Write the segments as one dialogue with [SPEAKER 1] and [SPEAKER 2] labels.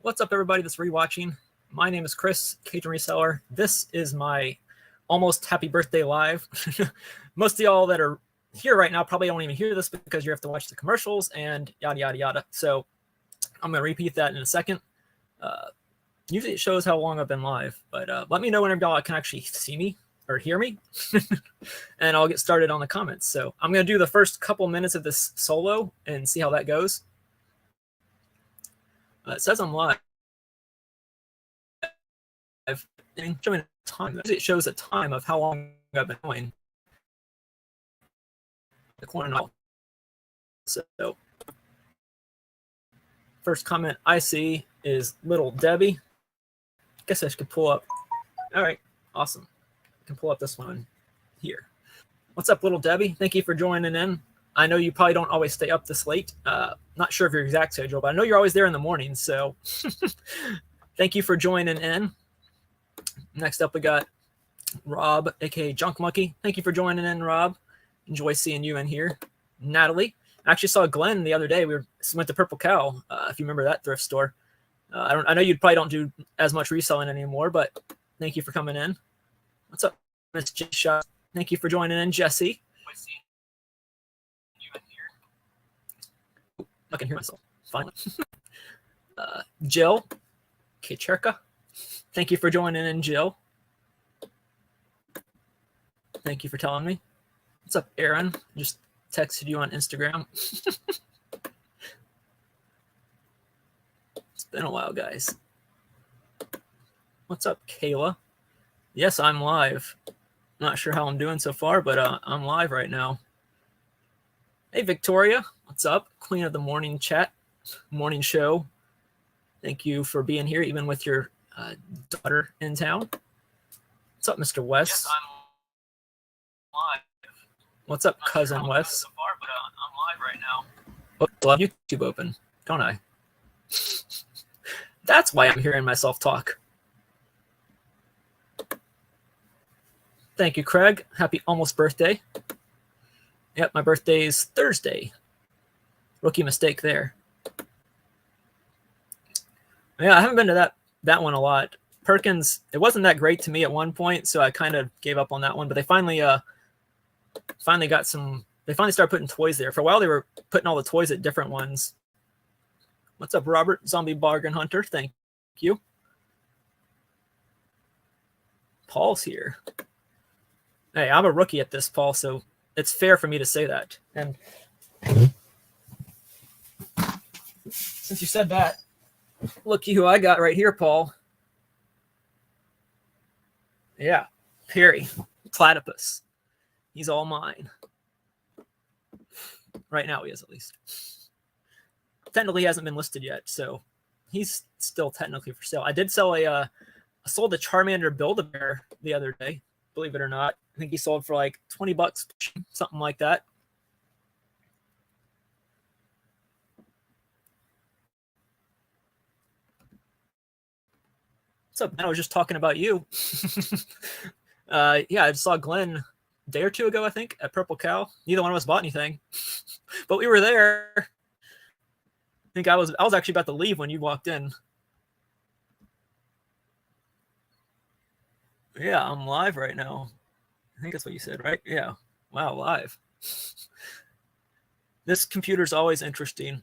[SPEAKER 1] What's up, everybody that's rewatching? My name is Chris, Cajun Reseller. This is my almost happy birthday live. Most of y'all that are here right now probably don't even hear this because you have to watch the commercials and yada, yada, yada. So I'm going to repeat that in a second. Usually it shows how long I've been live, but let me know whenever y'all can actually see me or hear me, and I'll get started on the comments. So I'm going to do the first couple minutes of this solo and see how that goes. It says I'm live. And showing time. It shows a time of how long I've been going. The corner. So first comment I see is Little Debbie. Guess I should pull up. All right, awesome. I can pull up this one here. What's up, Little Debbie? Thank you for joining in. I know you probably don't always stay up this late. Not sure of your exact schedule, but I know you're always there in the morning. So thank you for joining in. Next up, we got Rob, aka Junk Monkey. Thank you for joining in, Rob. Enjoy seeing you in here. Natalie. I actually saw Glenn the other day. We went to Purple Cow, if you remember that thrift store. I know you probably don't do as much reselling anymore, but thank you for coming in. What's up, Miss J Shot? Thank you for joining in, Jesse. I can hear myself. Finally. Jill Kacherka. Thank you for joining in, Jill. Thank you for telling me. What's up, Aaron? Just texted you on Instagram. It's been a while, guys. What's up, Kayla? Yes, I'm live. Not sure how I'm doing so far, but I'm live right now. Hey, Victoria. What's up? Queen of the morning chat, morning show. Thank you for being here, even with your daughter in town. What's up, Mr. West?
[SPEAKER 2] Yes, I'm live.
[SPEAKER 1] What's up, Cousin West?
[SPEAKER 2] So far, but I'm live right now.
[SPEAKER 1] Oh, I have YouTube open, don't I? That's why I'm hearing myself talk. Thank you, Craig. Happy almost birthday. Yep, my birthday is Thursday. Rookie mistake there. Yeah, I haven't been to that one a lot. Perkins, it wasn't that great to me at one point, so I kind of gave up on that one. But they finally got some. They finally started putting toys there. For a while, they were putting all the toys at different ones. What's up, Robert? Zombie Bargain Hunter. Thank you. Paul's here. Hey, I'm a rookie at this, Paul, so it's fair for me to say that. And since you said that, looky who I got right here, Paul. Yeah, Perry, Platypus. He's all mine. Right now he is, at least. Technically, he hasn't been listed yet, so he's still technically for sale. I did sell I sold a Charmander Build-A-Bear the other day, believe it or not. I think he sold for like $20, something like that. What's up, man? I was just talking about you. Yeah, I saw Glenn a day or two ago, I think, at Purple Cow. Neither one of us bought anything, but we were there. I think I was actually about to leave when you walked in. Yeah, I'm live right now. I think that's what you said, right? Yeah. Wow, live. This computer's always interesting.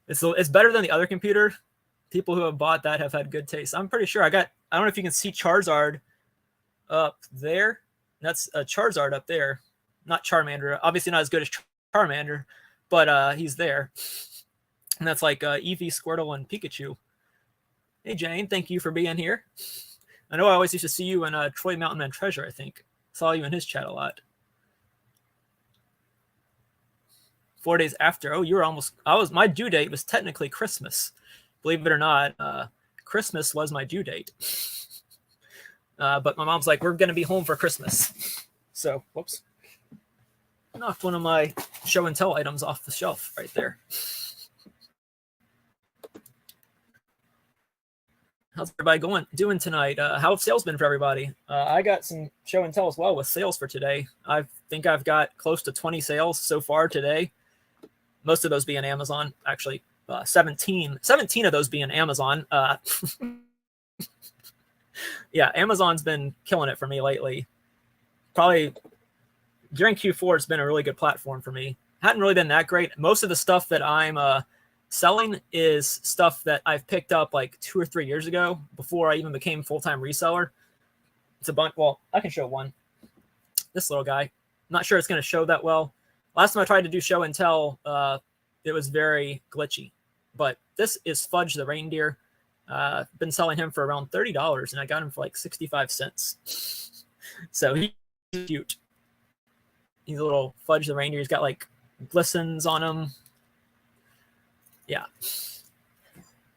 [SPEAKER 1] It's better than the other computer. People who have bought that have had good taste. I'm pretty sure I don't know if you can see Charizard up there. That's a Charizard up there. Not Charmander. Obviously not as good as Charmander, but he's there. And that's like Eevee, Squirtle, and Pikachu. Hey, Jane, thank you for being here. I know I always used to see you in Troy Mountain Man Treasure, I think. Saw you in his chat a lot. 4 days after. Oh, you were almost... my due date was technically Christmas. Believe it or not, Christmas was my due date. But my mom's like, we're going to be home for Christmas. So, whoops. Knocked one of my show and tell items off the shelf right there. How's everybody doing tonight? How have sales been for everybody? I got some show and tell as well with sales for today. I think I've got close to 20 sales so far today. Most of those being Amazon, actually 17 of those being Amazon. Yeah, Amazon's been killing it for me lately. Probably during Q4, it's been a really good platform for me. Hadn't really been that great. Most of the stuff that I'm selling is stuff that I've picked up like 2 or 3 years ago before I even became full-time reseller. It's a bunch. Well, I can show one. This little guy. I'm not sure it's going to show that well. Last time I tried to do show and tell, it was very glitchy. But this is Fudge the reindeer. Been selling him for around $30, and I got him for like 65 cents. So he's cute. He's a little Fudge the reindeer. He's got like glistens on him. Yeah.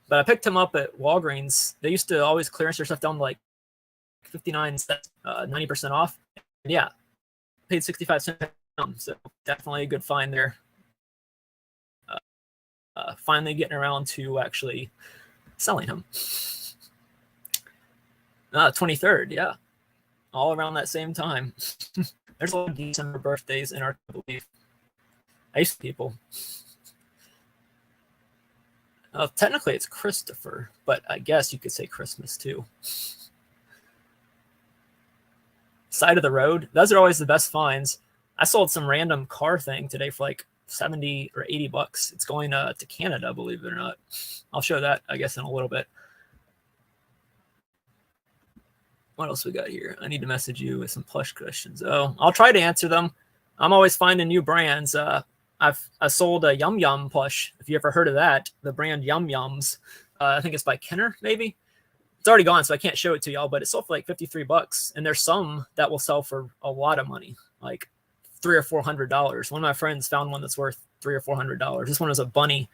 [SPEAKER 1] But I picked him up at Walgreens. They used to always clearance their stuff down to like 59 cents, 90% off. And yeah, paid 65 cents. So definitely a good find there. Finally getting around to actually selling him. 23rd, yeah. All around that same time. There's a lot of December birthdays in our belief. Ice people. Technically it's Christopher, but I guess you could say Christmas too. Side of the road. Those are always the best finds. I sold some random car thing today for like 70 or 80 bucks. It's going to Canada, believe it or not. I'll show that, I guess, in a little bit. What else we got here? I need to message you with some plush questions. Oh, I'll try to answer them. I'm always finding new brands. I sold a Yum Yum plush. If you ever heard of that, the brand Yum Yums. I think it's by Kenner, maybe. It's already gone, so I can't show it to y'all, but it sold for like 53 bucks. And there's some that will sell for a lot of money, like $300 or $400. One of my friends found one that's worth $300 or $400. This one is a bunny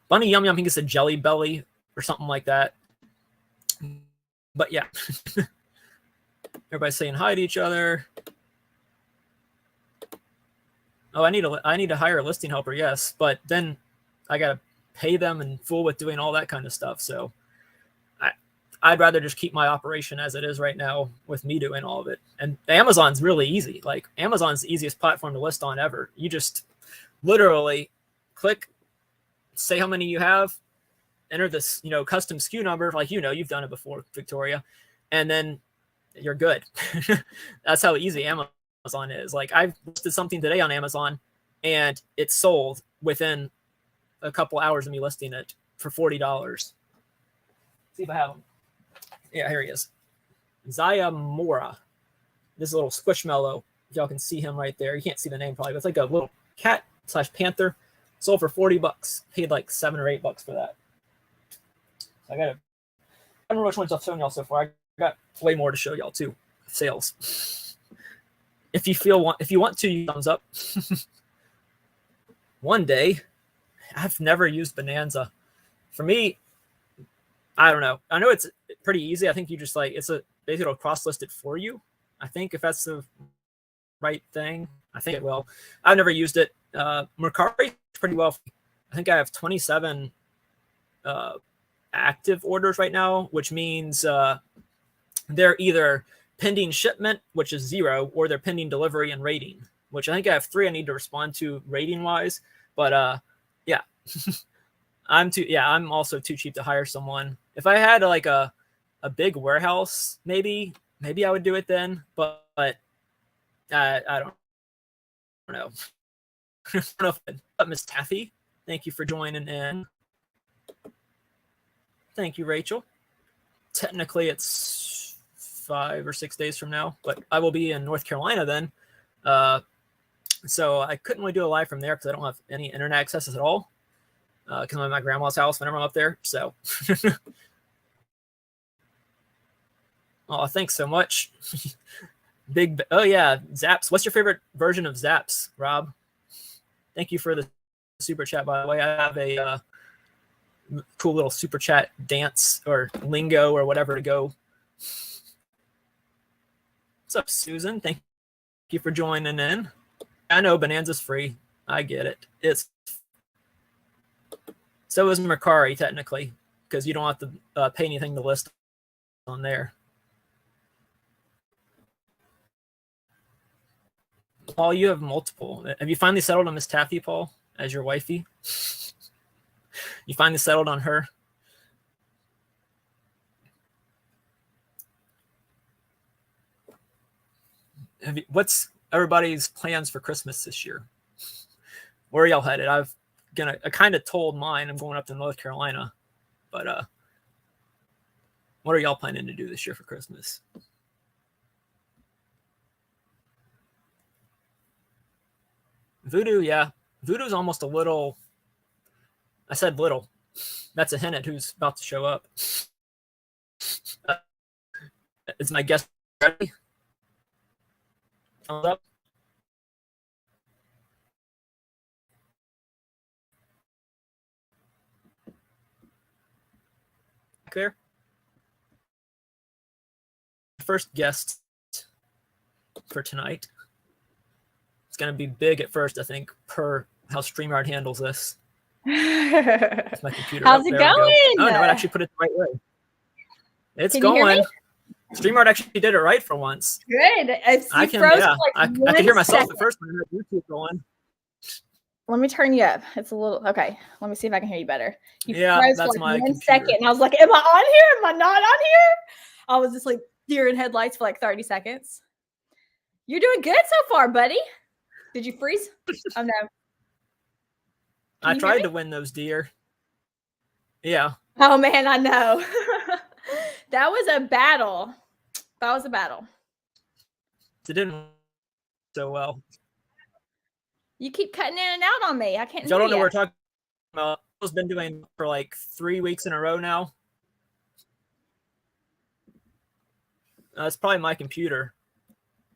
[SPEAKER 1] Yum Yum. I think it's a Jelly Belly or something like that. But yeah, everybody's saying hi to each other. Oh, I need to hire a listing helper. Yes, but then I gotta pay them and fool with doing all that kind of stuff. So I'd rather just keep my operation as it is right now with me doing all of it. And Amazon's really easy. Like Amazon's the easiest platform to list on ever. You just literally click, say how many you have, enter this, custom SKU number. Like, you've done it before, Victoria, and then you're good. That's how easy Amazon is. Like I listed something today on Amazon and it sold within a couple hours of me listing it for $40. See if I have them. Yeah, here he is. Zaya Mora. This is a little squishmallow. Y'all can see him right there. You can't see the name probably, but it's like a little cat / panther. Sold for 40 bucks. Paid like $7 or $8 for that. So I don't remember which ones I've shown y'all so far. I got way more to show y'all too. Sales. If you want to, use thumbs up. One day, I've never used Bonanza. For me, I don't know. I know it's pretty easy. I think you just basically it'll cross list it for you. I think if that's the right thing, I think it will. I've never used it. Mercari pretty well. I think I have 27 active orders right now, which means they're either pending shipment, which is 0, or they're pending delivery and rating, which I think I have 3 I need to respond to rating wise. But yeah. I'm also too cheap to hire someone. If I had like a big warehouse, maybe I would do it then, but I don't know. I don't know. Miss Taffy, thank you for joining in. Thank you, Rachel. Technically, it's 5 or 6 days from now, but I will be in North Carolina then. So I couldn't really do a live from there because I don't have any internet access at all. Because I'm at my grandma's house whenever I'm up there. So, oh, thanks so much. Oh yeah, Zaps. What's your favorite version of Zaps, Rob? Thank you for the super chat. By the way, I have a cool little super chat dance or lingo or whatever to go. What's up, Susan? Thank you for joining in. I know Bonanza's free. I get it. So is Mercari, technically, because you don't have to pay anything to list on there. Paul, you have multiple. Have you finally settled on Miss Taffy, Paul, as your wifey? You finally settled on her? What's everybody's plans for Christmas this year? Where are y'all headed? I kind of told mine. I'm going up to North Carolina, but what are y'all planning to do this year for Christmas? Voodoo, yeah. Voodoo's almost a little. I said little. That's a hint at who's about to show up. Is my guest ready? Thumbs up. Back there. First guest for tonight. It's going to be big at first, I think, per how StreamYard handles this. It's my computer.
[SPEAKER 3] How's it going?
[SPEAKER 1] Oh, no, it actually put it the right way. It's going. StreamYard actually did it right for once.
[SPEAKER 3] Good.
[SPEAKER 1] I can hear myself at first when I heard YouTube going.
[SPEAKER 3] Let me turn you up. It's a little okay. Let me see if I can hear you better. You
[SPEAKER 1] froze that's
[SPEAKER 3] for
[SPEAKER 1] my
[SPEAKER 3] 1
[SPEAKER 1] computer.
[SPEAKER 3] second, and I was like, "Am I on here? Am I not on here?" I was just like deer in headlights for like 30 seconds. You're doing good so far, buddy. Did you freeze? Oh no.
[SPEAKER 1] I tried to win those deer. Yeah.
[SPEAKER 3] Oh man, I know. That was a battle. That was a battle.
[SPEAKER 1] It didn't so well.
[SPEAKER 3] You keep cutting in and out on me. I can't.
[SPEAKER 1] Y'all don't know what we're talking about. I've been doing for like 3 weeks in a row now. It's probably my computer.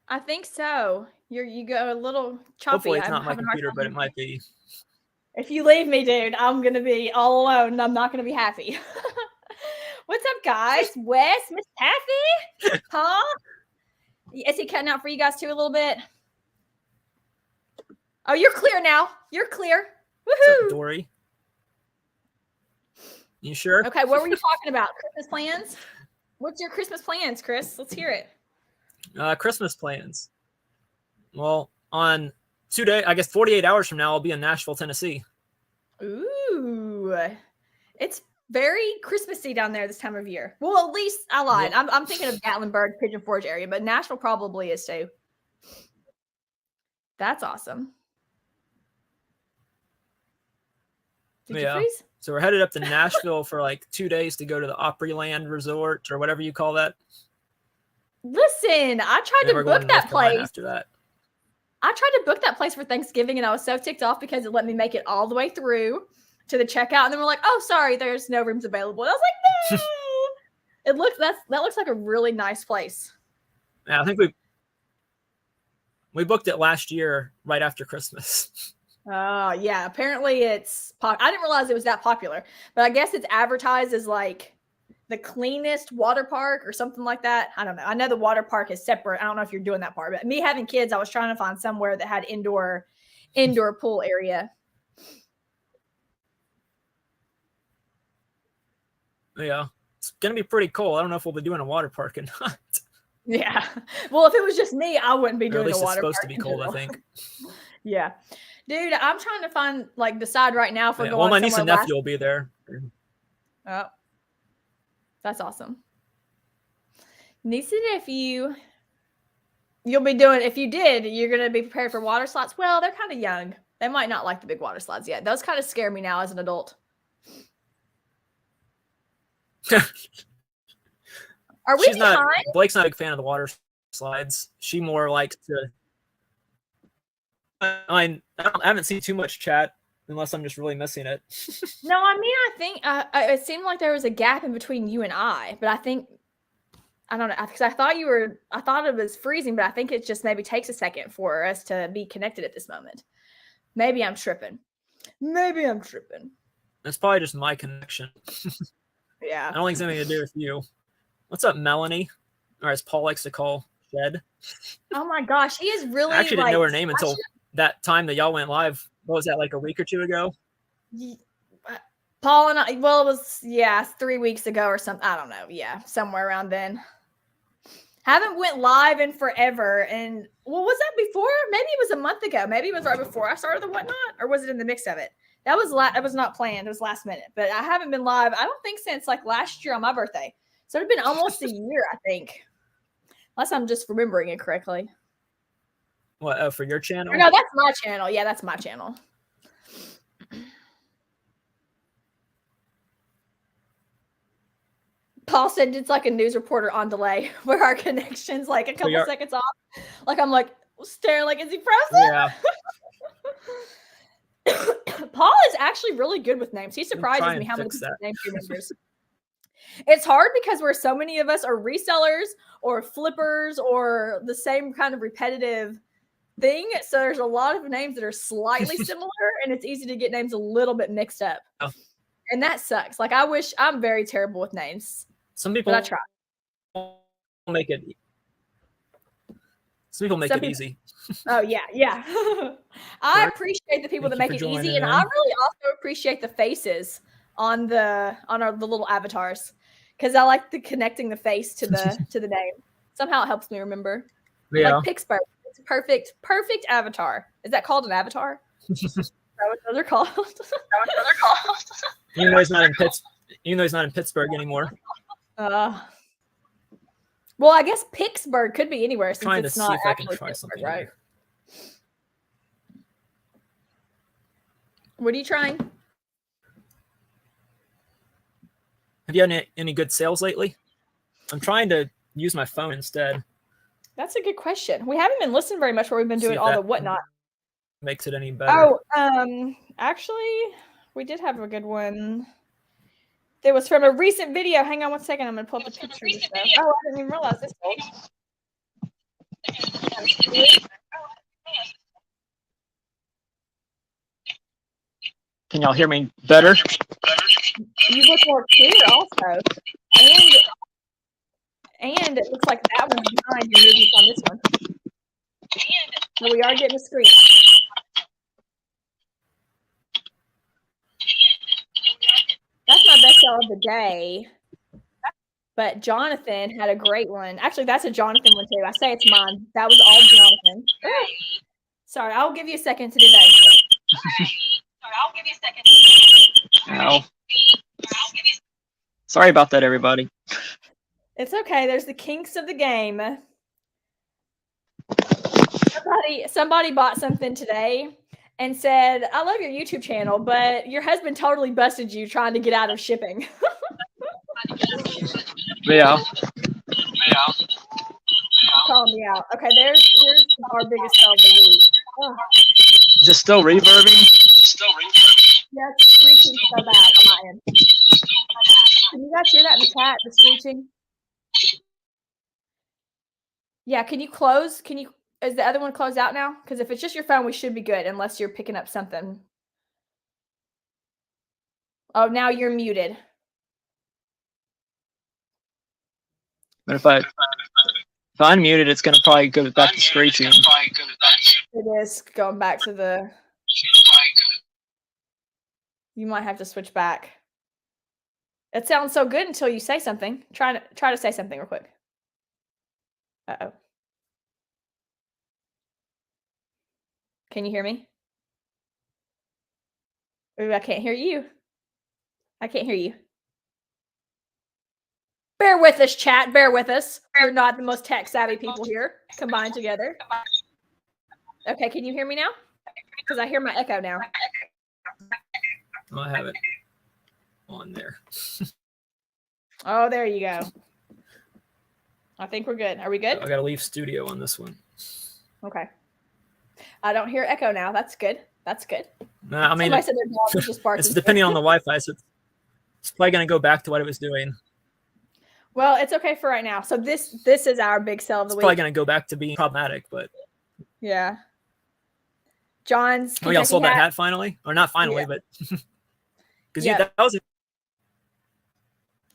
[SPEAKER 3] I think so. You go a little choppy.
[SPEAKER 1] Hopefully it's not my computer, but it might be.
[SPEAKER 3] If you leave me, dude, I'm gonna be all alone and I'm not gonna be happy. What's up, guys? Wes, Miss Taffy? Huh? Is he cutting out for you guys too a little bit? Oh, you're clear now. You're clear. Woohoo!
[SPEAKER 1] What's up, Dory? You sure?
[SPEAKER 3] Okay, what were you talking about? Christmas plans? What's your Christmas plans, Chris? Let's hear it.
[SPEAKER 1] Christmas plans. Well, on 2 days, I guess 48 hours from now, I'll be in Nashville, Tennessee.
[SPEAKER 3] Ooh, it's very Christmassy down there this time of year. Well, at least I lied.
[SPEAKER 1] Yeah.
[SPEAKER 3] I'm thinking of Gatlinburg, Pigeon Forge area, but Nashville probably is too. That's awesome. Did you freeze?
[SPEAKER 1] So we're headed up to Nashville for like 2 days to go to the Opryland Resort or whatever you call that.
[SPEAKER 3] Listen, I tried to book that place.
[SPEAKER 1] After that.
[SPEAKER 3] I tried to book that place for Thanksgiving and I was so ticked off because it let me make it all the way through to the checkout. And then we're like, oh, sorry, there's no rooms available. And I was like, no. That looks like a really nice place.
[SPEAKER 1] Yeah, I think we booked it last year right after Christmas.
[SPEAKER 3] Yeah. Apparently it's I didn't realize it was that popular, but I guess it's advertised as like the cleanest water park or something like that. I don't know. I know the water park is separate. I don't know if you're doing that part, but me having kids, I was trying to find somewhere that had indoor pool area.
[SPEAKER 1] Yeah. It's going to be pretty cool. I don't know if we'll be doing a water park or not.
[SPEAKER 3] Yeah. Well, if it was just me, I wouldn't be doing a water park.
[SPEAKER 1] At least it's supposed to be cold, I think.
[SPEAKER 3] Yeah. Dude, I'm trying to decide right now if we're going
[SPEAKER 1] Well, my niece and nephew will be there.
[SPEAKER 3] Oh. That's awesome. Niece and nephew. You'll be doing, if you did, you're going to be prepared for water slides. Well, they're kind of young. They might not like the big water slides yet. Those kind of scare me now as an adult. Are we behind?
[SPEAKER 1] Blake's not a big fan of the water slides. She more likes to. I haven't seen too much chat unless I'm just really missing it.
[SPEAKER 3] No, I mean, I think it seemed like there was a gap in between you and I, but I think, I don't know, because I thought it was freezing, but I think it just maybe takes a second for us to be connected at this moment. Maybe I'm tripping.
[SPEAKER 1] It's probably just my connection.
[SPEAKER 3] Yeah.
[SPEAKER 1] I don't think it's anything to do with you. What's up, Melanie? Or as Paul likes to call Shed.
[SPEAKER 3] Oh my gosh, he is really.
[SPEAKER 1] I actually didn't know her name until that time that y'all went live. What was that, like a week or two ago?
[SPEAKER 3] Paul and I, well, it was, 3 weeks ago or something. I don't know. Yeah, somewhere around then. Haven't went live in forever. And what was that before? Maybe it was a month ago. Maybe it was right before I started the whatnot, or was it in the mix of it? That was not planned. It was last minute, but I haven't been live. I don't think since like last year on my birthday. So it'd been almost a year, I think. Unless I'm just remembering it correctly.
[SPEAKER 1] What, for your channel?
[SPEAKER 3] Or no, that's my channel. Yeah, that's my channel. Paul said it's like a news reporter on delay where our connection's like a couple seconds off. Like I'm like staring like, is he frozen?
[SPEAKER 1] Yeah.
[SPEAKER 3] Paul is actually really good with names. He surprises me how many names he remembers. It's hard because we're so many of us are resellers or flippers or the same kind of repetitive thing. So there's a lot of names that are slightly similar, and it's easy to get names a little bit mixed up.
[SPEAKER 1] Oh.
[SPEAKER 3] And that sucks. Like I'm very terrible with names.
[SPEAKER 1] Some people
[SPEAKER 3] I try.
[SPEAKER 1] Make it. Some people make it easy.
[SPEAKER 3] Oh yeah. I appreciate the people that make it easy, and I really also appreciate the faces on the little avatars because I like connecting the face to the name. Somehow it helps me remember.
[SPEAKER 1] Yeah.
[SPEAKER 3] Like Pittsburgh, it's a perfect avatar. Is that called an avatar? Is that what those are called?
[SPEAKER 1] Even though he's not in Pittsburgh anymore.
[SPEAKER 3] Well, I guess Pittsburgh could be anywhere since
[SPEAKER 1] Trying to
[SPEAKER 3] it's not
[SPEAKER 1] see if I
[SPEAKER 3] actually
[SPEAKER 1] can try
[SPEAKER 3] Pittsburgh,
[SPEAKER 1] something
[SPEAKER 3] right?
[SPEAKER 1] here.
[SPEAKER 3] What are you trying?
[SPEAKER 1] Have you had any good sales lately? I'm trying to use my phone instead.
[SPEAKER 3] That's a good question. We haven't been listening very much where we've been doing all the whatnot.
[SPEAKER 1] Makes it any better.
[SPEAKER 3] Oh, actually, we did have a good one. It was from a recent video. Hang on one second. I'm going to pull up the picture of this stuff. Oh, I didn't even realize this.
[SPEAKER 2] Can y'all hear me better?
[SPEAKER 3] You look more clear also. And it looks like that one's behind your movement on this one. So we are getting a screen. That's my best sell of the day. But Jonathan had a great one. Actually, that's a Jonathan one too. I say it's mine. That was all Jonathan. Sorry, I'll give you a second to do that.
[SPEAKER 2] Ow. Sorry about that, everybody.
[SPEAKER 3] It's okay. There's the kinks of the game. Somebody bought something today and said, I love your YouTube channel, but your husband totally busted you trying to get out of shipping.
[SPEAKER 2] Yeah.
[SPEAKER 3] Calling me out. Okay, here's our biggest sell of the week. Oh.
[SPEAKER 2] Is it still reverbing?
[SPEAKER 3] Yeah, it's screeching so bad on my end. Can you guys hear that in the chat, the screeching? Yeah, can you close? Is the other one closed out now? Because if it's just your phone, we should be good unless you're picking up something. Oh, now you're muted.
[SPEAKER 2] But if I unmute it, it's going to probably go back to screeching.
[SPEAKER 3] It is going back to the... You might have to switch back. It sounds so good until you say something. Try to say something real quick. Uh-oh. Can you hear me? Ooh, I can't hear you. I can't hear you. Bear with us, chat. Bear with us. We're not the most tech-savvy people here combined together. Okay, can you hear me now? Because I hear my echo now.
[SPEAKER 1] I have it on there.
[SPEAKER 3] Oh, there you go. I think we're good. Are we good?
[SPEAKER 1] I got to leave studio on this one.
[SPEAKER 3] Okay. I don't hear echo now. That's good. That's good.
[SPEAKER 1] No, I mean,
[SPEAKER 3] said their dog was just barking.
[SPEAKER 1] It's depending on the Wi-Fi, so it's probably going to go back to what it was doing.
[SPEAKER 3] Well, it's okay for right now. So this is our big sell of the week.
[SPEAKER 1] It's probably going to go back to being problematic, but
[SPEAKER 3] yeah. John's.
[SPEAKER 1] Oh, y'all sold that hat finally, or not finally, but because that was.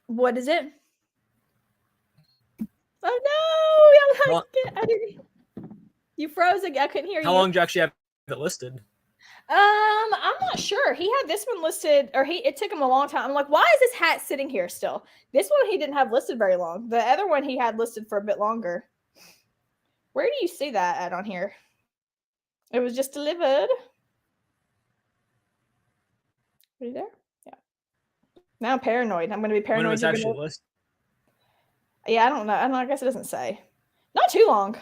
[SPEAKER 3] What is it? Oh no! You froze again. I couldn't hear you.
[SPEAKER 1] How long did you actually have it listed?
[SPEAKER 3] I'm not sure. He had this one listed, or it took him a long time. I'm like, why is this hat sitting here still? This one he didn't have listed very long. The other one he had listed for a bit longer. Where do you see that at on here? It was just delivered. Are you there? Yeah. Now I'm paranoid. I'm going to be
[SPEAKER 1] When it
[SPEAKER 3] paranoid.
[SPEAKER 1] was actually listed.
[SPEAKER 3] Yeah, I don't know. I guess it doesn't say. Not too long.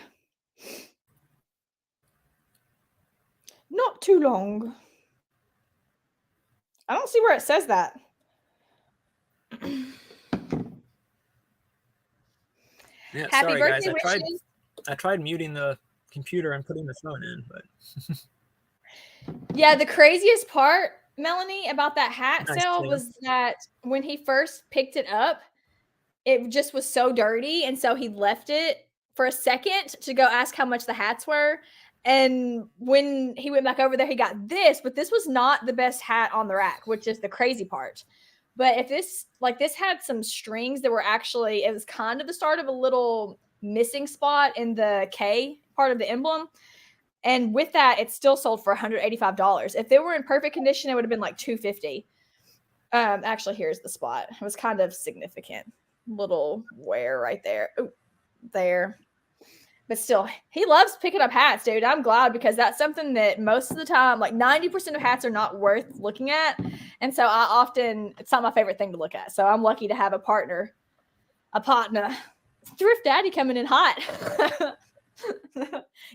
[SPEAKER 3] Not too long. I don't see where it says that.
[SPEAKER 1] Yeah,
[SPEAKER 3] Happy
[SPEAKER 1] sorry guys.
[SPEAKER 3] birthday wishes.
[SPEAKER 1] I tried muting the computer and putting the phone in, but
[SPEAKER 3] yeah, the craziest part, Melanie, about that hat
[SPEAKER 1] Nice
[SPEAKER 3] sale
[SPEAKER 1] too.
[SPEAKER 3] was that when he first picked it up, it just was so dirty, and so he left it for a second to go ask how much the hats were. And when he went back over there, he got this, but this was not the best hat on the rack, which is the crazy part. But if this, like, this had some strings that were actually, it was kind of the start of a little missing spot in the K part of the emblem. And with that, it still sold for $185. If they were in perfect condition, it would have been like $250. Actually, here's the spot. It was kind of significant. Little wear right there. Ooh, there. But still, he loves picking up hats, dude. I'm glad, because that's something that most of the time, like 90% of hats are not worth looking at. And so it's not my favorite thing to look at. So I'm lucky to have a partner. Thrift Daddy coming in hot.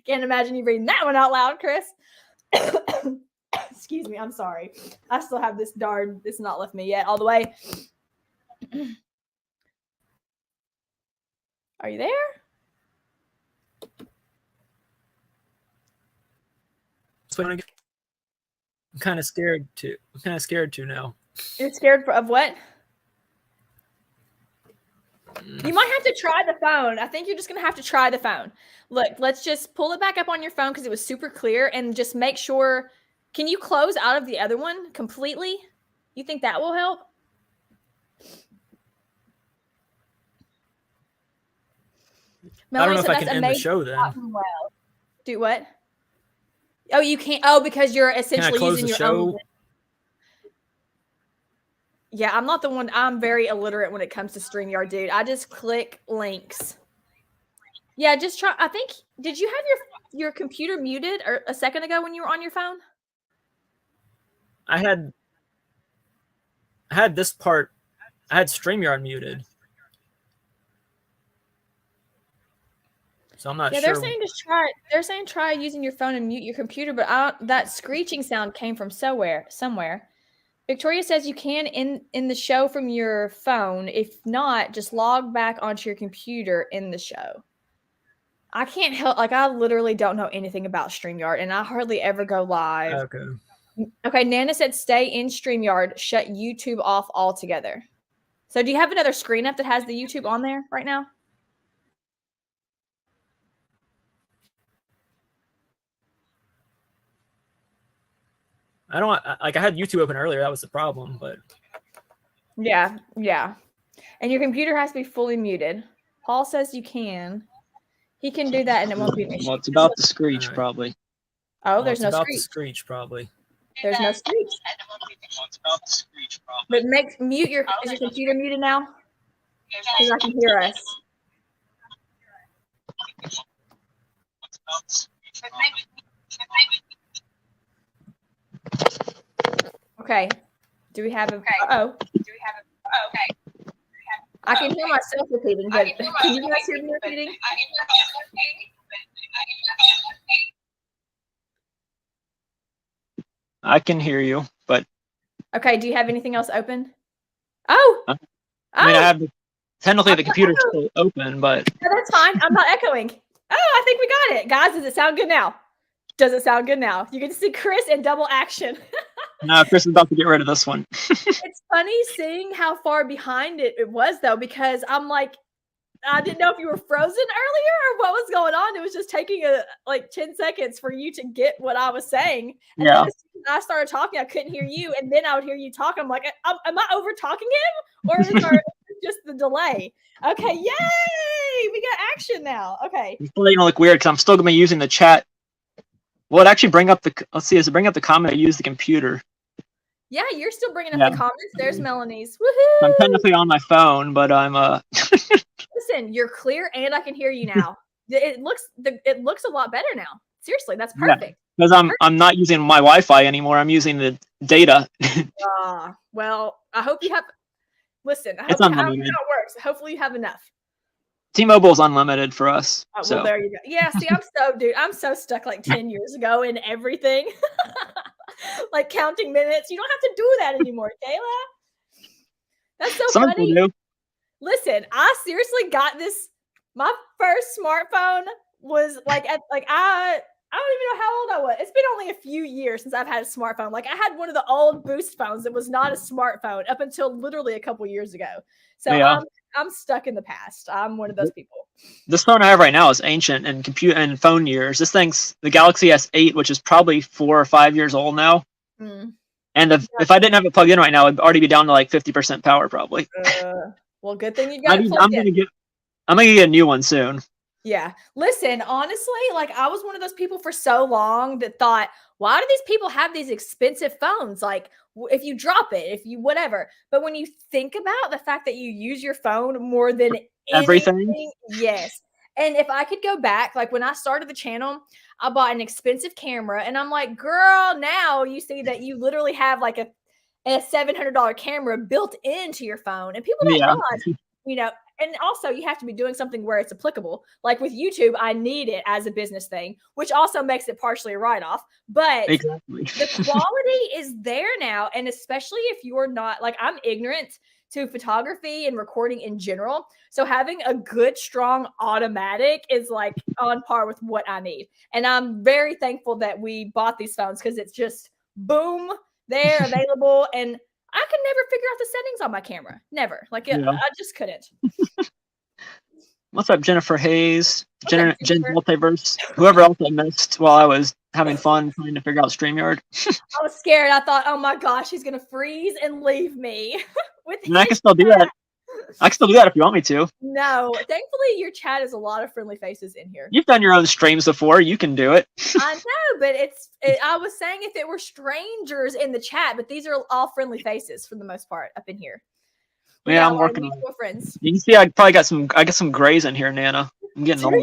[SPEAKER 3] Can't imagine you reading that one out loud, Chris. Excuse me. I'm sorry. I still have this it's not left me yet all the way. Are you there?
[SPEAKER 1] I'm kind of scared too. I'm kind of scared too now.
[SPEAKER 3] You're scared of what? You might have to try the phone. I think you're just going to have to try the phone. Look, let's just pull it back up on your phone because it was super clear, and just make sure. Can you close out of the other one completely? You think that will help?
[SPEAKER 1] I don't know if I can end the show then.
[SPEAKER 3] Well. Do what? Oh, you can't. Oh, because you're essentially using your own. Yeah, I'm not the one. I'm very illiterate when it comes to StreamYard, dude. I just click links. Yeah, just try. I think, did you have your computer muted or a second ago when you were on your phone?
[SPEAKER 1] I had this part. I had StreamYard muted. So I'm not sure.
[SPEAKER 3] They're saying just try. They're saying try using your phone and mute your computer, but that screeching sound came from somewhere. Victoria says you can in the show from your phone. If not, just log back onto your computer in the show. I can't help. Like, I literally don't know anything about StreamYard, and I hardly ever go live. Okay. Nana said stay in StreamYard. Shut YouTube off altogether. So do you have another screen up that has the YouTube on there right now?
[SPEAKER 1] I don't like. I had YouTube open earlier. That was the problem, but
[SPEAKER 3] yeah. And your computer has to be fully muted. Paul says you can. He can do that, and it won't be an issue.
[SPEAKER 2] Well, it's about to screech, probably.
[SPEAKER 3] Oh, there's no
[SPEAKER 1] screech.
[SPEAKER 3] It's about to screech,
[SPEAKER 1] probably.
[SPEAKER 3] There's no screech.
[SPEAKER 2] It's about to screech, probably.
[SPEAKER 3] But mute your. Is your computer muted now? Because I can hear us.
[SPEAKER 2] It's about to screech,
[SPEAKER 3] Okay. Do we have a? Okay. I can hear myself repeating, but can you guys hear me repeating?
[SPEAKER 2] I can hear you, but
[SPEAKER 3] okay. Do you have anything else open? Oh.
[SPEAKER 2] I mean, I have technically the computer's still open, but
[SPEAKER 3] no, that's fine. I'm not echoing. Oh, I think we got it, guys. Does it sound good now? Does it sound good now? You get to see Chris in double action.
[SPEAKER 2] no, Chris is about to get rid of this one.
[SPEAKER 3] It's funny seeing how far behind it was, though, because I'm like, I didn't know if you were frozen earlier or what was going on. It was just taking like 10 seconds for you to get what I was saying. And then as soon as I started talking, I couldn't hear you, and then I would hear you talk. I'm like, am I over talking him, or is it just the delay? Okay, yay! We got action now. Okay.
[SPEAKER 2] It's probably gonna look weird because I'm still gonna be using the chat. Well, it actually bring up the. Let's see. Does it bring up the comment? I use the computer.
[SPEAKER 3] Yeah, you're still bringing up the comments. There's Melanie's. Woohoo!
[SPEAKER 2] I'm technically on my phone, but I'm
[SPEAKER 3] Listen, you're clear, and I can hear you now. It looks a lot better now. Seriously, that's
[SPEAKER 2] Yeah.
[SPEAKER 3] perfect.
[SPEAKER 2] Because I'm not using my Wi-Fi anymore. I'm using the data.
[SPEAKER 3] Well, I hope you have. Listen, I
[SPEAKER 2] It's
[SPEAKER 3] don't know how
[SPEAKER 2] unlimited.
[SPEAKER 3] it works. Hopefully, you have enough.
[SPEAKER 2] T-Mobile's unlimited for us.
[SPEAKER 3] Well,
[SPEAKER 2] So
[SPEAKER 3] there you go. Yeah, see, I'm so stuck like 10 years ago in everything. Like counting minutes. You don't have to do that anymore, Kayla. That's so
[SPEAKER 2] some people
[SPEAKER 3] funny.
[SPEAKER 2] do.
[SPEAKER 3] Listen, I seriously got this. My first smartphone was like I don't even know how old I was. It's been only a few years since I've had a smartphone. Like I had one of the old boost phones that was not a smartphone up until literally a couple years ago. So
[SPEAKER 2] Yeah.
[SPEAKER 3] I'm stuck in the past. I'm one of those people.
[SPEAKER 2] This phone I have right now is ancient in compute and phone years. This thing's the Galaxy S8, which is probably 4 or 5 years old now. And if I didn't have it plugged in right now, it'd already be down to like 50% power probably.
[SPEAKER 3] Well, good thing you got it plugged in.
[SPEAKER 2] I'm gonna get a new one soon.
[SPEAKER 3] Yeah. Listen, honestly, like I was one of those people for so long that thought, why do these people have these expensive phones? Like if you drop it, if you whatever. But when you think about the fact that you use your phone more than
[SPEAKER 2] Everything.
[SPEAKER 3] yes. And if I could go back, like when I started the channel, I bought an expensive camera and I'm like, girl, now you see that you literally have like a $700 camera built into your phone. And people don't realize, and also you have to be doing something where it's applicable. Like with YouTube, I need it as a business thing, which also makes it partially a write-off. But
[SPEAKER 2] exactly.
[SPEAKER 3] The quality is there now. And especially if you're not, like I'm ignorant to photography and recording in general. So having a good, strong automatic is like on par with what I need. And I'm very thankful that we bought these phones because it's just boom, they're available. And I could never figure out the settings on my camera. Never. Like I just couldn't.
[SPEAKER 2] What's up, Jennifer Hayes? Jen Multiverse. Whoever else I missed while I was having fun trying to figure out StreamYard.
[SPEAKER 3] I was scared. I thought, oh my gosh, he's gonna freeze and leave me.
[SPEAKER 2] And I can still do that. I can still do that if you want me to.
[SPEAKER 3] No, thankfully your chat is a lot of friendly faces in here.
[SPEAKER 2] You've done your own streams before. You can do it.
[SPEAKER 3] I know, but I was saying if it were strangers in the chat, but these are all friendly faces for the most part up in here.
[SPEAKER 2] Yeah, I'm working on it.
[SPEAKER 3] Friends.
[SPEAKER 2] You can see I got some grays in here, Nana. I'm getting old.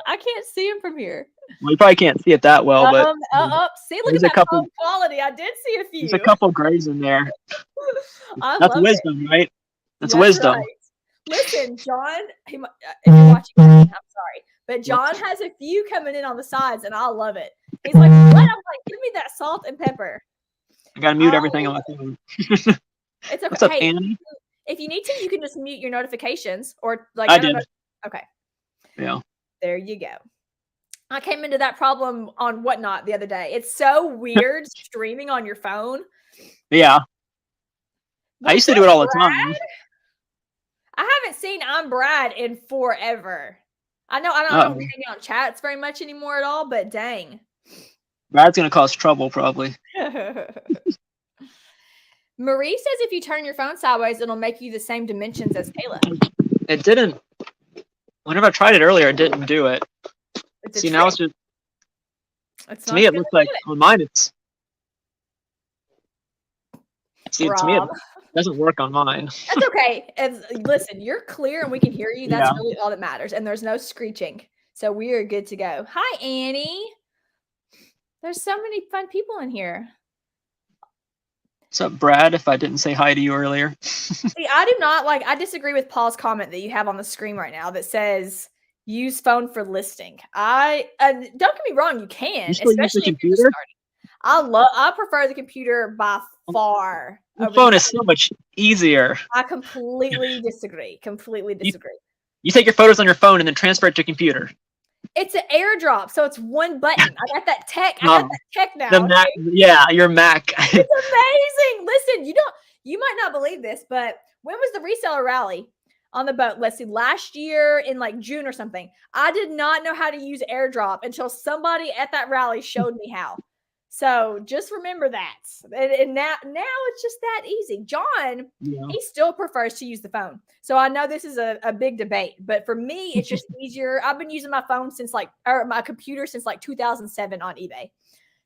[SPEAKER 3] I can't see them from here.
[SPEAKER 2] Well, you probably can't see it that well, but
[SPEAKER 3] see, look at that phone quality. I did see a few.
[SPEAKER 2] There's a couple grays in there. That's wisdom, right? That's wisdom. Right.
[SPEAKER 3] Listen, John, if you're watching, I'm sorry, but John has a few coming in on the sides, and I love it. He's like, "What?" I'm like, "Give me that salt and pepper."
[SPEAKER 2] I gotta mute everything on my phone.
[SPEAKER 3] It's okay.
[SPEAKER 2] What's up, Annie?
[SPEAKER 3] If you need to, you can just mute your notifications, or like
[SPEAKER 2] I did.
[SPEAKER 3] Okay.
[SPEAKER 2] Yeah.
[SPEAKER 3] There you go. I came into that problem on Whatnot the other day. It's so weird streaming on your phone.
[SPEAKER 2] Yeah. I used to do it all the time.
[SPEAKER 3] I haven't seen I'm Brad in forever. I know I don't hang out on chats very much anymore at all, but dang.
[SPEAKER 2] Brad's gonna cause trouble probably.
[SPEAKER 3] Marie says if you turn your phone sideways, it'll make you the same dimensions as Kayla.
[SPEAKER 2] It didn't. Whenever I tried it earlier, it didn't do it. See, now it's just. To me, it looks like on mine. It's. See, to me, it doesn't work on mine.
[SPEAKER 3] That's okay. Listen, you're clear and we can hear you. That's really all that matters. And there's no screeching, so we are good to go. Hi, Annie. There's so many fun people in here.
[SPEAKER 2] What's up, Brad? If I didn't say hi to you earlier.
[SPEAKER 3] See, I disagree with Paul's comment that you have on the screen right now that says use phone for listing. Don't get me wrong, you can, especially if you're starting. I prefer the computer by far.
[SPEAKER 2] The phone is so much easier.
[SPEAKER 3] I completely disagree.
[SPEAKER 2] You take your photos on your phone and then transfer it to computer.
[SPEAKER 3] It's an airdrop, so it's one button. I got that tech. I got that tech now.
[SPEAKER 2] The Mac, yeah, your Mac.
[SPEAKER 3] It's amazing. Listen, you might not believe this, but when was the reseller rally on the boat? Let's see, last year in like June or something. I did not know how to use airdrop until somebody at that rally showed me how. So just remember that. And now it's just that easy. John, he still prefers to use the phone. So I know this is a big debate, but for me, it's just easier. I've been using my phone my computer since like 2007 on eBay.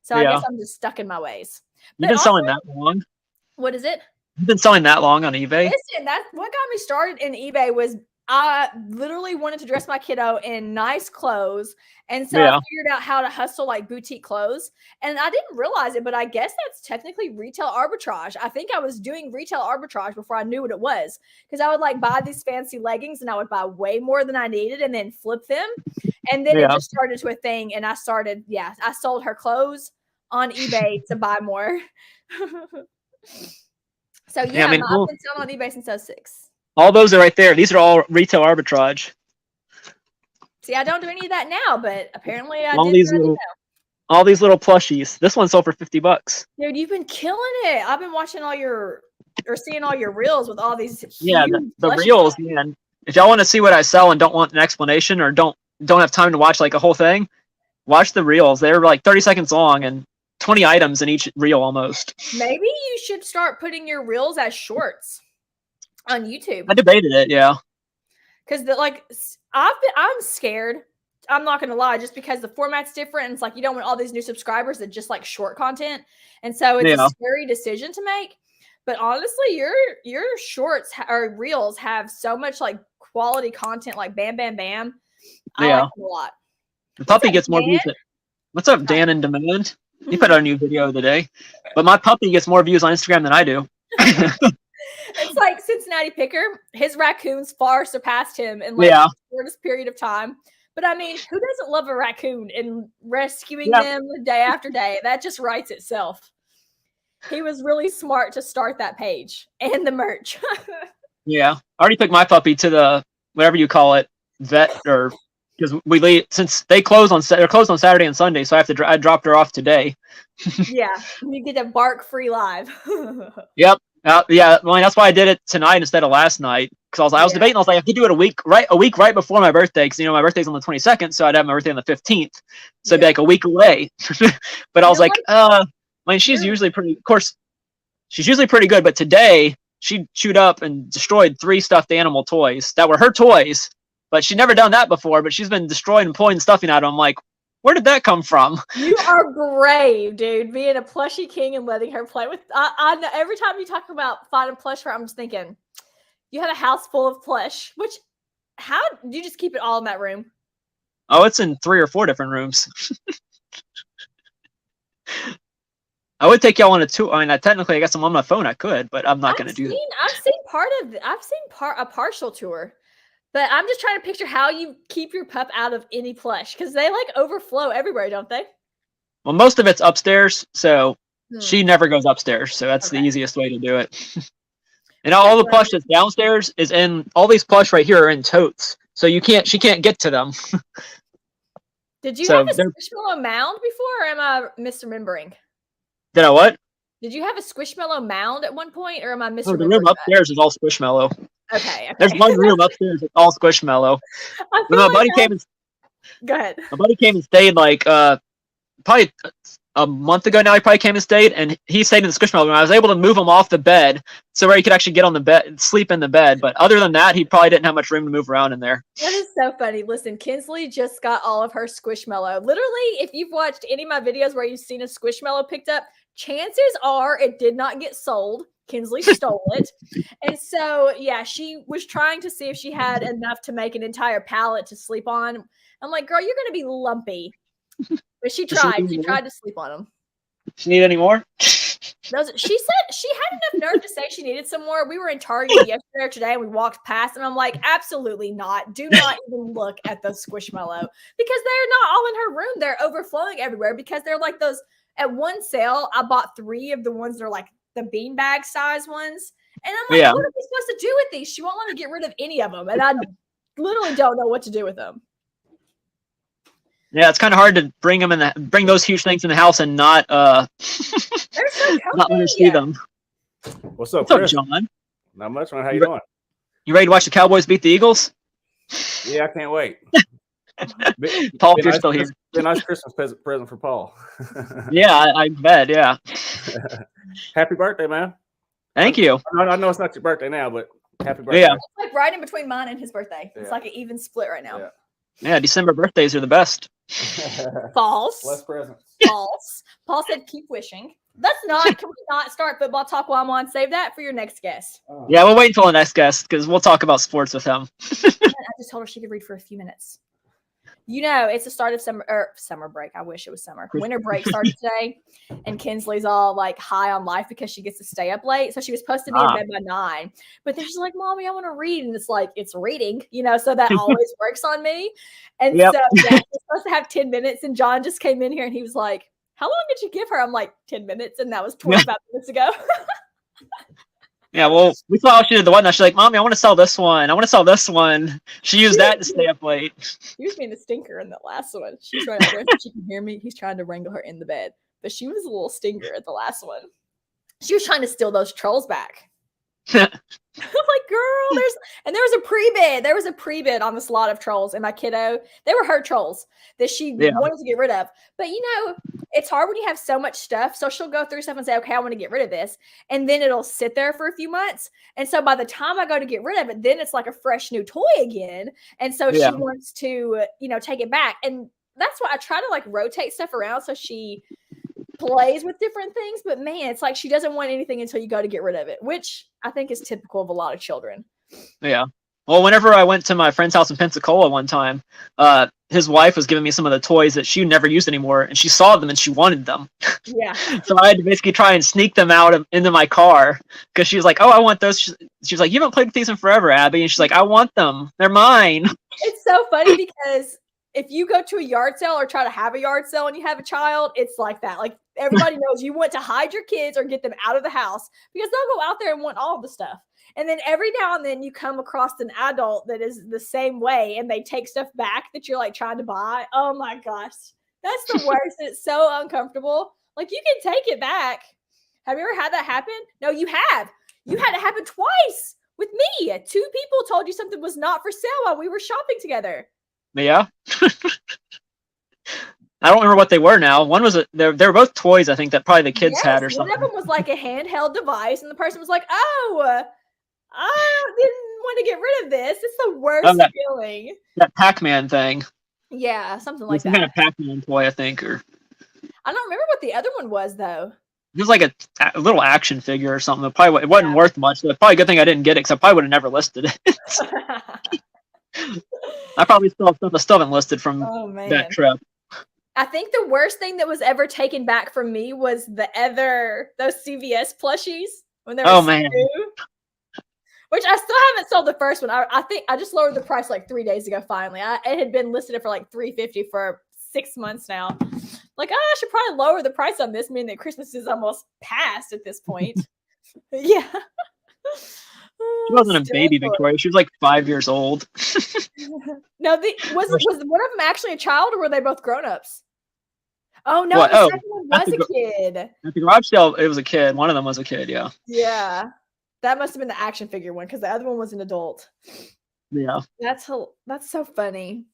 [SPEAKER 3] So I guess I'm just stuck in my ways.
[SPEAKER 2] You've been selling that long?
[SPEAKER 3] What is it?
[SPEAKER 2] You've been selling that long on eBay?
[SPEAKER 3] Listen, that's what got me started in eBay was I literally wanted to dress my kiddo in nice clothes. And so
[SPEAKER 2] Yeah.
[SPEAKER 3] I figured out how to hustle like boutique clothes. And I didn't realize it, but I guess that's technically retail arbitrage. I think I was doing retail arbitrage before I knew what it was. Because I would like buy these fancy leggings and I would buy way more than I needed and then flip them. And then it just started to a thing. And I sold her clothes on eBay to buy more. So yeah,
[SPEAKER 2] I mean,
[SPEAKER 3] I've been selling on eBay since 2006.
[SPEAKER 2] All those are right there. These are all retail arbitrage.
[SPEAKER 3] See, I don't do any of that now, but apparently I
[SPEAKER 2] All
[SPEAKER 3] did.
[SPEAKER 2] All these little plushies. This one sold for $50.
[SPEAKER 3] Dude, you've been killing it. I've been watching seeing all your reels with all these.
[SPEAKER 2] Yeah, the reels, man. If y'all want to see what I sell and don't want an explanation or don't have time to watch like a whole thing, watch the reels. They're like 30 seconds long and 20 items in each reel almost.
[SPEAKER 3] Maybe you should start putting your reels as shorts on YouTube.
[SPEAKER 2] I debated it, yeah.
[SPEAKER 3] Because I'm scared. I'm not gonna lie, just because the format's different. And it's like you don't want all these new subscribers that just like short content, and so it's a scary decision to make. But honestly, your shorts or reels have so much like quality content, like bam, bam, bam. I like them a lot.
[SPEAKER 2] The puppy gets more views. What's up, Dan in Demand? He put out a new video of the day, but my puppy gets more views on Instagram than I do.
[SPEAKER 3] It's like Cincinnati Picker. His raccoons far surpassed him in like the shortest period of time. But I mean, who doesn't love a raccoon and rescuing them day after day? That just writes itself. He was really smart to start that page and the merch.
[SPEAKER 2] Yeah, I already took my puppy to the whatever you call it, vet, or because we leave since they're closed on Saturday and Sunday, so I dropped her off today.
[SPEAKER 3] Yeah, you get a bark free live.
[SPEAKER 2] Yep. Yeah, well, that's why I did it tonight instead of last night. Because I was debating. I was like, I could do it a week right before my birthday. Because my birthday's on the 22nd, so I'd have my birthday on the 15th. So it'd be like a week away. But I was like, I mean, she's usually pretty. Of course, she's usually pretty good. But today she chewed up and destroyed 3 stuffed animal toys that were her toys. But she'd never done that before. But she's been destroying and pulling stuffing out of them. I'm like, where did that come from?
[SPEAKER 3] You are brave, dude. Being a plushie king and letting her play with. I know every time you talk about finding plush, I'm just thinking, you had a house full of plush. How do you just keep it all in that room?
[SPEAKER 2] Oh, it's in 3 or 4 different rooms. I would take y'all on a tour. I mean, technically, I guess I'm on my phone. I could, but I'm not going to do that.
[SPEAKER 3] I've seen a partial tour. But I'm just trying to picture how you keep your pup out of any plush because they like overflow everywhere, don't they?
[SPEAKER 2] Well, most of it's upstairs, so she never goes upstairs. So that's the easiest way to do it. And all the plush that's downstairs is in all these plush right here are in totes, so she can't get to them.
[SPEAKER 3] Did you have a Squishmallow mound before, or am I misremembering?
[SPEAKER 2] Did I what?
[SPEAKER 3] Did you have a Squishmallow mound at one point, or am I misremembering?
[SPEAKER 2] The room upstairs is all Squishmallow.
[SPEAKER 3] Okay.
[SPEAKER 2] There's one room upstairs that's all Squishmallow. My buddy came and
[SPEAKER 3] go ahead.
[SPEAKER 2] My buddy came and stayed like probably a month ago now. He probably came and stayed, and he stayed in the Squishmallow room. I was able to move him off the bed so where he could actually get on the bed, sleep in the bed. But other than that, he probably didn't have much room to move around in there.
[SPEAKER 3] That is so funny. Listen, Kinsley just got all of her Squishmallow. Literally, if you've watched any of my videos where you've seen a Squishmallow picked up, chances are it did not get sold. Kinsley stole it. And so, yeah, she was trying to see if she had enough to make an entire pallet to sleep on. I'm like, girl, you're going to be lumpy. But she tried. She tried to sleep on them.
[SPEAKER 2] She need any more?
[SPEAKER 3] She said she had enough nerve to say she needed some more. We were in Target yesterday or today, and we walked past, and I'm like, absolutely not. Do not even look at the Squishmallow because they're not all in her room. They're overflowing everywhere because they're like those. At one sale, I bought 3 of the ones that are like the beanbag size ones. And I'm like, what are we supposed to do with these? She won't let me get rid of any of them. And I literally don't know what to do with them.
[SPEAKER 2] Yeah, it's kind of hard to bring those huge things in the house and not
[SPEAKER 3] they're so
[SPEAKER 2] not let her see them.
[SPEAKER 4] What's up,
[SPEAKER 2] Chris? John?
[SPEAKER 4] Not much, man. How you doing?
[SPEAKER 2] You ready to watch the Cowboys beat the Eagles?
[SPEAKER 4] Yeah, I can't wait.
[SPEAKER 2] Paul, you're still here.
[SPEAKER 4] Be a nice Christmas present for Paul.
[SPEAKER 2] Yeah, I bet. Yeah.
[SPEAKER 4] Happy birthday, man.
[SPEAKER 2] Thank you.
[SPEAKER 4] I know it's not your birthday now, but happy birthday.
[SPEAKER 2] Yeah.
[SPEAKER 3] It's like right in between mine and his birthday. It's like an even split right now.
[SPEAKER 2] Yeah, December birthdays are the best.
[SPEAKER 3] False.
[SPEAKER 4] Less presents.
[SPEAKER 3] False. Paul said, keep wishing. Can we not start football talk while I'm on? Save that for your next guest.
[SPEAKER 2] Yeah, we'll wait until the next guest because we'll talk about sports with him.
[SPEAKER 3] I just told her she could read for a few minutes. It's the start of summer break. I wish it was summer. Winter break started today, and Kinsley's all like high on life because she gets to stay up late. So she was supposed to be in bed by 9, but then she's like, "Mommy, I want to read," and it's like it's reading, so that always works on me. And so she's supposed to have 10 minutes, and John just came in here and he was like, "How long did you give her?" I'm like, 10 minutes, and that was 25 minutes ago.
[SPEAKER 2] Yeah, well, we saw she did the one that she's like, "Mommy, I want to sell this one. I want to sell this one." She used that to stay up late.
[SPEAKER 3] She was being a stinker in the last one. She's right there so she can hear me. He's trying to wrangle her in the bed. But she was a little stinker at the last one. She was trying to steal those trolls back. I'm like, girl, there was a pre-bid. There was a pre-bid on this lot of trolls, and my kiddo, they were her trolls that she wanted to get rid of. But it's hard when you have so much stuff. So she'll go through stuff and say, okay, I want to get rid of this. And then it'll sit there for a few months. And so by the time I go to get rid of it, then it's like a fresh new toy again. And so she wants to, take it back. And that's why I try to like rotate stuff around so she plays with different things. But man, it's like she doesn't want anything until you go to get rid of it, which I think is typical of a lot of children.
[SPEAKER 2] Yeah. Well, whenever I went to my friend's house in Pensacola one time, his wife was giving me some of the toys that she never used anymore, and she saw them and she wanted them.
[SPEAKER 3] Yeah.
[SPEAKER 2] So I had to basically try and sneak them out into my car because she was like, "Oh, I want those." She was like, "You haven't played with these in forever, Abby," and she's like, "I want them. They're mine."
[SPEAKER 3] It's so funny because if you go to a yard sale or try to have a yard sale and you have a child, it's like that. Like everybody knows you want to hide your kids or get them out of the house because they'll go out there and want all the stuff. And then every now and then you come across an adult that is the same way and they take stuff back that you're like trying to buy. Oh my gosh. That's the worst. It's so uncomfortable. Like you can take it back. Have you ever had that happen? No, you have. You had it happen twice with me. 2 people told you something was not for sale while we were shopping together.
[SPEAKER 2] Yeah. I don't remember what they were now. One was they were both toys, I think, that probably the kids had or something.
[SPEAKER 3] One of them was like a handheld device, and the person was like, "Oh, I didn't want to get rid of this. It's the worst feeling."
[SPEAKER 2] That Pac-Man thing.
[SPEAKER 3] Yeah, something like that.
[SPEAKER 2] Some kind of Pac-Man toy, I think, or
[SPEAKER 3] I don't remember what the other one was though.
[SPEAKER 2] It was like a little action figure or something. It wasn't worth much. So probably a good thing I didn't get it because I probably would have never listed it. I probably still haven't listed from that trip.
[SPEAKER 3] I think the worst thing that was ever taken back from me was those CVS plushies when they were new, which I still haven't sold the first one. I think I just lowered the price like 3 days ago. Finally, it had been listed for like $350 for 6 months now. Like, I should probably lower the price on this, meaning that Christmas is almost past at this point. Yeah.
[SPEAKER 2] She wasn't a baby, Victoria. She was like 5 years old.
[SPEAKER 3] No, was one of them actually a child, or were they both grown-ups? Oh no, the second one was a kid.
[SPEAKER 2] At the garage sale, it was a kid. One of them was a kid. Yeah.
[SPEAKER 3] Yeah, that must have been the action figure one because the other one was an adult.
[SPEAKER 2] Yeah.
[SPEAKER 3] That's so funny.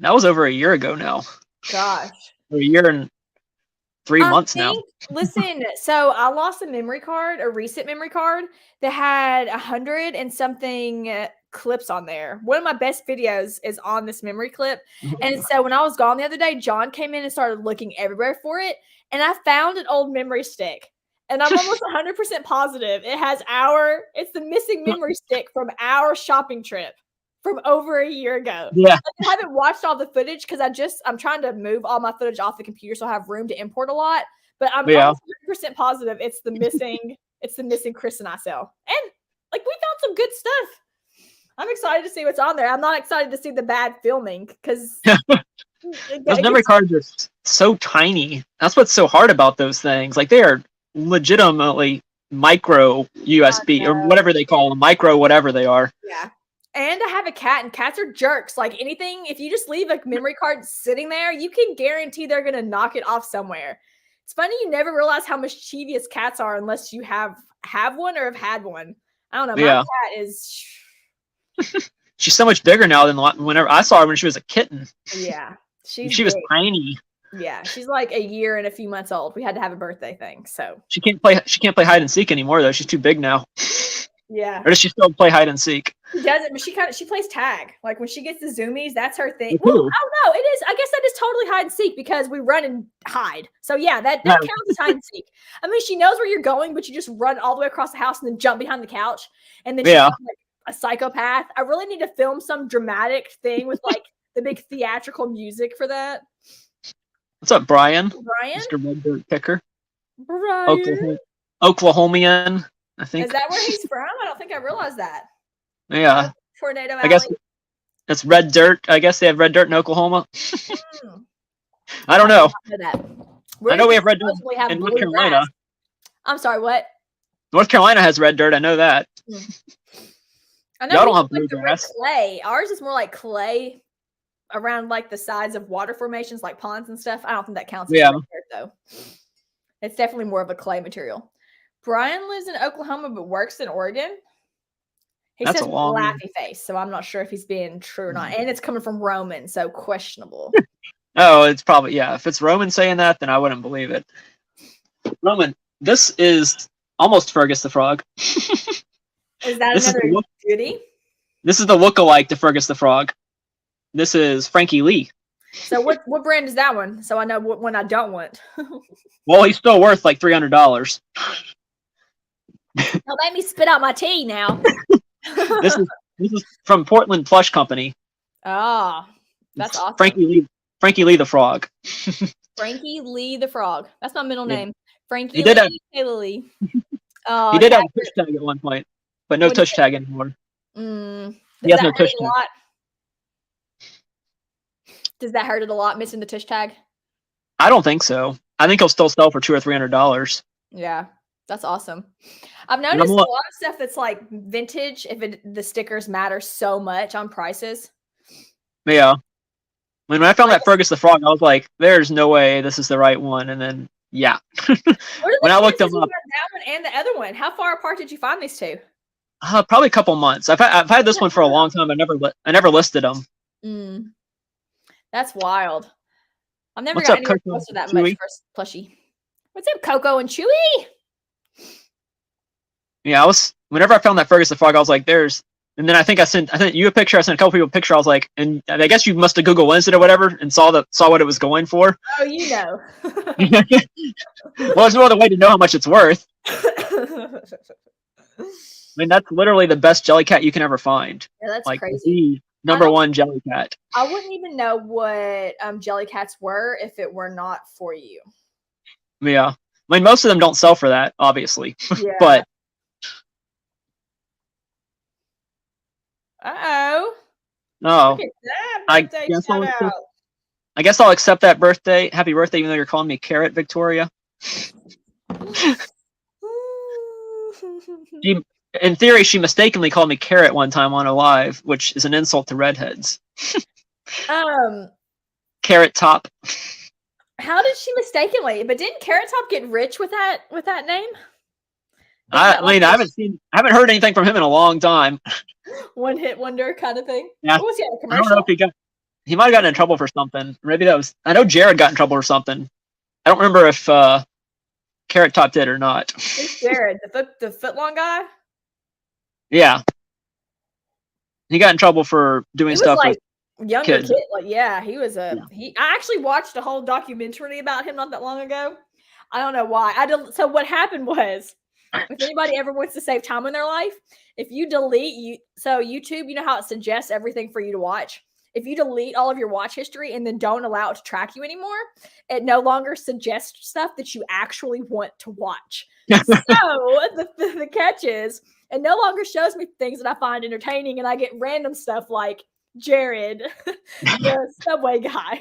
[SPEAKER 2] That was over a year ago now.
[SPEAKER 3] Gosh.
[SPEAKER 2] A year and 3 months now.
[SPEAKER 3] Listen, so I lost a recent memory card that had 100 and something clips on there. One of my best videos is on this memory clip. And so when I was gone the other day, John came in and started looking everywhere for it. And I found an old memory stick. And I'm almost 100% positive it's the missing memory stick from our shopping trip from over a year ago.
[SPEAKER 2] Yeah.
[SPEAKER 3] I haven't watched all the footage because I'm trying to move all my footage off the computer so I have room to import a lot. But I'm 100% positive it's the missing Chris and I sell. And like we found some good stuff. I'm excited to see what's on there. I'm not excited to see the bad filming because
[SPEAKER 2] those memory cards are so tiny. That's what's so hard about those things. Like they are legitimately micro USB or whatever they call them, micro whatever they are.
[SPEAKER 3] Yeah. And I have a cat, and cats are jerks. Like anything, if you just leave a memory card sitting there, you can guarantee they're going to knock it off somewhere. It's funny, you never realize how mischievous cats are unless you have one or have had one. I don't know. My cat is...
[SPEAKER 2] She's so much bigger now than whenever I saw her when she was a kitten.
[SPEAKER 3] Yeah.
[SPEAKER 2] She was tiny.
[SPEAKER 3] Yeah, she's like a year and a few months old. We had to have a birthday thing, so...
[SPEAKER 2] She can't play hide and seek anymore, though. She's too big now.
[SPEAKER 3] Yeah.
[SPEAKER 2] Or does she still play hide and seek?
[SPEAKER 3] She does it, but she plays tag. Like when she gets the zoomies, that's her thing.
[SPEAKER 2] Me
[SPEAKER 3] Well,
[SPEAKER 2] too.
[SPEAKER 3] oh no, it is. I guess that is totally hide and seek because we run and hide. So yeah, that
[SPEAKER 2] No.
[SPEAKER 3] counts as hide and seek. I mean, she knows where you're going, but you just run all the way across the house and then jump behind the couch, and then she's
[SPEAKER 2] Yeah.
[SPEAKER 3] like a psychopath. I really need to film some dramatic thing with like the big theatrical music for that.
[SPEAKER 2] What's up, Brian?
[SPEAKER 3] Brian,
[SPEAKER 2] Mr. Red Dirt Picker.
[SPEAKER 3] Brian,
[SPEAKER 2] Oklahomian, I think.
[SPEAKER 3] is that where he's from? I don't think I realized that.
[SPEAKER 2] Yeah.
[SPEAKER 3] Tornado Alley.
[SPEAKER 2] I guess it's red dirt. I guess they have red dirt in Oklahoma. I don't know.
[SPEAKER 3] I know that.
[SPEAKER 2] I know we have red dirt
[SPEAKER 3] supposedly have
[SPEAKER 2] in North
[SPEAKER 3] blue
[SPEAKER 2] Carolina.
[SPEAKER 3] grass. I'm sorry, what?
[SPEAKER 2] North Carolina has red dirt. I know that.
[SPEAKER 3] I know
[SPEAKER 2] Y'all
[SPEAKER 3] we
[SPEAKER 2] don't have
[SPEAKER 3] like the red
[SPEAKER 2] bluegrass.
[SPEAKER 3] clay. Ours is more like clay around like the sides of water formations, like ponds and stuff. I don't think that counts. As
[SPEAKER 2] Yeah.
[SPEAKER 3] red dirt, though. It's definitely more of a clay material. Brian lives in Oklahoma but works in Oregon. He
[SPEAKER 2] That's
[SPEAKER 3] says
[SPEAKER 2] a long
[SPEAKER 3] laughy face, so I'm not sure if he's being true or not. And it's coming from Roman, so questionable.
[SPEAKER 2] Oh, it's probably, yeah. If it's Roman saying that, then I wouldn't believe it. Roman, this is almost Fergus the Frog.
[SPEAKER 3] Is that
[SPEAKER 2] This is
[SPEAKER 3] another
[SPEAKER 2] the look-
[SPEAKER 3] Judy?
[SPEAKER 2] This is the look-alike to Fergus the Frog. This is Frankie Lee.
[SPEAKER 3] So what brand is that one? So I know what one I don't want.
[SPEAKER 2] Well, he's still worth like $300.
[SPEAKER 3] Don't make me spit out my tea now.
[SPEAKER 2] This is from Portland Plush Company.
[SPEAKER 3] Oh, that's awesome.
[SPEAKER 2] Frankie Lee the Frog.
[SPEAKER 3] Frankie Lee the Frog. That's my middle
[SPEAKER 2] Yeah.
[SPEAKER 3] name. Frankie
[SPEAKER 2] He did
[SPEAKER 3] Lee, Taylor Lee. Oh,
[SPEAKER 2] He did have a touch tag at one point, but no
[SPEAKER 3] What
[SPEAKER 2] touch
[SPEAKER 3] did-
[SPEAKER 2] tag anymore.
[SPEAKER 3] Does
[SPEAKER 2] He has
[SPEAKER 3] that
[SPEAKER 2] no
[SPEAKER 3] hurt
[SPEAKER 2] tush
[SPEAKER 3] it a
[SPEAKER 2] tag.
[SPEAKER 3] lot? Does that hurt it a lot missing the tush tag?
[SPEAKER 2] I don't think so. I think he'll still sell for $200 or $300.
[SPEAKER 3] Yeah, that's awesome. I've
[SPEAKER 2] I'm
[SPEAKER 3] noticed a
[SPEAKER 2] lo-
[SPEAKER 3] lot of stuff that's like vintage. If the stickers matter so much on prices.
[SPEAKER 2] Yeah. When I found that Fergus the Frog, I was like, "There's no way this is the right one." And then, yeah.
[SPEAKER 3] What are the
[SPEAKER 2] When I looked
[SPEAKER 3] chances
[SPEAKER 2] them
[SPEAKER 3] you
[SPEAKER 2] up,
[SPEAKER 3] got that one and the other one? How far apart did you find these two?
[SPEAKER 2] probably a couple months. I've had this one for a long time. I never listed them.
[SPEAKER 3] Mm. That's wild. I've never
[SPEAKER 2] What's
[SPEAKER 3] got
[SPEAKER 2] up,
[SPEAKER 3] anywhere
[SPEAKER 2] Coco
[SPEAKER 3] close to that
[SPEAKER 2] and
[SPEAKER 3] much
[SPEAKER 2] Chewy?
[SPEAKER 3] for plushie. What's up, Coco and Chewy?
[SPEAKER 2] Yeah, whenever I found that Fergus the Frog, I was like, "There's." And then I sent you a picture. I sent a couple people a picture. I was like, and I guess you must have Google Lensed it or whatever and saw what it was going for.
[SPEAKER 3] Oh, you know.
[SPEAKER 2] Well, there's no other way to know how much it's worth. I mean, that's literally the best Jellycat you can ever find.
[SPEAKER 3] Yeah, that's
[SPEAKER 2] Like
[SPEAKER 3] crazy.
[SPEAKER 2] the number one Jellycat.
[SPEAKER 3] I wouldn't even know what Jellycats were if it were not for you.
[SPEAKER 2] Yeah. I mean, most of them don't sell for that, obviously.
[SPEAKER 3] Yeah.
[SPEAKER 2] But
[SPEAKER 3] Uh-oh.
[SPEAKER 2] oh,
[SPEAKER 3] Look at that
[SPEAKER 2] I
[SPEAKER 3] birthday
[SPEAKER 2] guess
[SPEAKER 3] shout
[SPEAKER 2] I'll
[SPEAKER 3] out.
[SPEAKER 2] I guess I'll accept that birthday. Happy birthday, even though you're calling me Carrot, Victoria. In theory, she mistakenly called me Carrot one time on a live, which is an insult to redheads. Carrot Top.
[SPEAKER 3] How did she mistakenly? But didn't Carrot Top get rich with that name?
[SPEAKER 2] I haven't heard anything from him in a long time.
[SPEAKER 3] One hit wonder kind of thing.
[SPEAKER 2] Yeah.
[SPEAKER 3] What was he on a
[SPEAKER 2] I
[SPEAKER 3] commercial?
[SPEAKER 2] don't know if he might have gotten in trouble for something. Maybe I know Jared got in trouble for something. I don't remember if Carrot Top did or not.
[SPEAKER 3] Who's Jared, the footlong guy?
[SPEAKER 2] Yeah. He got in trouble for doing
[SPEAKER 3] He was
[SPEAKER 2] stuff
[SPEAKER 3] like
[SPEAKER 2] with
[SPEAKER 3] younger
[SPEAKER 2] kids.
[SPEAKER 3] kid. Like, yeah, he was I actually watched a whole documentary about him not that long ago. I don't know why. So what happened was, if anybody ever wants to save time in their life, if you delete YouTube, you know how it suggests everything for you to watch. If you delete all of your watch history and then don't allow it to track you anymore, it no longer suggests stuff that you actually want to watch. So the catch is, it no longer shows me things that I find entertaining, and I get random stuff like Jared, the Subway guy.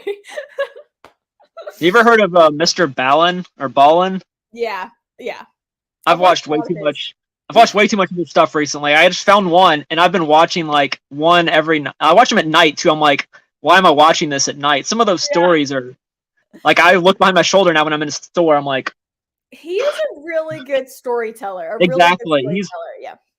[SPEAKER 2] You ever heard of Mr. Ballin or Ballin?
[SPEAKER 3] Yeah.
[SPEAKER 2] I've watched way too much. I've watched way too much of his stuff recently. I just found one, and I've been watching like one every night. I watch them at night too. I'm like, why am I watching this at night? Some of those stories are like, I look behind my shoulder now when I'm in a store. I'm like,
[SPEAKER 3] He's a really good storyteller.
[SPEAKER 2] Exactly.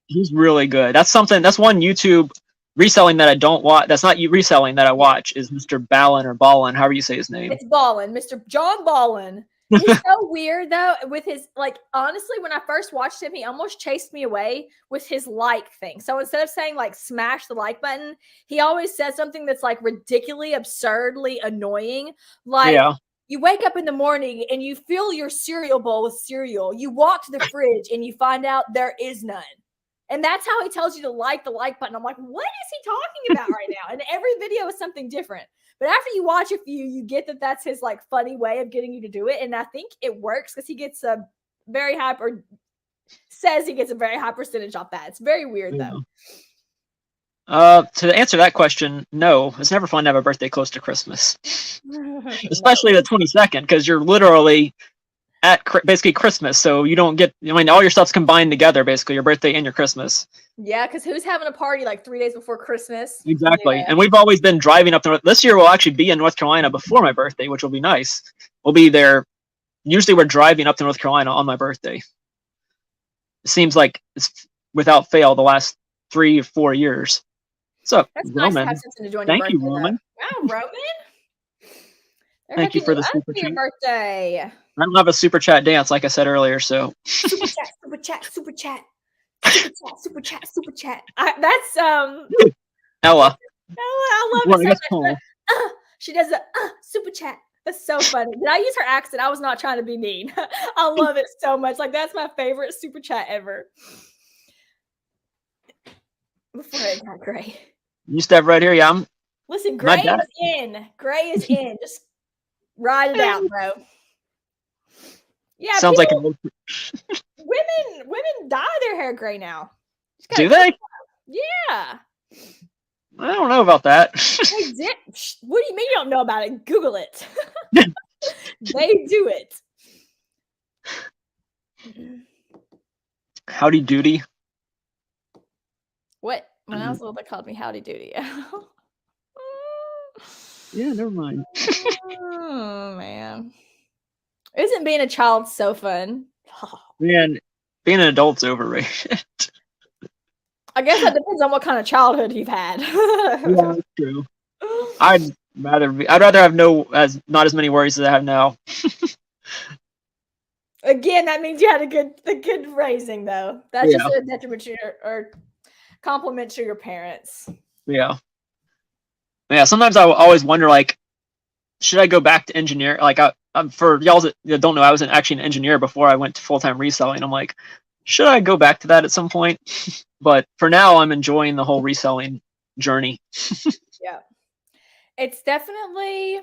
[SPEAKER 2] He's really good. That's one YouTube reselling that I don't watch. That's not reselling that I watch is Mr. Ballin or Ballin, however you say his name.
[SPEAKER 3] It's Ballin, Mr. John Ballin. He's so weird though with his like honestly when I first watched him he almost chased me away with his like thing. So instead of saying like smash the like button, he always says something that's like ridiculously absurdly annoying. Like you wake up in the morning and you fill your cereal bowl with cereal. You walk to the fridge and you find out there is none. And that's how he tells you to like the like button. I'm like, what is he talking about right now? And every video is something different. But after you watch a few, you get that that's his like funny way of getting you to do it. And I think it works because he gets a very high or says he gets a very high percentage off that. It's very weird though.
[SPEAKER 2] To answer that question, no, it's never fun to have a birthday close to Christmas, especially the 22nd, because you're literally at basically Christmas. So you don't get, I mean, all your stuff's combined together, basically your birthday and your Christmas.
[SPEAKER 3] Yeah, because who's having a party like 3 days before Christmas?
[SPEAKER 2] Exactly. Yeah. And we've always been driving up there. This year we'll actually be in North Carolina before my birthday, which will be nice. We'll be there. Usually we're driving up to North Carolina on my birthday. It seems like it's without fail the last 3 or 4 years. So,
[SPEAKER 3] that's
[SPEAKER 2] Roman.
[SPEAKER 3] Nice to have something to do on
[SPEAKER 2] Thank
[SPEAKER 3] your
[SPEAKER 2] you,
[SPEAKER 3] birthday,
[SPEAKER 2] Roman.
[SPEAKER 3] Wow, Roman.
[SPEAKER 2] Thank you for the super
[SPEAKER 3] chat. Your birthday.
[SPEAKER 2] I don't have a super chat dance, like I said earlier, so.
[SPEAKER 3] Super chat, super chat, super chat. Super chat, super chat, super chat. That's
[SPEAKER 2] Ella.
[SPEAKER 3] I love it so much. She does a super chat. That's so funny. Did I use her accent? I was not trying to be mean. I love it so much. Like that's my favorite super chat ever. Before it got Gray.
[SPEAKER 2] You step right here, yeah.
[SPEAKER 3] Listen, Gray is in. Gray is in. Just ride it out, bro. Yeah.
[SPEAKER 2] Sounds like
[SPEAKER 3] women dye their hair gray now.
[SPEAKER 2] Do they?
[SPEAKER 3] Yeah.
[SPEAKER 2] I don't know about that.
[SPEAKER 3] They did. What do you mean you don't know about it? Google it. They do it.
[SPEAKER 2] Howdy doody.
[SPEAKER 3] What? When I was little, they called me Howdy Doody.
[SPEAKER 2] Yeah, never mind.
[SPEAKER 3] Oh, man. Isn't being a child so fun?
[SPEAKER 2] Man, being an adult's overrated.
[SPEAKER 3] I guess that depends on what kind of childhood you've had.
[SPEAKER 2] Yeah, that's true. I'd rather have not as many worries as I have now.
[SPEAKER 3] Again, that means you had a good raising though. That's just a detriment to or compliment to your parents. Yeah.
[SPEAKER 2] Yeah. Sometimes I always wonder, like, should I go back to engineer? Like, for y'all that don't know, I was actually an engineer before I went to full-time reselling. I'm like, should I go back to that at some point? But for now, I'm enjoying the whole reselling journey.
[SPEAKER 3] Yeah. It's definitely,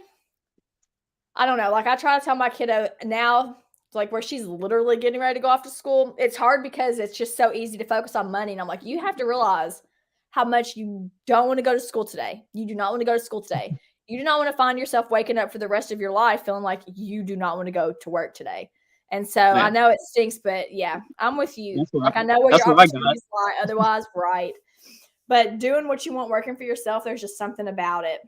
[SPEAKER 3] I don't know. Like I try to tell my kiddo now, like where she's literally getting ready to go off to school. It's hard because it's just so easy to focus on money. And I'm like, you have to realize how much you don't want to go to school today. You do not want to go to school today. You do not want to find yourself waking up for the rest of your life feeling like you do not want to go to work today. And so I know it stinks, but yeah, I'm with you. Like I know where your opportunities lie otherwise, right? But doing what you want, working for yourself, there's just something about it.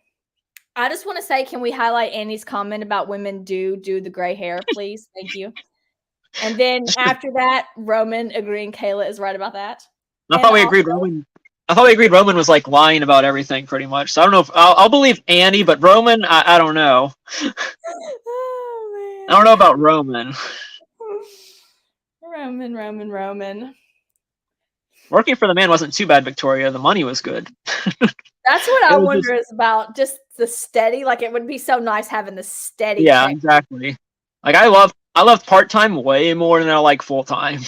[SPEAKER 3] I just want to say, can we highlight Annie's comment about women do the gray hair, please? Thank you. And then after that, Roman agreeing Kayla is right about that.
[SPEAKER 2] I thought we agreed Roman was like lying about everything pretty much. So I don't know if I'll believe Annie, but Roman, I don't know.
[SPEAKER 3] Oh, man.
[SPEAKER 2] I don't know about Roman.
[SPEAKER 3] Roman.
[SPEAKER 2] Working for the man wasn't too bad, Victoria. The money was good.
[SPEAKER 3] That's what I wonder is about just the steady. Like it would be so nice having the steady.
[SPEAKER 2] Yeah, exactly. Like I love part-time way more than I like full-time.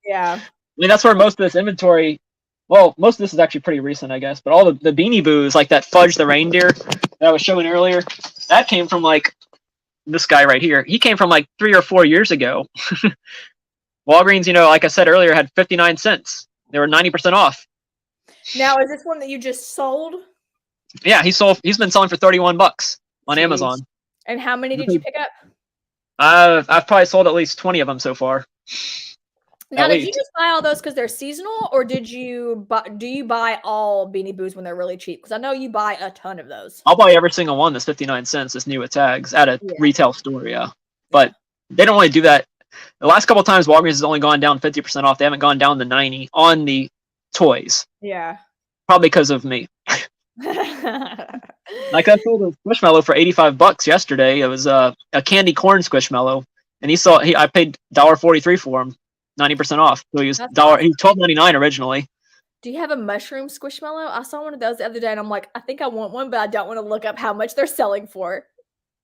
[SPEAKER 3] Yeah.
[SPEAKER 2] I mean, that's where most of this inventory, well, most of this is actually pretty recent, I guess, but all the Beanie Boos, like that Fudge the Reindeer that I was showing earlier, that came from like this guy right here. He came from like 3 or 4 years ago. Walgreens, like I said earlier, had 59 cents. They were 90% off.
[SPEAKER 3] Now, is this one that you just sold?
[SPEAKER 2] Yeah, he's been selling for $31 on Amazon.
[SPEAKER 3] And how many did you pick up?
[SPEAKER 2] I've probably sold at least 20 of them so far.
[SPEAKER 3] Now, did you just buy all those because they're seasonal, or do you buy all Beanie Boos when they're really cheap? Because I know you buy a ton of those.
[SPEAKER 2] I'll buy every single one that's 59 cents that's new with tags at a retail store, yeah. But they don't really do that. The last couple of times Walgreens has only gone down 50% off. They haven't gone down to 90 on the toys.
[SPEAKER 3] Yeah.
[SPEAKER 2] Probably because of me. Like I sold a squishmallow for $85 yesterday. It was a candy corn squishmallow. and I paid $1.43 for him, 90% off. So he was $12.99 originally.
[SPEAKER 3] Do you have a mushroom squishmallow? I saw one of those the other day, and I'm like, I think I want one, but I don't want to look up how much they're selling for.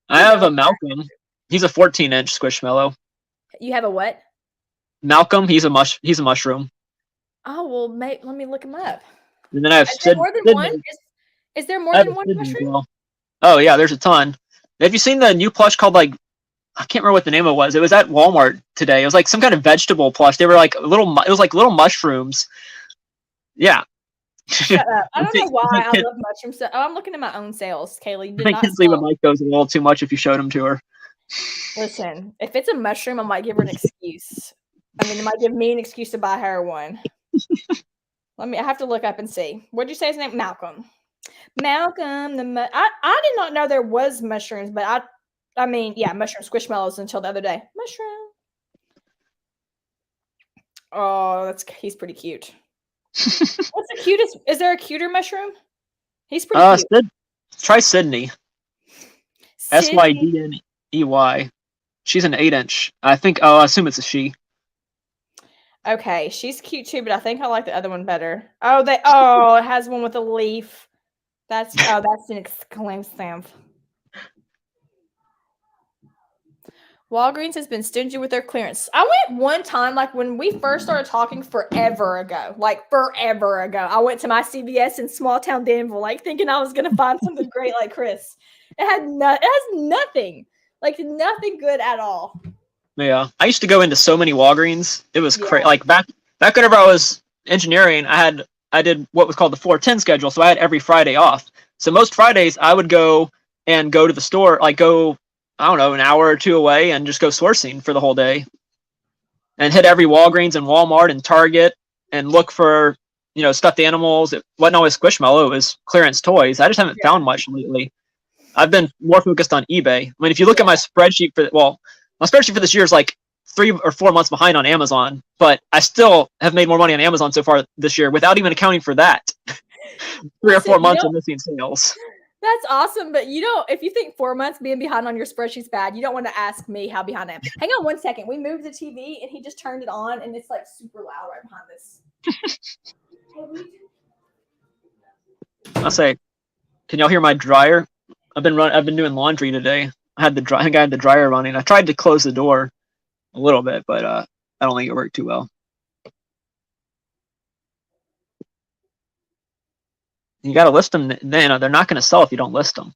[SPEAKER 2] I have a Malcolm. He's a 14-inch squishmallow.
[SPEAKER 3] You have a what?
[SPEAKER 2] Malcolm. He's a mushroom.
[SPEAKER 3] Oh well, mate, let me look him up.
[SPEAKER 2] And then I have
[SPEAKER 3] more than one? Is there more than one mushroom?
[SPEAKER 2] Well. Oh yeah, there's a ton. Have you seen the new plush called I can't remember what the name of it was. It was at Walmart today. It was like some kind of vegetable plush. They were like it was like little mushrooms. Yeah.
[SPEAKER 3] Shut up. I don't know why I love mushrooms. Oh, I'm looking at my own sales, Kaylee.
[SPEAKER 2] I can't see what Mike goes a little too much if you showed them to her.
[SPEAKER 3] Listen, if it's a mushroom, I might give her an excuse. I mean, it might give me an excuse to buy her one. I have to look up and see. What did you say his name? Malcolm. Malcolm. I did not know there was mushrooms, but I mean, yeah, mushroom squishmallows until the other day. Mushroom. Oh, he's pretty cute. What's the cutest? Is there a cuter mushroom? He's pretty cute.
[SPEAKER 2] Try Sydney. SYDNEY. She's an 8-inch. I assume it's a she.
[SPEAKER 3] Okay, she's cute too, but I think I like the other one better. It has one with a leaf. That's an exclaim stamp. Walgreens has been stingy with their clearance. I went one time, like when we first started talking forever ago. I went to my CVS in small town Danville, like thinking I was gonna find something great like Chris. It has nothing. Like nothing good at all.
[SPEAKER 2] Yeah. I used to go into so many Walgreens. It was crazy. Like back whenever I was engineering, I did what was called the 410 schedule, so I had every Friday off. So most Fridays I would go to the store, like go, I don't know, an hour or two away and just go sourcing for the whole day and hit every Walgreens and Walmart and Target and look for, stuffed animals. It wasn't always Squishmallow, it was clearance toys. I just haven't found much lately. I've been more focused on eBay. I mean, if you look at my spreadsheet my spreadsheet for this year is like 3 or 4 months behind on Amazon, but I still have made more money on Amazon so far this year without even accounting for that. 3 or 4 months of missing sales.
[SPEAKER 3] That's awesome, but if you think 4 months being behind on your spreadsheet's bad, you don't want to ask me how behind I am. Hang on one second. We moved the TV and he just turned it on and it's like super loud right behind this.
[SPEAKER 2] I'll say, can y'all hear my dryer? I've been doing laundry today. I think I had the dryer running. I tried to close the door a little bit, but I don't think it worked too well. You got to list them. They're not going to sell if you don't list them.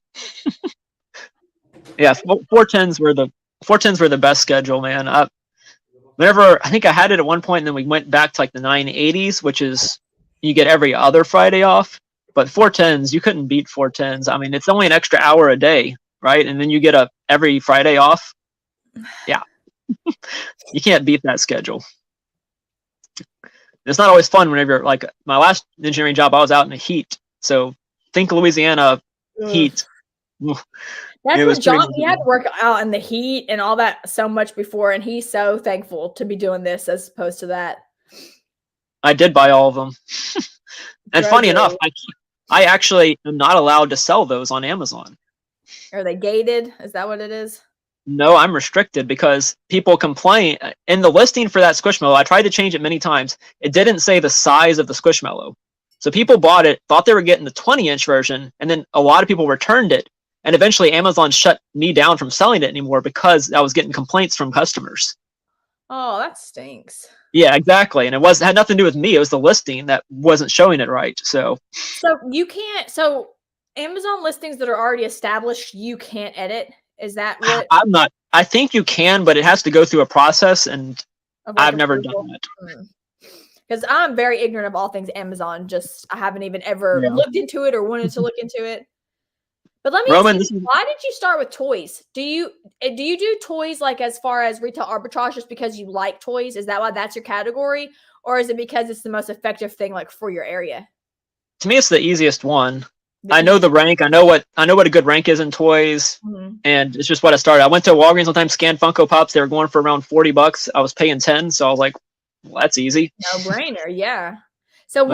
[SPEAKER 2] Yeah, 410s were the best schedule, man. I think I had it at one point, and then we went back to like the 980s, which is you get every other Friday off. But 410s, you couldn't beat 410s. I mean, it's only an extra hour a day, right? And then you get every Friday off. Yeah, you can't beat that schedule. It's not always fun whenever like my last engineering job, I was out in the heat. So think Louisiana heat.
[SPEAKER 3] That's what John, he had to work out in the heat and all that so much before, and he's so thankful to be doing this as opposed to that.
[SPEAKER 2] I did buy all of them. And funny enough, I actually am not allowed to sell those on Amazon.
[SPEAKER 3] Are they gated? Is that what it is?
[SPEAKER 2] No, I'm restricted because people complain. In the listing for that Squishmallow, I tried to change it many times. It didn't say the size of the Squishmallow. So people bought it, thought they were getting the 20-inch version, and then a lot of people returned it. And eventually Amazon shut me down from selling it anymore because I was getting complaints from customers.
[SPEAKER 3] Oh, that stinks.
[SPEAKER 2] Yeah, exactly. And it had nothing to do with me. It was the listing that wasn't showing it right. So
[SPEAKER 3] you can't. So Amazon listings that are already established, you can't edit. Is that what?
[SPEAKER 2] I'm not. I think you can, but it has to go through a process, and I've never done it.
[SPEAKER 3] Because I'm very ignorant of all things Amazon. I haven't even ever looked into it or wanted to look into it. But let me ask you, why did you start with toys? Do you do toys like as far as retail arbitrage just because you like toys? Is that why that's your category? Or is it because it's the most effective thing like for your area?
[SPEAKER 2] To me, it's the easiest one. I know the rank. I know what a good rank is in toys, and it's just what I started. I went to Walgreens one time, scanned Funko Pops. They were going for around $40. I was paying 10, so I was like, well, that's easy.
[SPEAKER 3] No brainer, yeah. So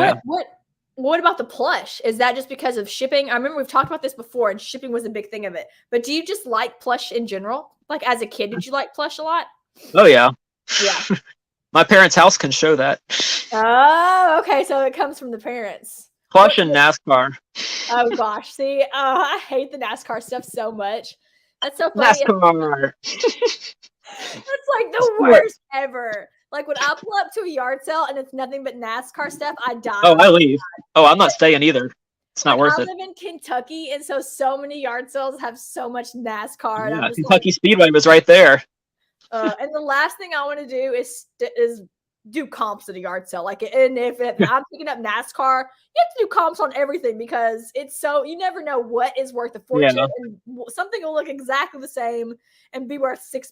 [SPEAKER 3] what about the plush? Is that just because of shipping? I remember we've talked about this before, and shipping was a big thing of it. But do you just like plush in general? Like as a kid, did you like plush a lot?
[SPEAKER 2] Oh yeah.
[SPEAKER 3] Yeah.
[SPEAKER 2] My parents' house can show that.
[SPEAKER 3] Oh, okay. So it comes from the parents.
[SPEAKER 2] Plush and NASCAR.
[SPEAKER 3] Oh gosh, see, I hate the NASCAR stuff so much. That's so funny.
[SPEAKER 2] NASCAR.
[SPEAKER 3] It's like the worst ever. Like when I pull up to a yard sale and it's nothing but NASCAR stuff, I die.
[SPEAKER 2] Oh, I leave. Oh, I'm not staying either. It's not worth
[SPEAKER 3] I
[SPEAKER 2] it.
[SPEAKER 3] live in Kentucky, and so many yard sales have so much NASCAR. And
[SPEAKER 2] Yeah,
[SPEAKER 3] I'm just
[SPEAKER 2] Kentucky
[SPEAKER 3] like,
[SPEAKER 2] Speedway was right there.
[SPEAKER 3] and the last thing I want to do is do comps at a yard sale. Like, and if I'm picking up NASCAR, you have to do comps on everything because it's so you never know what is worth a fortune, and something will look exactly the same and be worth $6.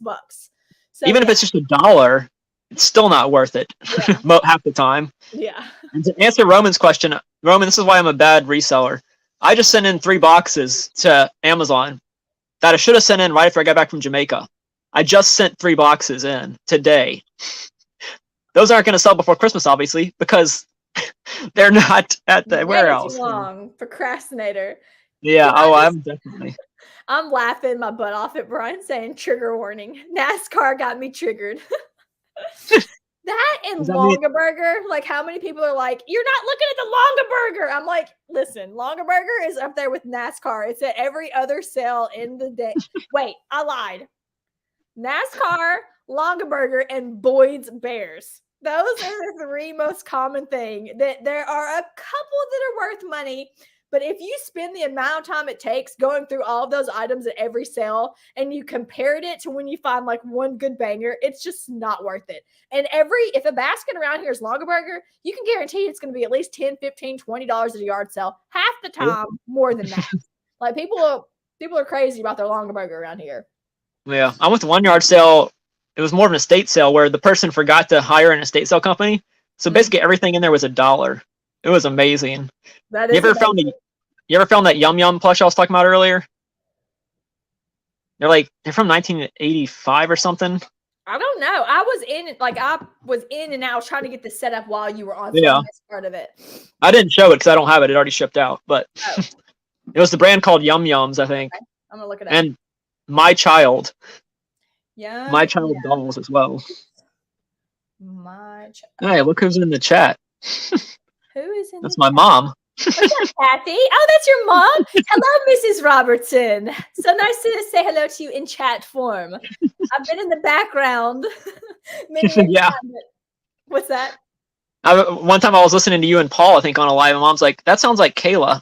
[SPEAKER 3] So,
[SPEAKER 2] even if it's just $1, it's still not worth it half the time.
[SPEAKER 3] Yeah.
[SPEAKER 2] And to answer Roman's question, Roman, this is why I'm a bad reseller. I just sent in 3 boxes to Amazon that I should have sent in right after I got back from Jamaica. I just sent 3 boxes in today. Those aren't going to sell before Christmas, obviously, because they're not at the warehouse.
[SPEAKER 3] Too long, procrastinator.
[SPEAKER 2] Yeah. Oh, I'm definitely.
[SPEAKER 3] I'm laughing my butt off at Brian saying trigger warning. NASCAR got me triggered. That and Longaburger, like how many people are like, you're not looking at the Longaburger. I'm like, listen, Longaburger is up there with NASCAR. It's at every other sale in the day. Wait, I lied. NASCAR, Longaburger, and Boyd's Bears. Those are the 3 most common things. That there are a couple that are worth money, but if you spend the amount of time it takes going through all of those items at every sale and you compared it to when you find like one good banger, it's just not worth it. And if a basket around here is Longaburger, you can guarantee it's going to be at least $10, $15, $20 at a yard sale. Half the time, more than that. Like people are crazy about their Longaburger around here.
[SPEAKER 2] Yeah, I went to one yard sale. It was more of an estate sale where the person forgot to hire an estate sale company. So basically everything in there was $1. It was amazing.
[SPEAKER 3] That is
[SPEAKER 2] You ever found that Yum Yum plush I was talking about earlier? They're from 1985 or something.
[SPEAKER 3] I don't know. I was in and out trying to get the setup while you were on this part of it.
[SPEAKER 2] I didn't show it because I don't have it. It already shipped out. But it was the brand called Yum Yums, I think.
[SPEAKER 3] Okay. I'm gonna look it up.
[SPEAKER 2] And My Child.
[SPEAKER 3] Yeah.
[SPEAKER 2] My Child dolls as well.
[SPEAKER 3] My Child.
[SPEAKER 2] Hey, look who's in the chat.
[SPEAKER 3] Who is in?
[SPEAKER 2] That's my mom.
[SPEAKER 3] What's up, Kathy? Oh, that's your mom. Hello, Mrs. Robertson. So nice to say hello to you in chat form. I've been in the background.
[SPEAKER 2] Yeah.
[SPEAKER 3] What's that?
[SPEAKER 2] One time I was listening to you and Paul, I think, on a live, and Mom's like, "That sounds like Kayla."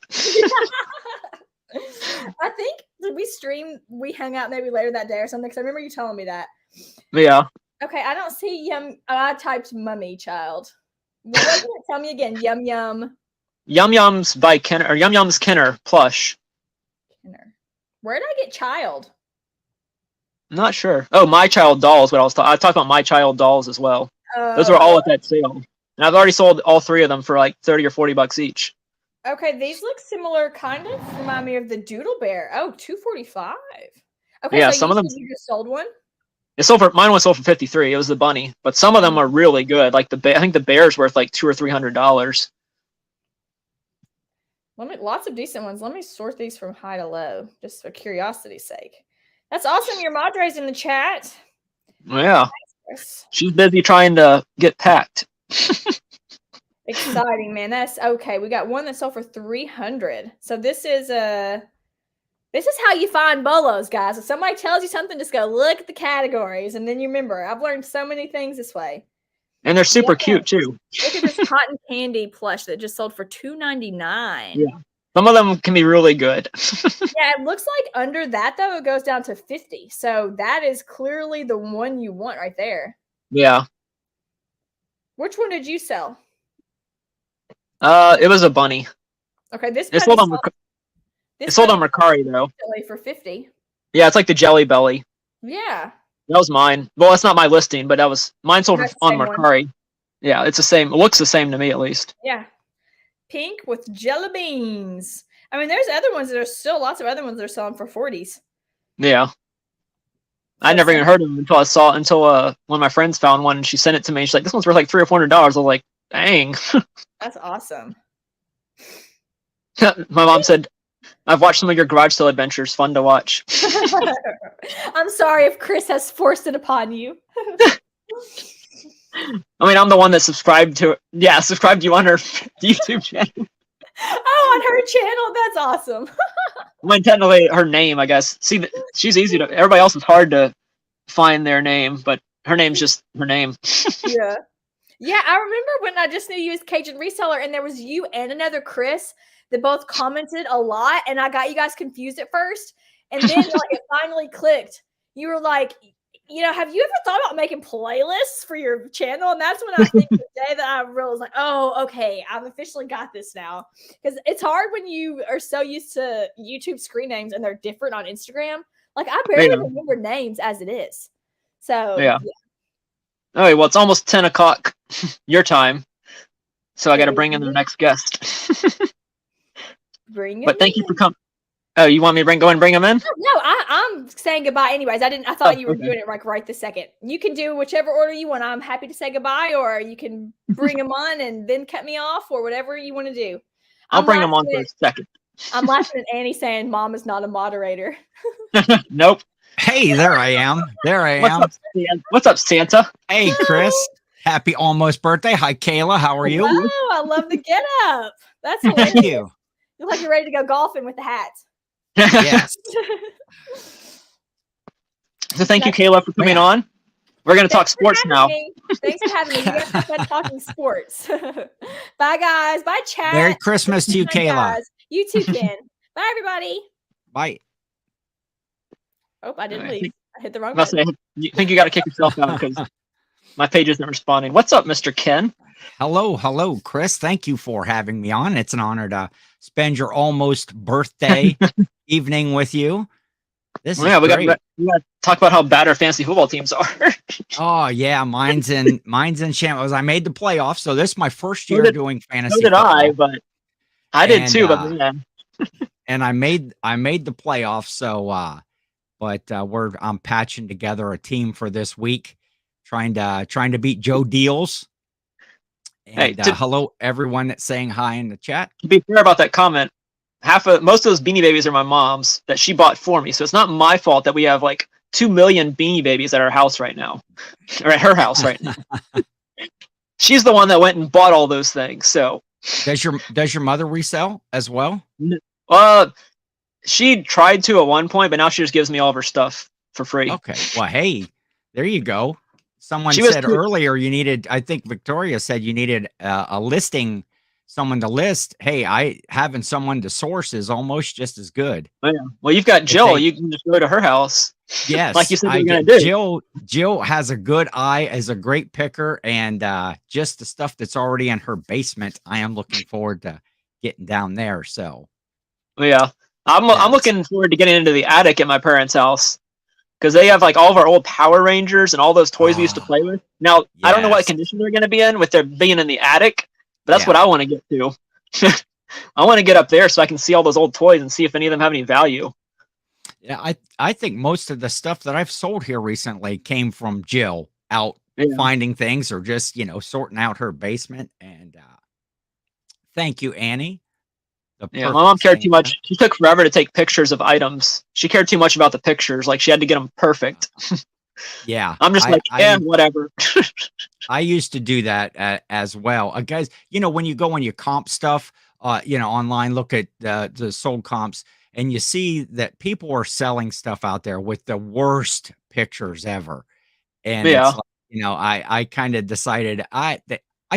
[SPEAKER 3] I think did we hung out maybe later that day or something? Because I remember you telling me that.
[SPEAKER 2] Yeah.
[SPEAKER 3] Okay, I don't see Yum. I typed mummy child. What was it? Tell me again. Yum Yum.
[SPEAKER 2] Yum Yums by Kenner, or Yum Yums Kenner plush.
[SPEAKER 3] Kenner. Where did I get child?
[SPEAKER 2] I'm not sure. Oh, My Child dolls. What I talked about My Child dolls as well. Those were all at that sale, and I've already sold all 3 of them for like $30 or $40 each.
[SPEAKER 3] Okay, these look similar. Kind of remind me of the Doodle Bear. Oh, $245. Okay,
[SPEAKER 2] yeah,
[SPEAKER 3] so
[SPEAKER 2] some of them.
[SPEAKER 3] You just sold one.
[SPEAKER 2] Mine was sold for $53. It was the bunny, but some of them are really good. Like I think the bear's worth like $200 or $300.
[SPEAKER 3] Lots of decent ones. Let me sort these from high to low, just for curiosity's sake. That's awesome. Your Madre's in the chat.
[SPEAKER 2] Yeah.
[SPEAKER 3] Nice.
[SPEAKER 2] She's busy trying to get packed.
[SPEAKER 3] Exciting, man. That's okay. We got one that sold for $300. So this is how you find bolos, guys. If somebody tells you something, just go look at the categories, and then you remember. I've learned so many things this way.
[SPEAKER 2] And they're super cute too.
[SPEAKER 3] Look at this cotton candy plush that just sold for $299.
[SPEAKER 2] Yeah. Some of them can be really good.
[SPEAKER 3] Yeah, it looks like under that though, it goes down to $50. So that is clearly the one you want right there.
[SPEAKER 2] Yeah.
[SPEAKER 3] Which one did you sell?
[SPEAKER 2] It was a bunny.
[SPEAKER 3] Okay, this
[SPEAKER 2] It sold on Mercari though.
[SPEAKER 3] For $50.
[SPEAKER 2] Yeah, it's like the Jelly Belly.
[SPEAKER 3] Yeah.
[SPEAKER 2] That was mine. Well, that's not my listing, but that was mine sold on Mercari. One. Yeah, it's the same. It looks the same to me at least.
[SPEAKER 3] Yeah. Pink with jelly beans. I mean, there's other ones that are still lots of other ones that are selling for $40s.
[SPEAKER 2] Yeah. I never even heard of them until one of my friends found one and she sent it to me. She's like, "This one's worth like $300 or $400." I was like, "Dang."
[SPEAKER 3] That's awesome.
[SPEAKER 2] My mom said, I've watched some of your garage sale adventures. Fun to watch.
[SPEAKER 3] I'm sorry if Chris has forced it upon you.
[SPEAKER 2] I mean, I'm the one that subscribed to you on her YouTube channel.
[SPEAKER 3] Oh, on her channel? That's awesome.
[SPEAKER 2] I mean, technically her name, I guess. See, she's easy to. Everybody else is hard to find their name, but her name's just her name.
[SPEAKER 3] Yeah. Yeah, I remember when I just knew you as Cajun Reseller, and there was you and another Chris that both commented a lot, and I got you guys confused at first, and then like it finally clicked. You were like, have you ever thought about making playlists for your channel? And that's when I think the day that I realized, like, oh, okay, I've officially got this now. Because it's hard when you are so used to YouTube screen names and they're different on Instagram. Like, I barely remember names as it is. So
[SPEAKER 2] yeah. All right, well, it's almost 10 o'clock your time, so I got to bring in the next guest. But thank you for coming. Oh, you want me to go and bring him in?
[SPEAKER 3] No, I'm saying goodbye anyways. I thought you were doing it like right this second. You can do whichever order you want. I'm happy to say goodbye, or you can bring him on and then cut me off, or whatever you want to do.
[SPEAKER 2] I'll bring him on for a second.
[SPEAKER 3] I'm laughing at Annie saying Mom is not a moderator.
[SPEAKER 2] Nope.
[SPEAKER 5] Hey, there I am.
[SPEAKER 2] What's up, Santa?
[SPEAKER 5] Hey, Chris. Happy almost birthday. Hi, Kayla. How are you?
[SPEAKER 3] Oh, I love the get up. That's hilarious.
[SPEAKER 5] Thank you.
[SPEAKER 3] You look like you're ready to go golfing with the hat.
[SPEAKER 5] Yes.
[SPEAKER 2] So thank you, Kayla, for coming on. We're going to talk sports now.
[SPEAKER 3] Thanks for having me. You guys have fun talking sports. Bye, guys. Bye, chat.
[SPEAKER 5] Merry Christmas to you, Kayla.
[SPEAKER 3] Guys. You too, Ken. Bye, everybody.
[SPEAKER 5] Bye.
[SPEAKER 3] Oh, I didn't leave. I hit the wrong button.
[SPEAKER 2] I think you got to kick yourself out because my page isn't responding. What's up, Mr. Ken?
[SPEAKER 5] Hello, Chris. Thank you for having me on. It's an honor to spend your almost birthday evening with you. This is
[SPEAKER 2] we
[SPEAKER 5] great.
[SPEAKER 2] got to talk about how bad our fantasy football teams are.
[SPEAKER 5] Oh yeah, mine's in shambles. I made the playoffs, so this is my first year doing fantasy.
[SPEAKER 2] So did
[SPEAKER 5] football.
[SPEAKER 2] I, but I did too. But yeah.
[SPEAKER 5] And I made the playoffs. So, I'm patching together a team for this week, trying to beat Joe Deals. And hello everyone that's saying hi in the chat.
[SPEAKER 2] To be fair about that comment, most of those Beanie Babies are my mom's that she bought for me. So it's not my fault that we have like 2 million Beanie Babies at our house right now, or at her house right now. She's the one that went and bought all those things. So
[SPEAKER 5] does your mother resell as well?
[SPEAKER 2] She tried to at one point, but now she just gives me all of her stuff for free.
[SPEAKER 5] Okay. Well, hey, there you go. Someone said earlier you needed, I think Victoria said you needed a listing, someone to list. Hey, having someone to source is almost just as good.
[SPEAKER 2] Oh, yeah. Well, you've got Jill. You can just go to her house.
[SPEAKER 5] Yes.
[SPEAKER 2] Like you said you're going to
[SPEAKER 5] do. Jill has a good eye, is a great picker, and just the stuff that's already in her basement, I am looking forward to getting down there. So,
[SPEAKER 2] yeah. I'm looking forward to getting into the attic at my parents' house because they have like all of our old Power Rangers and all those toys we used to play with. Now, I don't know what condition they're going to be in with their being in the attic, but that's what I want to get to. I want to get up there so I can see all those old toys and see if any of them have any value.
[SPEAKER 5] Yeah, I think most of the stuff that I've sold here recently came from Jill out finding things or just, sorting out her basement. And thank you, Annie.
[SPEAKER 2] My mom cared too much. She took forever to take pictures of items. She cared too much about the pictures. Like she had to get them perfect.
[SPEAKER 5] Yeah.
[SPEAKER 2] I'm just whatever.
[SPEAKER 5] I used to do that as well. Guys, when you go and you comp stuff, online, look at the sold comps and you see that people are selling stuff out there with the worst pictures ever. And it's like, I kind of decided I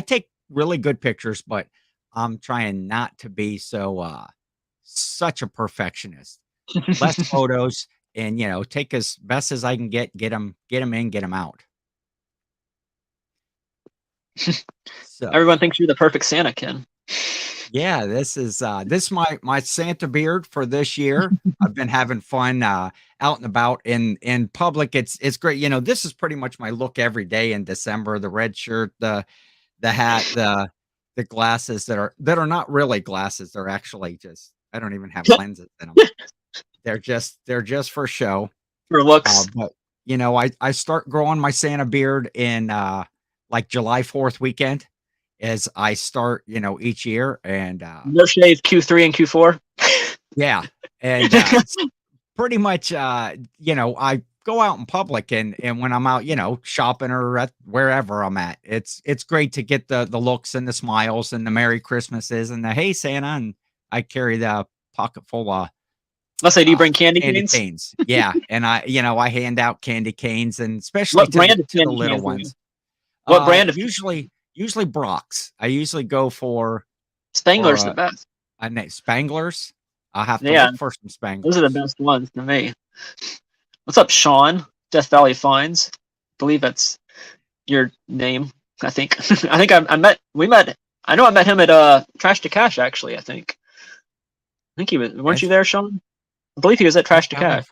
[SPEAKER 5] take really good pictures, but I'm trying not to be such a perfectionist. Less photos and, take as best as I can get them in, get them out. So
[SPEAKER 2] everyone thinks you're the perfect Santa, Ken.
[SPEAKER 5] Yeah, this is my Santa beard for this year. I've been having fun out and about in public. It's great. This is pretty much my look every day in December. The red shirt, the hat, the glasses that are not really glasses. They're actually just, I don't even have lenses in them. They're just for show.
[SPEAKER 2] For looks.
[SPEAKER 5] But I start growing my Santa beard in like July 4th weekend as I start, each year. And
[SPEAKER 2] no shave Q3 and Q4.
[SPEAKER 5] Yeah, and it's pretty much, you know, I go out in public, and when I'm out, you know, shopping or at wherever I'm at, it's great to get the looks and the smiles and the Merry Christmases and the Hey Santa, and I carry the pocket full of
[SPEAKER 2] Let's say, do you bring candy canes?
[SPEAKER 5] canes. Yeah, and I hand out candy canes, and especially
[SPEAKER 2] What brand of
[SPEAKER 5] to the
[SPEAKER 2] candy
[SPEAKER 5] little
[SPEAKER 2] canes are you?
[SPEAKER 5] ones.
[SPEAKER 2] What brand of
[SPEAKER 5] Usually Brock's. I usually go for
[SPEAKER 2] Spangler's the best?
[SPEAKER 5] Spanglers. I'll have to
[SPEAKER 2] Yeah,
[SPEAKER 5] look for some Spanglers.
[SPEAKER 2] those are the best ones to me. What's up, Sean? Death Valley Finds. I believe that's your name. I think. I think we met. I know I met him at Trash to Cash, actually. I think he was. Weren't you there, Sean? I believe he was at Trash to Cash.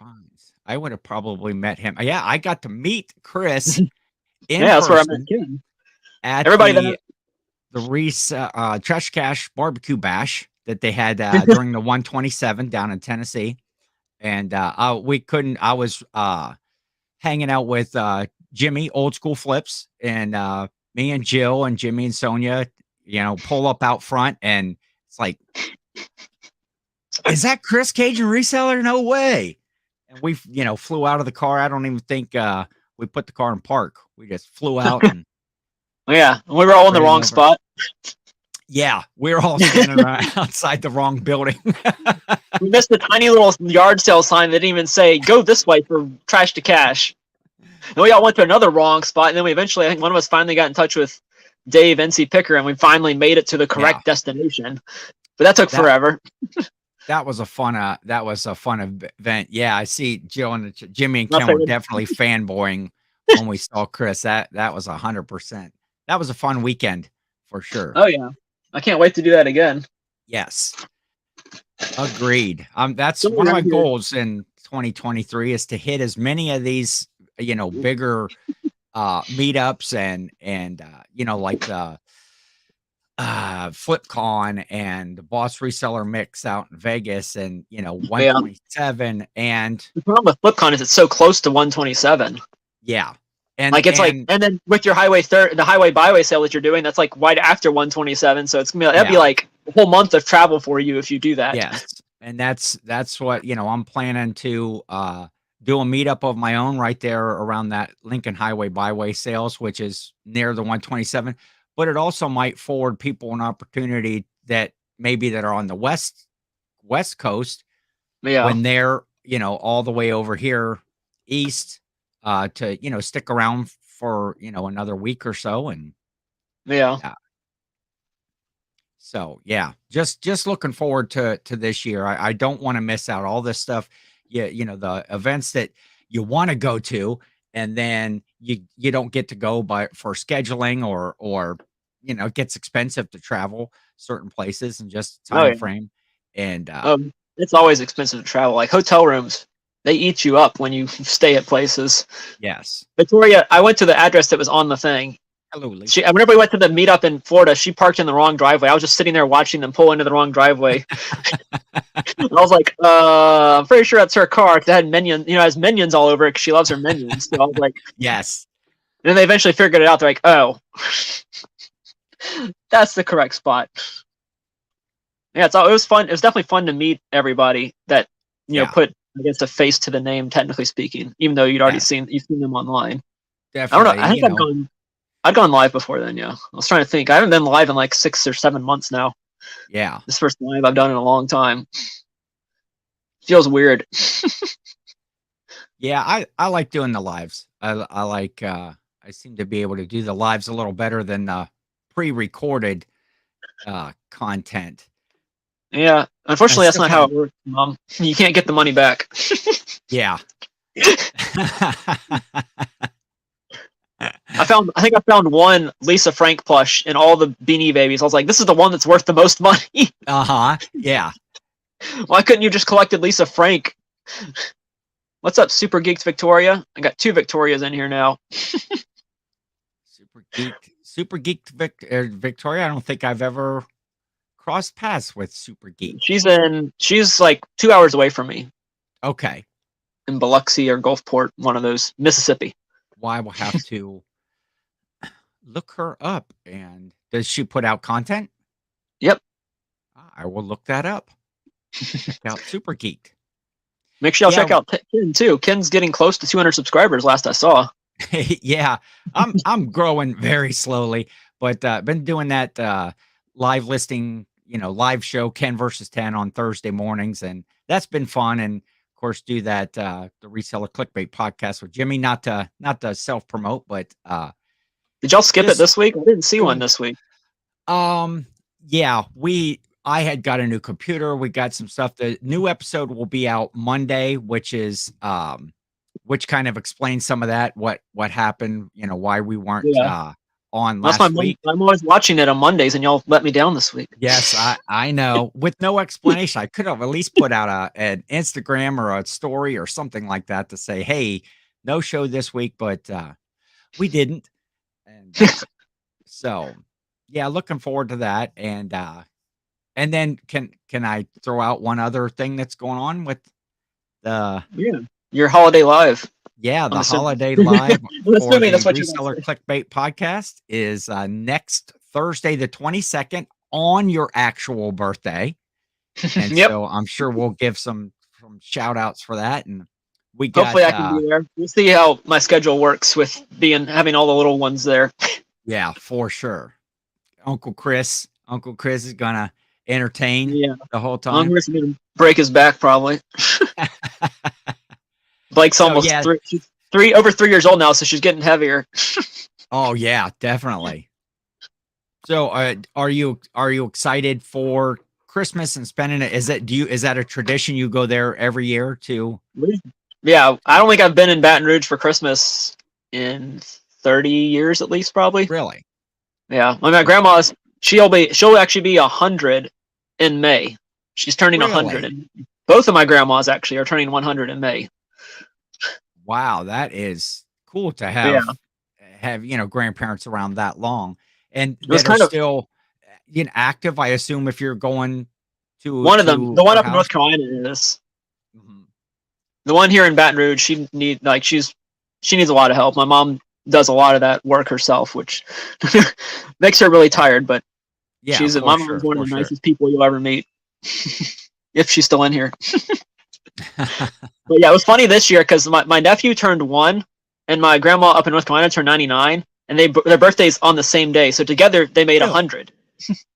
[SPEAKER 5] I would have probably met him. Yeah, I got to meet Chris in
[SPEAKER 2] Yeah, that's where I met
[SPEAKER 5] person
[SPEAKER 2] Kim.
[SPEAKER 5] at
[SPEAKER 2] Everybody
[SPEAKER 5] the Trash Cash barbecue bash that they had during the 127 down in Tennessee. And we couldn't. I was hanging out with Jimmy, Old School Flips, and me and Jill and Jimmy and Sonia, you know, pull up out front, and it's like, is that Chris Cajun Reseller? No way. And we, you know, flew out of the car. I don't even think we put the car in park. We just flew out. And
[SPEAKER 2] yeah, we were all in the wrong spot.
[SPEAKER 5] Yeah, we were all standing outside the wrong building.
[SPEAKER 2] We missed the tiny little yard sale sign that didn't even say, go this way for Trash to Cash. And we all went to another wrong spot, and then we eventually, I think one of us finally got in touch with Dave, NC Picker, and we finally made it to the correct destination. But that took forever.
[SPEAKER 5] That was a fun event. Yeah, I see Jill and Jimmy and Kim were definitely fanboying when we saw Chris. That was 100%. That was a fun weekend for sure.
[SPEAKER 2] Oh yeah, I can't wait to do that again.
[SPEAKER 5] Yes, agreed. That's one of my goals in 2023 is to hit as many of these, you know, bigger meetups and you know, like the FlipCon and the Boss Reseller Mix out in Vegas, and you know 127. And
[SPEAKER 2] the problem with FlipCon is it's so close to 127.
[SPEAKER 5] Yeah, and
[SPEAKER 2] like it's and then with your the highway byway sale that you're doing, that's like right after 127. So it's gonna be that'd be like a whole month of travel for you if you do that.
[SPEAKER 5] Yes, and that's what, you know, I'm planning to do a meetup of my own right there around that Lincoln Highway byway sales, which is near the 127. But it also might forward people an opportunity that maybe that are on the west coast, when they're, you know, all the way over here east, to, you know, stick around for, you know, another week or so. And so yeah, just looking forward to this year. I don't want to miss out all this stuff. Yeah, you know, the events that you want to go to, and then you don't get to go for scheduling or you know, it gets expensive to travel certain places and just time frame. And
[SPEAKER 2] it's always expensive to travel. Like hotel rooms, they eat you up when you stay at places.
[SPEAKER 5] Yes.
[SPEAKER 2] Victoria, I went to the address that was on the thing.
[SPEAKER 5] Hello,
[SPEAKER 2] whenever we went to the meetup in Florida, she parked in the wrong driveway. I was just sitting there watching them pull into the wrong driveway. I was like, I'm pretty sure that's her car. It had minions, you know, has minions all over it because she loves her minions. So I was like,
[SPEAKER 5] yes.
[SPEAKER 2] And then they eventually figured it out. They're like, oh, that's the correct spot. Yeah, it was fun. It was definitely fun to meet everybody that, you know, put, I guess, a face to the name, technically speaking, even though you'd already seen them online.
[SPEAKER 5] Definitely.
[SPEAKER 2] I don't know. I think I'd gone live before then. Yeah, I was trying to think. I haven't been live in like 6 or 7 months now.
[SPEAKER 5] Yeah,
[SPEAKER 2] this first live I've done in a long time. Feels weird.
[SPEAKER 5] Yeah, I like doing the lives. I like I seem to be able to do the lives a little better than the pre-recorded content.
[SPEAKER 2] Yeah, unfortunately, that's not how it works, Mom. You can't get the money back.
[SPEAKER 5] Yeah.
[SPEAKER 2] I think I found one Lisa Frank plush in all the Beanie Babies. I was like, this is the one that's worth the most money.
[SPEAKER 5] Yeah.
[SPEAKER 2] Why couldn't you just collected Lisa Frank? What's up, Super Geeked Victoria? I got 2 Victorias in here now.
[SPEAKER 5] Super Geeked Victoria. I don't think I've ever crossed paths with Super Geek.
[SPEAKER 2] She's like 2 hours away from me.
[SPEAKER 5] Okay.
[SPEAKER 2] In Biloxi or Gulfport, one of those, Mississippi.
[SPEAKER 5] Well, I will have to look her up. And does she put out content?
[SPEAKER 2] Yep.
[SPEAKER 5] I will look that up. Check out Super Geek.
[SPEAKER 2] Make sure y'all
[SPEAKER 5] Yeah.
[SPEAKER 2] check out Ken too. Ken's getting close to 200 subscribers last I saw.
[SPEAKER 5] Yeah, I'm growing very slowly, but been doing that live listing, live show Ken versus 10 on Thursday mornings, and that's been fun. And of course, do that the Reseller Clickbait podcast with Jimmy. Not to self promote, but
[SPEAKER 2] Did y'all skip it
[SPEAKER 5] just
[SPEAKER 2] this week? I didn't see
[SPEAKER 5] doing-
[SPEAKER 2] one this week.
[SPEAKER 5] Yeah, I had got a new computer. We got some stuff. The new episode will be out Monday, which is which kind of explains some of that, what happened, why we weren't on
[SPEAKER 2] That's
[SPEAKER 5] last week.
[SPEAKER 2] I'm always watching it on Mondays, and y'all let me down this week.
[SPEAKER 5] Yes, I know. With no explanation, I could have at least put out an Instagram or a story or something like that to say, hey, no show this week, but we didn't. And so, yeah, looking forward to that. And then can I throw out one other thing that's going on with the
[SPEAKER 2] your holiday live?
[SPEAKER 5] Yeah, the
[SPEAKER 2] assuming.
[SPEAKER 5] Holiday Live
[SPEAKER 2] I'm
[SPEAKER 5] for
[SPEAKER 2] assuming
[SPEAKER 5] the
[SPEAKER 2] that's what you're
[SPEAKER 5] Reseller
[SPEAKER 2] gonna say.
[SPEAKER 5] Clickbait podcast is next Thursday, the 22nd, on your actual birthday. And
[SPEAKER 2] Yep.
[SPEAKER 5] so I'm sure we'll give some shout outs for that. And we got
[SPEAKER 2] Hopefully I can be there. We'll see how my schedule works with having all the little ones there.
[SPEAKER 5] yeah, for sure. Uncle Chris is gonna entertain the whole time.
[SPEAKER 2] I'm just gonna break his back probably. Blake's
[SPEAKER 5] So,
[SPEAKER 2] almost
[SPEAKER 5] yeah.
[SPEAKER 2] she's over 3 years old now, so she's getting heavier.
[SPEAKER 5] Oh yeah, definitely. So are you excited for Christmas and spending it? Is that a tradition you go there every year to?
[SPEAKER 2] Yeah, I don't think I've been in Baton Rouge for Christmas in 30 years at least, probably.
[SPEAKER 5] Really?
[SPEAKER 2] Yeah, my grandma's she'll actually be 100 in May. She's turning
[SPEAKER 5] Really?
[SPEAKER 2] 100, and both of my grandmas actually are turning 100 in May.
[SPEAKER 5] Wow, that is cool to have grandparents around that long and
[SPEAKER 2] was
[SPEAKER 5] that are
[SPEAKER 2] kind of-
[SPEAKER 5] still active. I assume if you're going to
[SPEAKER 2] One of them, the one
[SPEAKER 5] her
[SPEAKER 2] up in North
[SPEAKER 5] house.
[SPEAKER 2] Carolina is.
[SPEAKER 5] Mhm.
[SPEAKER 2] The one here in Baton Rouge, she needs a lot of help. My mom does a lot of that work herself, which makes her really tired. But
[SPEAKER 5] Yeah,
[SPEAKER 2] my mom's one of the nicest people you'll ever meet, if she's still in here. But yeah, it was funny this year because my nephew turned 1, and my grandma up in North Carolina turned 99, and their birthdays on the same day. So together they made 100.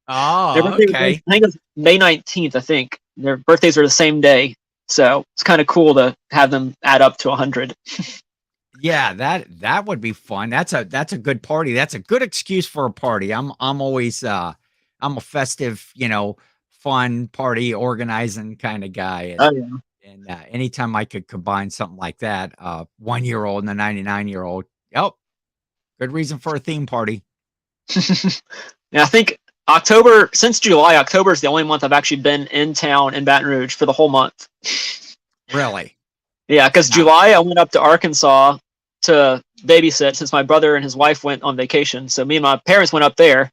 [SPEAKER 5] Oh,
[SPEAKER 2] Their birthday was,
[SPEAKER 5] okay.
[SPEAKER 2] I think it was May 19th. I think their birthdays were the same day. So it's kind of cool to have them add up to 100.
[SPEAKER 5] Yeah, that would be fun. That's a good party. That's a good excuse for a party. I'm always I'm a festive, fun party organizing kind of guy. And, and anytime I could combine something like that, 1-year-old and a 99-year-old, good reason for a theme party.
[SPEAKER 2] Yeah, I think since July, October is the only month I've actually been in town in Baton Rouge for the whole month.
[SPEAKER 5] Really?
[SPEAKER 2] Yeah, because July I went up to Arkansas to babysit since my brother and his wife went on vacation. So me and my parents went up there.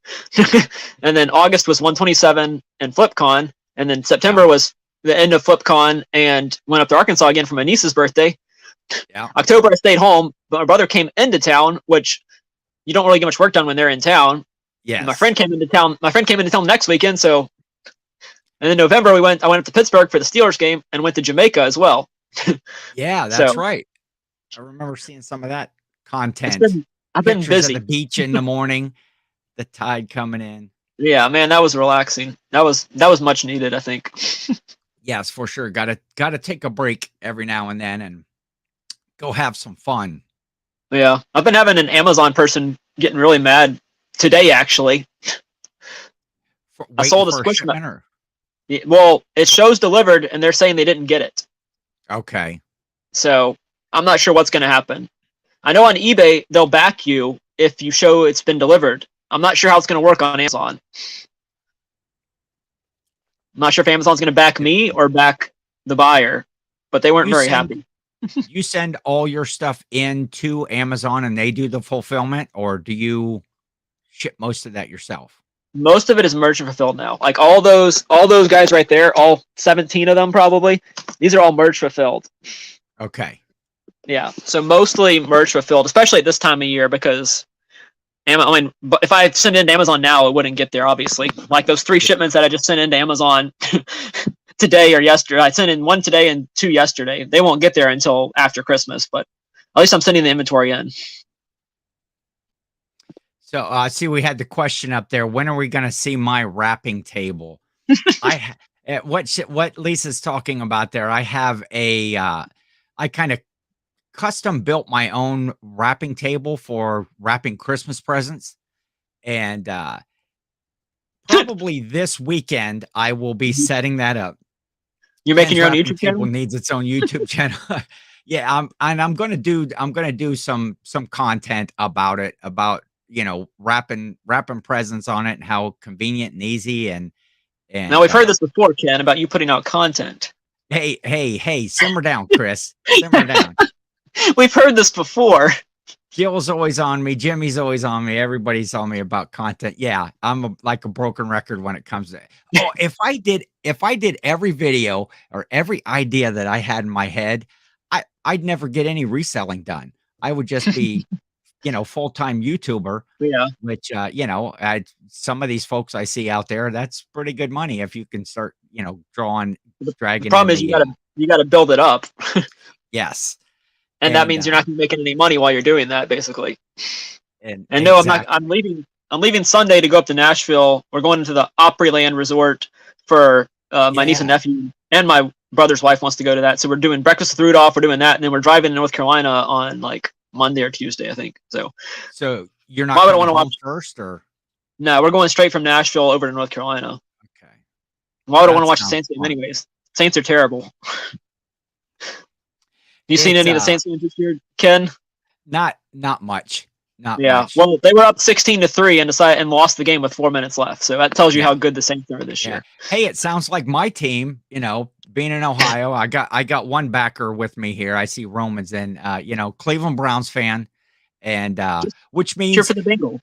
[SPEAKER 2] And then August was 127 and FlipCon. And then September was the end of FlipCon and went up to Arkansas again for my niece's birthday.
[SPEAKER 5] Yeah.
[SPEAKER 2] October I stayed home, but my brother came into town, which you don't really get much work done when they're in town.
[SPEAKER 5] Yes.
[SPEAKER 2] My friend came into town next weekend, so and then November I went up to Pittsburgh for the Steelers game and went to Jamaica as well.
[SPEAKER 5] Yeah, that's right. I remember seeing some of that content.
[SPEAKER 2] I've been
[SPEAKER 5] Pictures
[SPEAKER 2] busy.
[SPEAKER 5] of the beach in the morning, the tide coming in.
[SPEAKER 2] Yeah, man, that was relaxing. That was much needed, I think.
[SPEAKER 5] Yes, for sure. Gotta take a break every now and then and go have some fun.
[SPEAKER 2] Yeah, I've been having an Amazon person getting really mad today, actually. I sold a squishmallow. Well, it shows delivered, and they're saying they didn't get it.
[SPEAKER 5] Okay.
[SPEAKER 2] So I'm not sure what's going to happen. I know on eBay they'll back you if you show it's been delivered. I'm not sure how it's going to work on Amazon. I'm not sure if Amazon's going to back me or back the buyer, but they weren't very happy.
[SPEAKER 5] You send all your stuff into Amazon and they do the fulfillment, or do you ship most of that yourself?
[SPEAKER 2] Most of it is merchant fulfilled now. Like all those guys right there, all 17 of them probably. These are all merch fulfilled.
[SPEAKER 5] Okay.
[SPEAKER 2] Yeah, so mostly merch fulfilled, especially at this time of year because but if I send it into Amazon now, it wouldn't get there, obviously. Like those 3 shipments that I just sent into Amazon today or yesterday. I sent in 1 today and 2 yesterday. They won't get there until after Christmas, but at least I'm sending the inventory in.
[SPEAKER 5] So I see we had the question up there. When are we going to see my wrapping table? What Lisa's talking about there. I have I kind of custom built my own wrapping table for wrapping Christmas presents. And probably this weekend I will be setting that up.
[SPEAKER 2] You're making your own
[SPEAKER 5] Wrapping
[SPEAKER 2] YouTube
[SPEAKER 5] table
[SPEAKER 2] channel?
[SPEAKER 5] needs its own YouTube channel. Yeah, I'm gonna do some content about it, about wrapping presents on it and how convenient and easy and
[SPEAKER 2] Now we've heard this before, Ken, about you putting out content.
[SPEAKER 5] Hey, simmer down, Chris. Simmer down.
[SPEAKER 2] We've heard this before.
[SPEAKER 5] Jill's always on me. Jimmy's always on me. Everybody's on me about content. Yeah, I'm like a broken record when it comes to. Oh, if I did every video or every idea that I had in my head, I'd never get any reselling done. I would just be, full-time YouTuber.
[SPEAKER 2] Yeah.
[SPEAKER 5] Which some of these folks I see out there, that's pretty good money if you can start, dragging.
[SPEAKER 2] The problem is you gotta build it up.
[SPEAKER 5] Yes.
[SPEAKER 2] And that means you're not making any money while you're doing that, basically.
[SPEAKER 5] And
[SPEAKER 2] no, I'm leaving Sunday to go up to Nashville. We're going to the Opryland Resort for my niece and nephew, and my brother's wife wants to go to that. So we're doing breakfast with Rudolph. We're doing that, and then we're driving to North Carolina on like Monday or Tuesday, I think. So
[SPEAKER 5] you're not going to watch first, or
[SPEAKER 2] no? We're going straight from Nashville over to North Carolina.
[SPEAKER 5] Okay.
[SPEAKER 2] Why would I want to watch the Saints game anyways? Saints are terrible. You seen any of the Saints games this year, Ken?
[SPEAKER 5] Not much. Not
[SPEAKER 2] much. Well, they were up 16-3 and lost the game with 4 minutes left. So that tells you how good the Saints are this year.
[SPEAKER 5] Hey, it sounds like my team, being in Ohio, I got one backer with me here. I see Romans and Cleveland Browns fan, and which means
[SPEAKER 2] cheer for the Bengals.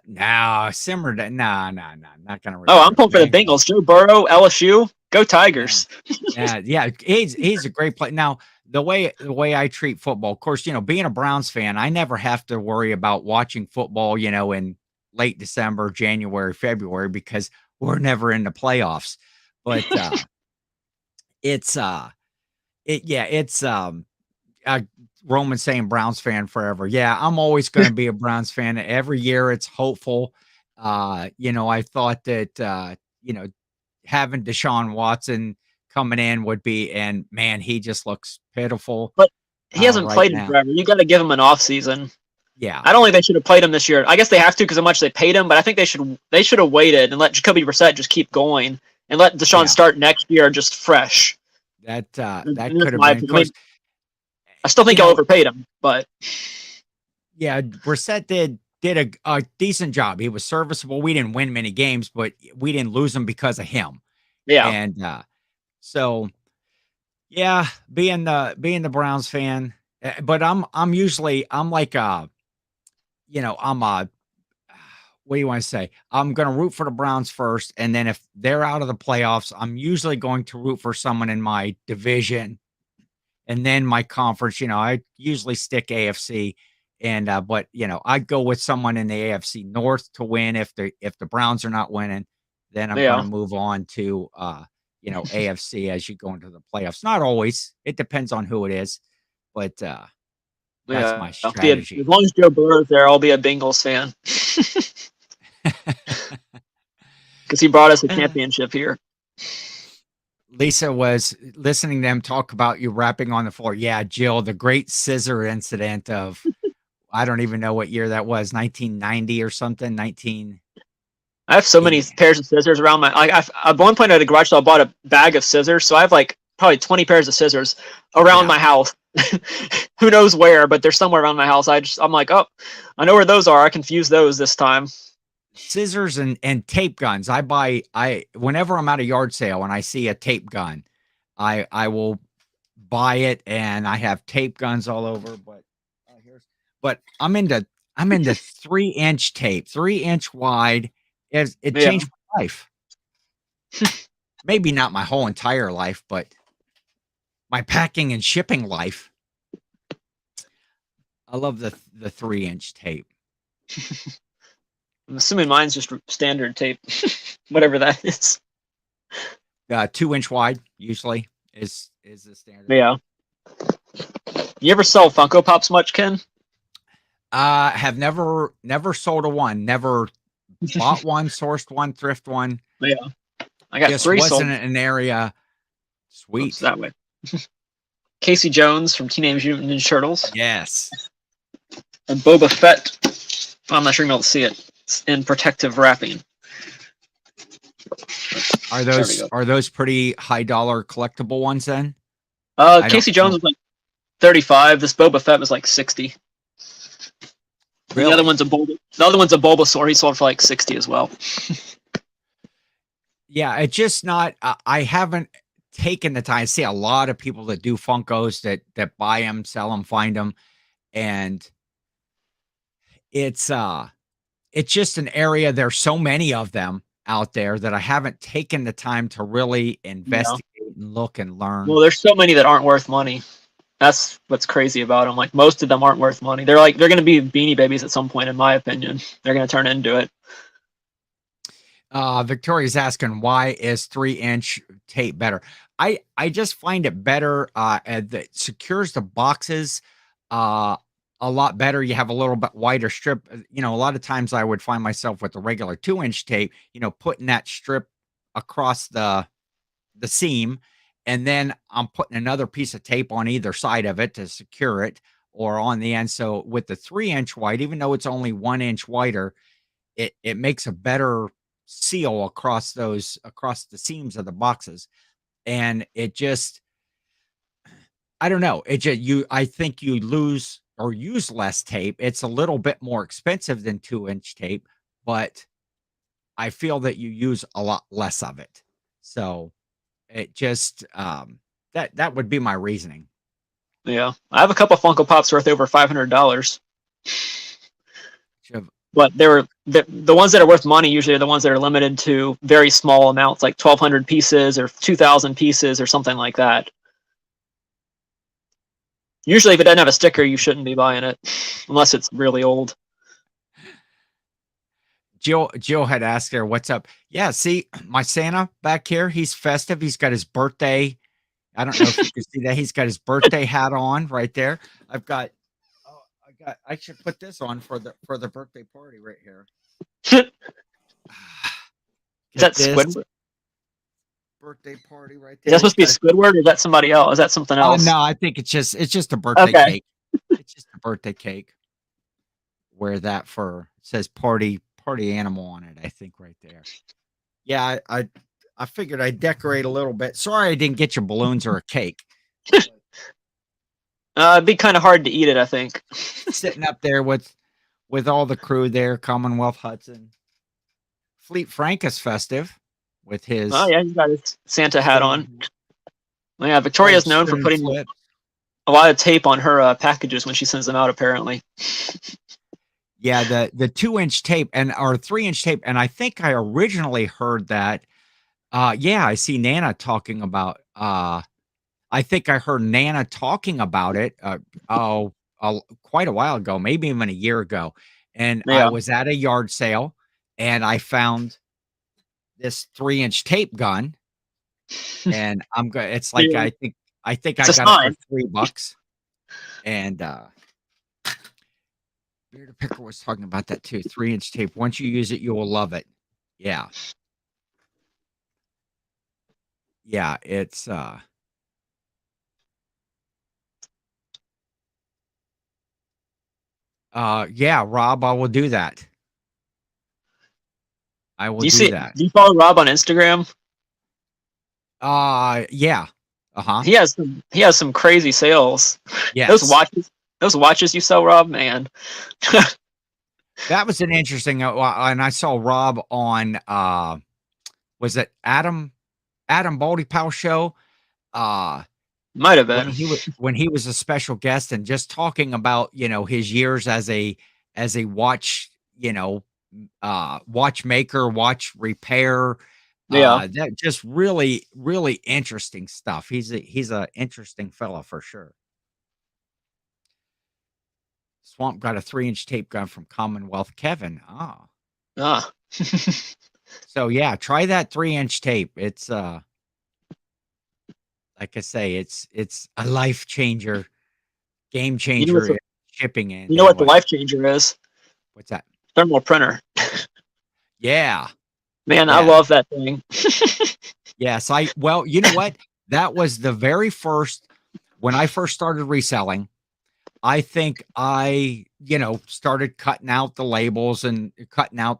[SPEAKER 5] No, simmer down. No, not gonna.
[SPEAKER 2] Oh, I'm pulling for the Bengals. Joe Burrow, LSU, go Tigers.
[SPEAKER 5] Yeah. He's a great player. Now, the way I treat football, of course, being a Browns fan, I never have to worry about watching football, in late December, January, February, because we're never in the playoffs. But it's Roman saying Browns fan forever. Yeah, I'm always going to be a Browns fan. Every year it's hopeful. I thought that having Deshaun Watson coming in would be, and man, he just looks pitiful.
[SPEAKER 2] But he hasn't played in forever. You got to give him an off season.
[SPEAKER 5] Yeah,
[SPEAKER 2] I don't think they should have played him this year. I guess they have to because how much they paid him. But I think they should have waited and let Jacoby Brissett just keep going and let Deshaun start next year just fresh.
[SPEAKER 5] That could have been.
[SPEAKER 2] I still think y'all overpaid him, but
[SPEAKER 5] yeah, Brissett did a decent job. He was serviceable. We didn't win many games, but we didn't lose them because of him.
[SPEAKER 2] Yeah,
[SPEAKER 5] and so yeah, being the Browns fan, but I'm like what do you want to say? I'm going to root for the Browns first, and then if they're out of the playoffs, I'm usually going to root for someone in my division. And then my conference, I usually stick AFC, and but I'd go with someone in the AFC North to win if the Browns are not winning. Then I'm going to move on to AFC as you go into the playoffs. Not always; it depends on who it is, but that's my strategy.
[SPEAKER 2] As long as Joe Burrow's there, I'll be a Bengals fan because he brought us a championship here.
[SPEAKER 5] Lisa was listening to them talk about you rapping on the floor. Yeah, Jill, the great scissor incident of, I don't even know what year that was, 1990 or something,
[SPEAKER 2] I have so many pairs of scissors around at one point at a garage sale, I bought a bag of scissors. So I have like probably 20 pairs of scissors around my house. Who knows where, but they're somewhere around my house. I'm like, oh, I know where those are. I can fuse those this time.
[SPEAKER 5] Scissors and tape guns. Whenever I'm at a yard sale and I see a tape gun, I will buy it, and I have tape guns all over. But I'm into 3-inch tape, 3-inch wide. It changed my life. Maybe not my whole entire life, but my packing and shipping life. I love the 3-inch tape.
[SPEAKER 2] I'm assuming mine's just standard tape, whatever that is.
[SPEAKER 5] 2-inch wide usually is the standard.
[SPEAKER 2] Yeah. You ever sell Funko Pops much, Ken?
[SPEAKER 5] Have never sold a one. Never bought one, sourced one, thrift one.
[SPEAKER 2] Yeah. I got
[SPEAKER 5] Just
[SPEAKER 2] 3
[SPEAKER 5] wasn't
[SPEAKER 2] sold.
[SPEAKER 5] an area. Sweet.
[SPEAKER 2] Oops, that way. Casey Jones from Teenage Mutant Ninja Turtles.
[SPEAKER 5] Yes.
[SPEAKER 2] And Boba Fett. I'm not sure you're able to see it. It's in protective wrapping.
[SPEAKER 5] Are those pretty high dollar collectible ones then?
[SPEAKER 2] Casey Jones was like 35. This Boba Fett was like 60.
[SPEAKER 5] Really?
[SPEAKER 2] The other one's a Bulbasaur. He sold for like 60 as well.
[SPEAKER 5] Yeah, it's just not. I haven't taken the time. I see a lot of people that do Funkos that buy them, sell them, find them, and it's just an area. There's so many of them out there that I haven't taken the time to really investigate and look and learn.
[SPEAKER 2] Well, there's so many that aren't worth money. That's what's crazy about them. Like most of them aren't worth money. They're going to be Beanie Babies at some point, in my opinion. They're going to turn into it.
[SPEAKER 5] Victoria's asking, why is 3-inch tape better? I just find it better. That secures the boxes a lot better. You have a little bit wider strip. A lot of times I would find myself with the regular 2-inch tape, putting that strip across the seam, and then I'm putting another piece of tape on either side of it to secure it, or on the end. So with the 3-inch wide, even though it's only 1 inch wider, it makes a better seal across the seams of the boxes. And it just, I don't know. I think you lose or use less tape. It's a little bit more expensive than 2-inch tape, but I feel that you use a lot less of it. So it just, that would be my reasoning.
[SPEAKER 2] Yeah. I have a couple Funko Pops worth over $500. But they were the ones that are worth money usually are the ones that are limited to very small amounts, like 1,200 pieces or 2,000 pieces or something like that. Usually, if it doesn't have a sticker, you shouldn't be buying it, unless it's really old.
[SPEAKER 5] Jill had asked her, "What's up?" Yeah, see my Santa back here. He's festive. He's got his birthday. I don't know if you can see that. He's got his birthday hat on right there. I should put this on for the birthday party right here.
[SPEAKER 2] Is that Squidward?
[SPEAKER 5] Birthday party right
[SPEAKER 2] Is
[SPEAKER 5] there.
[SPEAKER 2] that supposed to be Squidward, or is that somebody else? Is that something else?
[SPEAKER 5] No, I think it's just a birthday cake. It's just a birthday cake. Wear that it says party animal on it, I think right there. Yeah, I figured I'd decorate a little bit. Sorry I didn't get you balloons or a cake.
[SPEAKER 2] It'd be kind of hard to eat it, I think.
[SPEAKER 5] Sitting up there with all the crew there, Commonwealth Hudson. Fleet Frank is festive with his.
[SPEAKER 2] Oh yeah, he's got his Santa hat on. Well, yeah, Victoria's known for putting a lot of tape on her packages when she sends them out, apparently.
[SPEAKER 5] Yeah, the 2-inch tape or 3-inch tape, and I think I originally heard that. Yeah, I see Nana talking about. I think I heard Nana talking about it. Quite a while ago, maybe even a year ago, and I was at a yard sale, and I found this 3-inch tape gun, and I'm going. It's like I think I got it for $3, and Bearded Picker was talking about that too. 3-inch tape. Once you use it, you will love it. Yeah. Yeah, it's yeah, Rob, I will do that. I will do that.
[SPEAKER 2] Do you follow Rob on Instagram?
[SPEAKER 5] Yeah. Uh-huh.
[SPEAKER 2] He has some crazy sales.
[SPEAKER 5] Yes.
[SPEAKER 2] Those watches you sell, Rob, man.
[SPEAKER 5] That was an interesting and I saw Rob on was it Adam Baldy Powell show?
[SPEAKER 2] Might have been
[SPEAKER 5] when he was a special guest and just talking about, his years as a watch, watchmaker, watch repair. That just really, really interesting stuff. He's a interesting fella for sure. Swamp got a 3-inch tape gun from Commonwealth Kevin. So yeah, try that 3-inch tape. It's like I say, it's a life changer, game
[SPEAKER 2] You know what's
[SPEAKER 5] changer in shipping and
[SPEAKER 2] you know what the
[SPEAKER 5] what?
[SPEAKER 2] life changer is?
[SPEAKER 5] What's that?
[SPEAKER 2] Thermal printer.
[SPEAKER 5] Yeah.
[SPEAKER 2] Man, I
[SPEAKER 5] Yeah.
[SPEAKER 2] love that thing.
[SPEAKER 5] Yes. Well, you know what? That was the very first, when I first started reselling, I think I, started cutting out the labels and cutting out,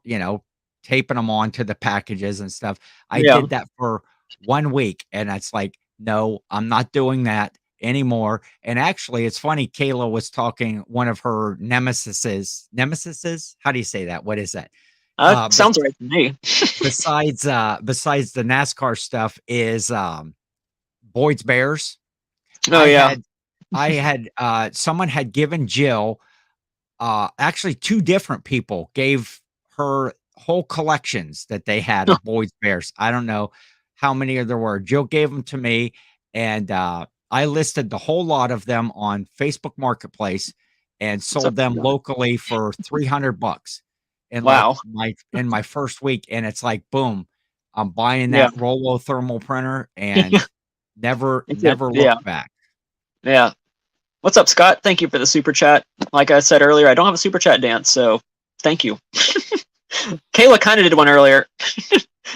[SPEAKER 5] taping them onto the packages and stuff. I
[SPEAKER 2] Yeah.
[SPEAKER 5] did that for 1 week, and it's like, no, I'm not doing that anymore. And actually, it's funny. Kayla was talking, one of her nemesises. How do you say that? What is that?
[SPEAKER 2] Sounds right to me.
[SPEAKER 5] Besides the NASCAR stuff is Boyd's Bears.
[SPEAKER 2] Oh yeah.
[SPEAKER 5] I had someone had given Jill, actually two different people gave her whole collections that they had of Boyd's Bears. I don't know how many there were. Jill gave them to me, and I listed the whole lot of them on Facebook Marketplace and sold them locally for $300 in
[SPEAKER 2] Wow.
[SPEAKER 5] my first week. And it's like, boom, I'm buying
[SPEAKER 2] Yeah.
[SPEAKER 5] that Rollo thermal printer and never
[SPEAKER 2] Yeah.
[SPEAKER 5] looked back.
[SPEAKER 2] Yeah. What's up, Scott? Thank you for the super chat. Like I said earlier, I don't have a super chat dance, so thank you. Kayla kind of did one earlier.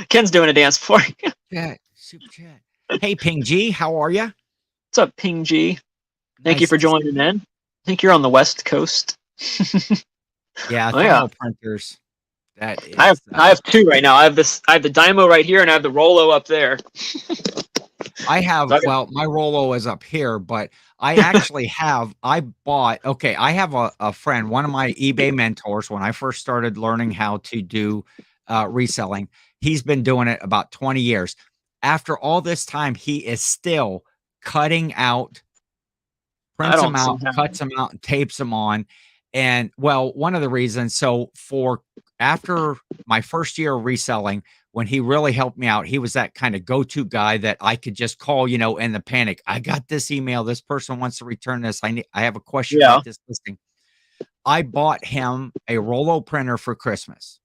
[SPEAKER 2] Ken's doing a dance for you.
[SPEAKER 5] Yeah, super chat. Hey, Ping G, how are you?
[SPEAKER 2] What's up, Ping G? Thank you
[SPEAKER 5] Nice
[SPEAKER 2] for
[SPEAKER 5] to see
[SPEAKER 2] joining in. I think you're on the West Coast.
[SPEAKER 5] Yeah,
[SPEAKER 2] Oh, yeah.
[SPEAKER 5] thermal printers. That is,
[SPEAKER 2] I have two right now. I have the Dymo right here, and I have the Rollo up there.
[SPEAKER 5] I have,
[SPEAKER 2] Okay.
[SPEAKER 5] well, my Rollo is up here, but I actually I have a friend, one of my eBay mentors, when I first started learning how to do reselling. He's been doing it about 20 years. After all this time, he is still cutting out, prints them out, cuts them out, and tapes them on. And well, one of the reasons, so after my first year of reselling, when he really helped me out, he was that kind of go-to guy that I could just call, in the panic. I got this email. This person wants to return this. I have a question about this listing. I bought him a Rollo printer for Christmas.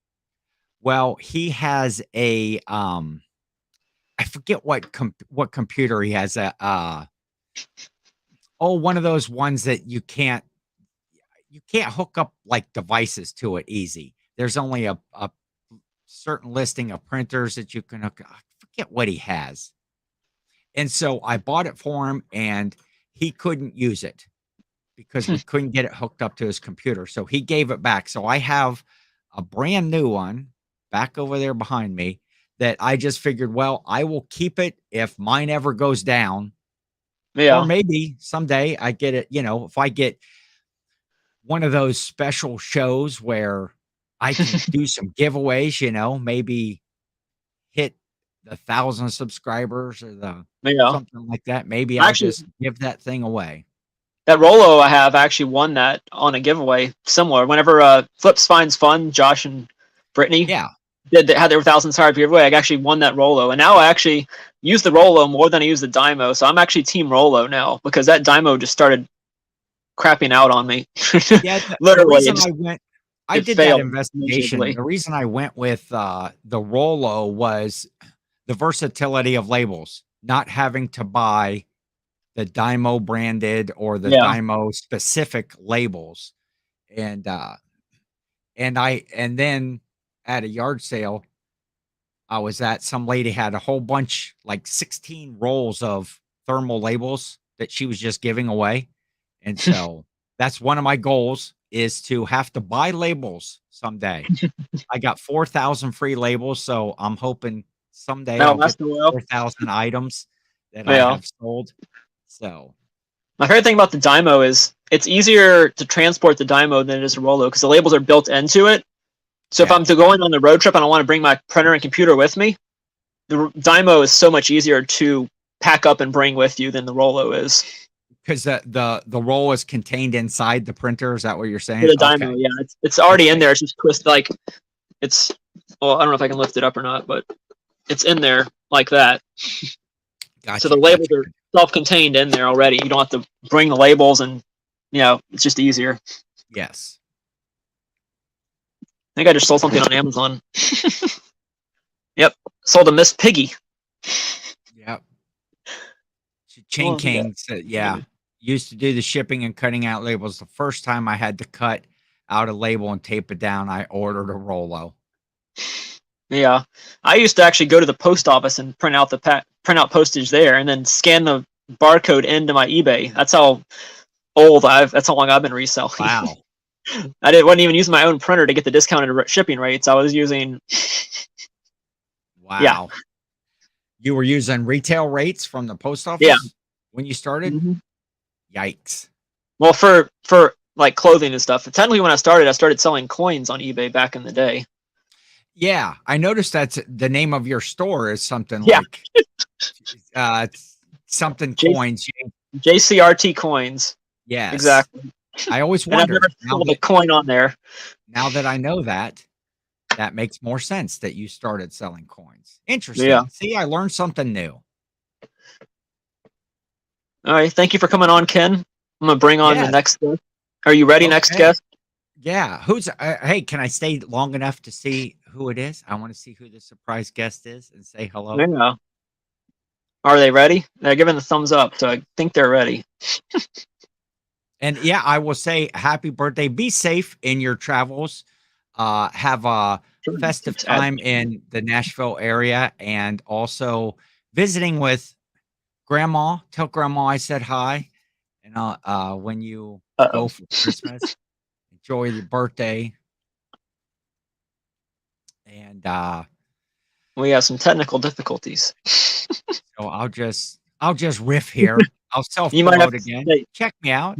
[SPEAKER 5] Well, he has a, I forget what computer he has. One of those ones that you can't hook up like devices to it easy. There's only a certain listing of printers that you can hook. I forget what he has. And so I bought it for him, and he couldn't use it because we couldn't get it hooked up to his computer. So he gave it back. So I have a brand new one back over there behind me that I just figured, well, I will keep it if mine ever goes down.
[SPEAKER 2] Yeah.
[SPEAKER 5] Or maybe someday I get it, if I get one of those special shows where I can do some giveaways, maybe hit the 1,000 subscribers or something like that. Maybe I'll just give that thing away.
[SPEAKER 2] That Rollo I have actually won that on a giveaway similar. Whenever Flips Finds Fun, Josh and Brittany had their 1,000 subscriber giveaway, I actually won that Rollo. And now I actually use the Rollo more than I use the Dymo. So I'm actually team Rollo now because that Dymo just started crapping out on me.
[SPEAKER 5] Yeah,
[SPEAKER 2] literally.
[SPEAKER 5] I did that investigation. The reason I went with the Rollo was the versatility of labels, not having to buy the Dymo branded or the Dymo specific labels. And then at a yard sale I was at, some lady had a whole bunch, like 16 rolls of thermal labels that she was just giving away. And so that's one of my goals, is to have to buy labels someday. I got 4,000 free labels, so I'm hoping someday I'll get 4,000 items that I have sold. So
[SPEAKER 2] my favorite thing about the Dymo is it's easier to transport the Dymo than it is a Rollo because the labels are built into it. So if I'm going on the road trip and I want to bring my printer and computer with me, the Dymo is so much easier to pack up and bring with you than the Rollo is.
[SPEAKER 5] Because the roll is contained inside the printer. Is that what you're saying?
[SPEAKER 2] The Dymo, yeah, it's already in there. It's just twisted like it's. Well, I don't know if I can lift it up or not, but it's in there like that.
[SPEAKER 5] Gotcha,
[SPEAKER 2] so the labels are self-contained in there already. You don't have to bring the labels, and it's just easier.
[SPEAKER 5] Yes.
[SPEAKER 2] I think I just sold something on Amazon. Yep, sold a Miss Piggy.
[SPEAKER 5] Yep. Chain
[SPEAKER 2] Well, yeah.
[SPEAKER 5] King said, yeah, used to do the shipping and cutting out labels. The first time I had to cut out a label and tape it down, I ordered a Rolo.
[SPEAKER 2] Yeah, I used to actually go to the post office and print out postage there, and then scan the barcode into my eBay. That's how that's how long I've been reselling.
[SPEAKER 5] Wow.
[SPEAKER 2] wasn't even using my own printer to get the discounted shipping rates. I was using.
[SPEAKER 5] Wow.
[SPEAKER 2] Yeah.
[SPEAKER 5] You were using retail rates from the post office
[SPEAKER 2] Yeah.
[SPEAKER 5] when you started?
[SPEAKER 2] Mhm.
[SPEAKER 5] Yikes.
[SPEAKER 2] Well, for like clothing and stuff. Technically, when I started selling coins on eBay back in the day.
[SPEAKER 5] Yeah, I noticed that's the name of your store is something
[SPEAKER 2] Yeah.
[SPEAKER 5] like something
[SPEAKER 2] J-
[SPEAKER 5] coins.
[SPEAKER 2] JCRT coins.
[SPEAKER 5] Yes.
[SPEAKER 2] Exactly.
[SPEAKER 5] I always
[SPEAKER 2] And I've
[SPEAKER 5] wondered.
[SPEAKER 2] never sold a coin on there.
[SPEAKER 5] Now that I know that makes more sense that you started selling coins. Interesting.
[SPEAKER 2] Yeah.
[SPEAKER 5] See, I learned something new.
[SPEAKER 2] All right. Thank you for coming on, Ken. I'm gonna bring on the
[SPEAKER 5] Yes.
[SPEAKER 2] next guest. Are you ready? Next
[SPEAKER 5] Okay.
[SPEAKER 2] guest.
[SPEAKER 5] Yeah. Who's hey, can I stay long enough to see who it is? I want to see who the surprise guest is and say hello.
[SPEAKER 2] Yeah. Are they ready? They're giving the thumbs up, so I think they're ready.
[SPEAKER 5] And yeah, I will say happy birthday. Be safe in your travels. Have a festive time in the Nashville area and also visiting with grandma. Tell grandma I said hi. And when you go for Christmas, enjoy your birthday. And
[SPEAKER 2] We have some technical difficulties.
[SPEAKER 5] so I'll just riff here. I'll self
[SPEAKER 2] You might have
[SPEAKER 5] promote
[SPEAKER 2] to
[SPEAKER 5] again.
[SPEAKER 2] say-
[SPEAKER 5] Check me out.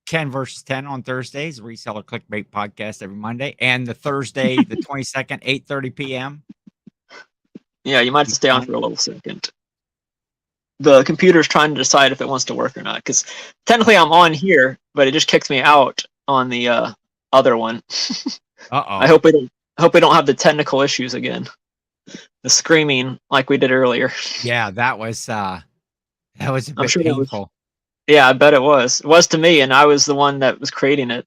[SPEAKER 5] Ken versus 10 on Thursdays, Reseller Clickbait podcast every Monday, and the Thursday, the 22nd, 8:30 p.m.
[SPEAKER 2] Yeah, you might have to stay on for a little second. The computer's trying to decide if it wants to work or not, because technically I'm on here, but it just kicks me out on the other one. I hope we don't have the technical issues again. The screaming like we did earlier.
[SPEAKER 5] Yeah, that was a bit
[SPEAKER 2] sure that was-
[SPEAKER 5] painful.
[SPEAKER 2] Yeah, I bet it was. It was to me, and I was the one that was creating it.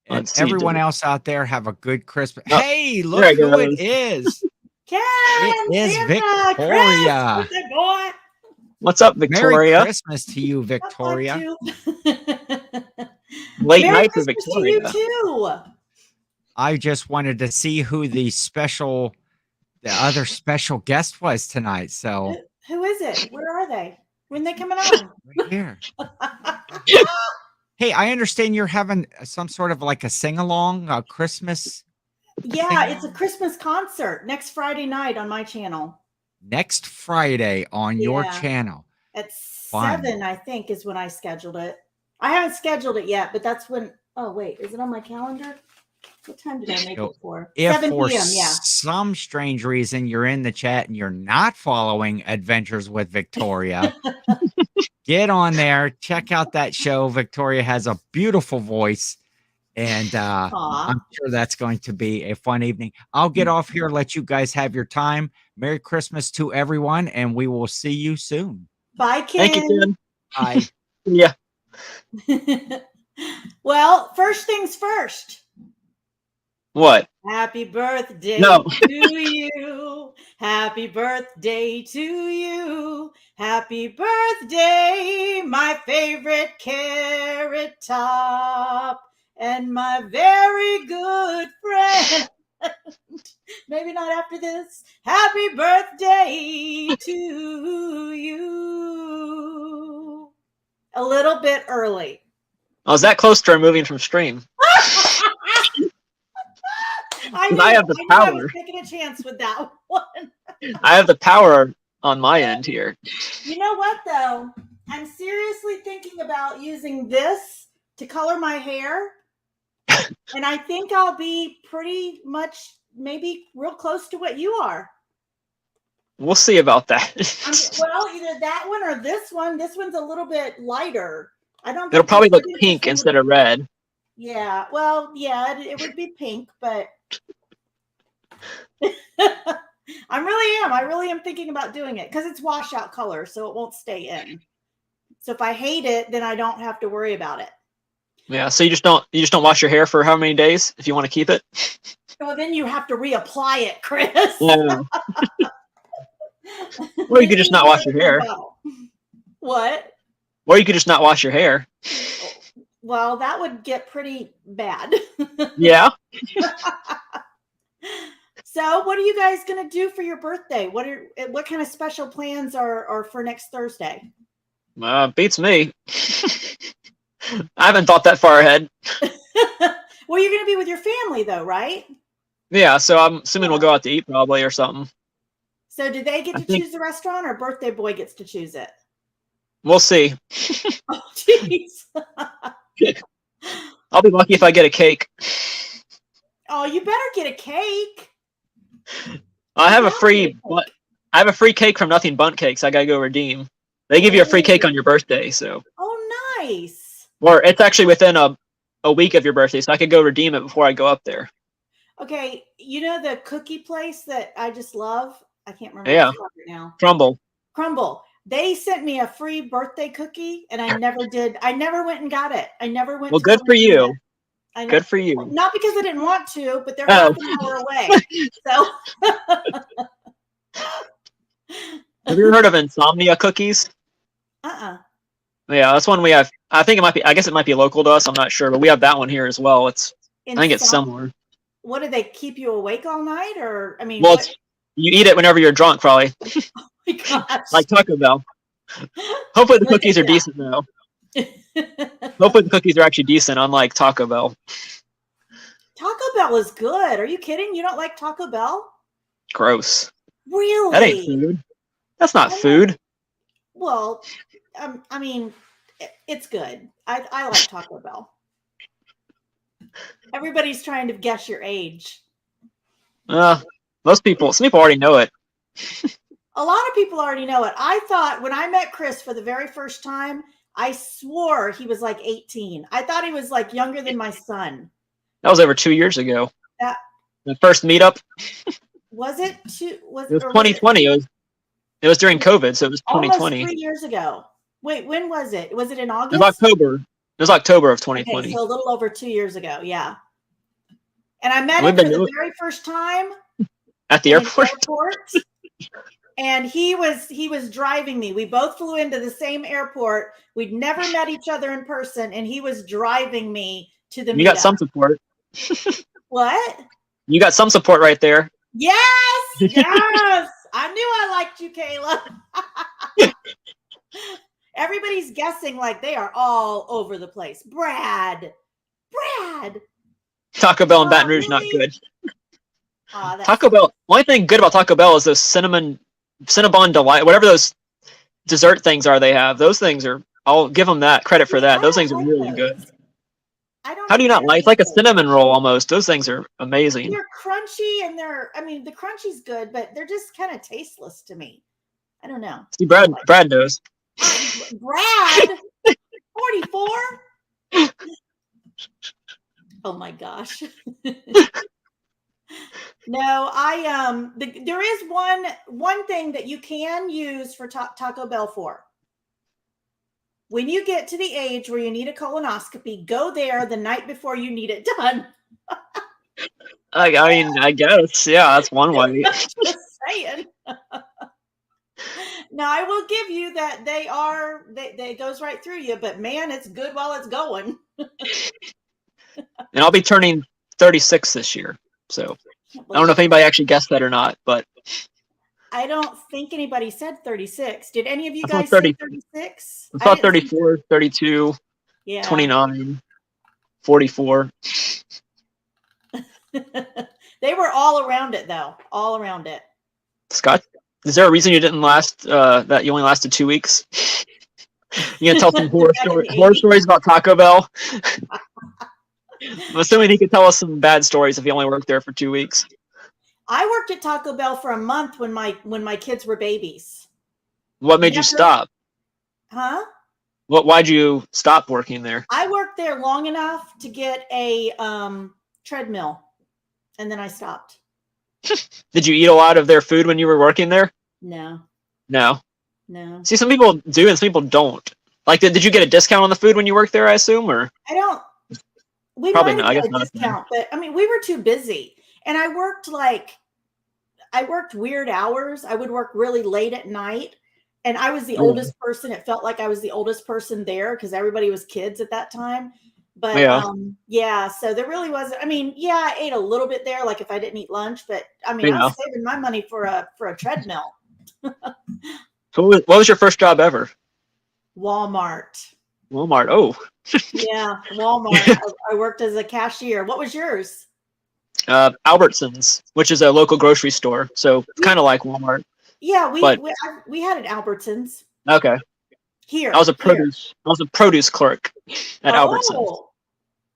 [SPEAKER 5] And
[SPEAKER 2] Let's see,
[SPEAKER 5] everyone
[SPEAKER 2] dude.
[SPEAKER 5] else out there, have a good Christmas.
[SPEAKER 2] Oh,
[SPEAKER 5] Hey,
[SPEAKER 2] there
[SPEAKER 5] look
[SPEAKER 2] it
[SPEAKER 5] who it
[SPEAKER 2] goes.
[SPEAKER 5] is.
[SPEAKER 3] Ken,
[SPEAKER 5] It is
[SPEAKER 3] Santa,
[SPEAKER 5] Victoria.
[SPEAKER 3] Chris, birthday boy.
[SPEAKER 2] What's up,
[SPEAKER 5] Merry
[SPEAKER 2] Victoria?
[SPEAKER 5] Christmas to you, Victoria.
[SPEAKER 2] Late
[SPEAKER 3] Merry
[SPEAKER 2] night for
[SPEAKER 3] Christmas
[SPEAKER 2] Victoria.
[SPEAKER 3] to you too.
[SPEAKER 5] I just wanted to see who the other special guest was tonight. So
[SPEAKER 3] Who is it? Where are they? When they coming on?
[SPEAKER 5] right here. Hey, I understand you're having some sort of like a sing-along, a Christmas.
[SPEAKER 3] Yeah, it's a Christmas concert next Friday night on my channel.
[SPEAKER 5] Next Friday on your
[SPEAKER 3] Yeah.
[SPEAKER 5] channel.
[SPEAKER 3] At
[SPEAKER 5] Fun.
[SPEAKER 3] 7, I think, is when I scheduled it. I haven't scheduled it yet, but that's when. Oh wait, is it on my calendar? What time did I make
[SPEAKER 5] So
[SPEAKER 3] it for?
[SPEAKER 5] If
[SPEAKER 3] 7
[SPEAKER 5] for
[SPEAKER 3] p.m. Yeah.
[SPEAKER 5] some strange reason you're in the chat and you're not following Adventures with Victoria, get on there, check out that show. Victoria has a beautiful voice, and I'm sure that's going to be a fun evening. I'll get off here, let you guys have your time. Merry Christmas to everyone, and we will see you soon.
[SPEAKER 3] Bye, Ken.
[SPEAKER 2] Thank you, Ken.
[SPEAKER 5] Bye.
[SPEAKER 2] Yeah.
[SPEAKER 3] Well, first things first.
[SPEAKER 2] What?
[SPEAKER 3] Happy birthday
[SPEAKER 2] No.
[SPEAKER 3] to you. Happy birthday to you. Happy birthday, my favorite carrot top and my very good friend. Maybe not after this. Happy birthday to you. A little bit early.
[SPEAKER 2] I was that close to removing from stream. I have the
[SPEAKER 3] I
[SPEAKER 2] power.
[SPEAKER 3] was taking a chance with that one.
[SPEAKER 2] I have the power on my end here.
[SPEAKER 3] You know what, though? I'm seriously thinking about using this to color my hair. And I think I'll be pretty much maybe real close to what you are.
[SPEAKER 2] We'll see about that.
[SPEAKER 3] Well, either that one or this one. This one's a little bit lighter. I don't.
[SPEAKER 2] It'll
[SPEAKER 3] think
[SPEAKER 2] probably
[SPEAKER 3] this
[SPEAKER 2] look
[SPEAKER 3] one-
[SPEAKER 2] pink
[SPEAKER 3] this one
[SPEAKER 2] instead
[SPEAKER 3] would-
[SPEAKER 2] of red.
[SPEAKER 3] Yeah. Well, yeah, it would be pink, but I really am thinking about doing it because it's washout color, so it won't stay in. So if I hate it, then I don't have to worry about it.
[SPEAKER 2] Yeah, so you just don't wash your hair for how many days if you want to keep it?
[SPEAKER 3] Well, then you have to reapply it, Chris.
[SPEAKER 2] Yeah. Or you could just not wash your hair.
[SPEAKER 3] What?
[SPEAKER 2] Or you could just not wash your hair.
[SPEAKER 3] Well, that would get pretty bad.
[SPEAKER 2] Yeah.
[SPEAKER 3] So, what are you guys gonna do for your birthday? What kind of special plans are for next Thursday?
[SPEAKER 2] Beats me. I haven't thought that far ahead.
[SPEAKER 3] Well, you're gonna be with your family though, right?
[SPEAKER 2] Yeah, so I'm assuming we'll go out to eat probably or something.
[SPEAKER 3] So, do they get to choose the restaurant, or birthday boy gets to choose it?
[SPEAKER 2] We'll see.
[SPEAKER 3] Oh, jeez.
[SPEAKER 2] I'll be lucky if I get a cake.
[SPEAKER 3] Oh, you better get a cake.
[SPEAKER 2] I have a free cake from Nothing Bundt Cakes. I gotta go redeem. They give you a free cake on your birthday, so.
[SPEAKER 3] Oh, nice.
[SPEAKER 2] Or it's actually within a week of your birthday, so I could go redeem it before I go up there.
[SPEAKER 3] Okay, you know the cookie place that I just love? I can't remember
[SPEAKER 2] Yeah.
[SPEAKER 3] what it's called right now.
[SPEAKER 2] Crumble.
[SPEAKER 3] They sent me a free birthday cookie, and I never did. I never went and got it. I never went.
[SPEAKER 2] Well,
[SPEAKER 3] to
[SPEAKER 2] good
[SPEAKER 3] go
[SPEAKER 2] for
[SPEAKER 3] redeem
[SPEAKER 2] you.
[SPEAKER 3] it. I know.
[SPEAKER 2] Good for you.
[SPEAKER 3] Not because I didn't want to, but they're half an hour away. So.
[SPEAKER 2] Have you ever heard of Insomnia Cookies?
[SPEAKER 3] Uh-uh.
[SPEAKER 2] Yeah, that's one we have. I think it might be. I guess it might be local to us. I'm not sure, but we have that one here as well. I think it's similar.
[SPEAKER 3] What do they keep you awake all night, or I mean?
[SPEAKER 2] Well, you eat it whenever you're drunk, probably.
[SPEAKER 3] Oh my gosh.
[SPEAKER 2] Like Taco Bell. Hopefully the cookies are decent though. Hopefully the cookies are actually decent, unlike Taco Bell.
[SPEAKER 3] Taco Bell is good. Are you kidding? You don't like Taco Bell?
[SPEAKER 2] Gross.
[SPEAKER 3] Really?
[SPEAKER 2] That ain't food. That's not food.
[SPEAKER 3] Well, I mean, it's good. I like Taco Bell. Everybody's trying to guess your age.
[SPEAKER 2] Some people already know it.
[SPEAKER 3] A lot of people already know it. I thought when I met Chris for the very first time, I swore he was like 18. I thought he was like younger than my son.
[SPEAKER 2] That was over 2 years ago. The first meetup.
[SPEAKER 3] Was it?
[SPEAKER 2] It was 2020. It was during COVID, so it was 2020.
[SPEAKER 3] Almost 3 years ago. Wait, when was it? Was it in August?
[SPEAKER 2] It was October. It was October of 2020.
[SPEAKER 3] Okay, so a little over 2 years ago, yeah. And I met him for the very first time
[SPEAKER 2] at the airport.
[SPEAKER 3] And he was driving me. We both flew into the same airport. We'd never met each other in person, and he was driving me to the meetup.
[SPEAKER 2] You got some support.
[SPEAKER 3] What?
[SPEAKER 2] You got some support right there.
[SPEAKER 3] Yes, yes. I knew I liked you, Kayla. Everybody's guessing like they are all over the place. Brad.
[SPEAKER 2] Taco Bell in Baton Rouge,
[SPEAKER 3] really?
[SPEAKER 2] not good.
[SPEAKER 3] Taco
[SPEAKER 2] Bell. One thing good about Taco Bell is those Cinnabon Delight, whatever those dessert things are they have. Those things are. I'll give them that credit for that. Those things are really good. How do you not like? It's like a cinnamon roll almost. Those things are amazing.
[SPEAKER 3] They're crunchy and the crunchy's good, but they're just kind of tasteless to me. I don't know.
[SPEAKER 2] See, Brad knows.
[SPEAKER 3] Brad, 44. Oh my gosh. No, there is one thing that you can use for Taco Bell for. When you get to the age where you need a colonoscopy, go there the night before you need it done.
[SPEAKER 2] I mean, I guess, yeah, that's one way.
[SPEAKER 3] Just saying. Now, I will give you that they goes right through you, but man, it's good while it's going.
[SPEAKER 2] And I'll be turning 36 this year, so I don't know if anybody actually guessed that or not, but
[SPEAKER 3] I don't think anybody said 36. Did any of you guys say 36?
[SPEAKER 2] I thought 34, 32, 29, 44.
[SPEAKER 3] They were all around it, though. All around it.
[SPEAKER 2] Scott, is there a reason you didn't last, that you only lasted 2 weeks? You gonna tell some horror stories about Taco Bell? I'm assuming he could tell us some bad stories if he only worked there for 2 weeks.
[SPEAKER 3] I worked at Taco Bell for a month when my kids were babies.
[SPEAKER 2] What made you stop?
[SPEAKER 3] Huh?
[SPEAKER 2] Why'd you stop working there?
[SPEAKER 3] I worked there long enough to get a treadmill, and then I stopped.
[SPEAKER 2] Did you eat a lot of their food when you were working there?
[SPEAKER 3] No.
[SPEAKER 2] See, some people do and some people don't. Like, did you get a discount on the food when you worked there, I assume, or?
[SPEAKER 3] I don't. We
[SPEAKER 2] probably
[SPEAKER 3] might
[SPEAKER 2] not. I
[SPEAKER 3] have
[SPEAKER 2] guess
[SPEAKER 3] got a discount, but I mean, we were too busy. And I worked weird hours. I would work really late at night. and I was the oldest person. It felt like I was the oldest person there because everybody was kids at that time. But yeah, so there really wasn't. I mean, yeah, I ate a little bit there, like if I didn't eat lunch, but I mean, I was saving my money for a treadmill.
[SPEAKER 2] So what was your first job ever?
[SPEAKER 3] Walmart.
[SPEAKER 2] Oh.
[SPEAKER 3] Yeah, Walmart. I worked as a cashier. What was yours?
[SPEAKER 2] Albertsons, which is a local grocery store, so it's kind of like Walmart.
[SPEAKER 3] Yeah, we had an Albertsons.
[SPEAKER 2] Okay.
[SPEAKER 3] Here.
[SPEAKER 2] I was a produce clerk at Albertsons.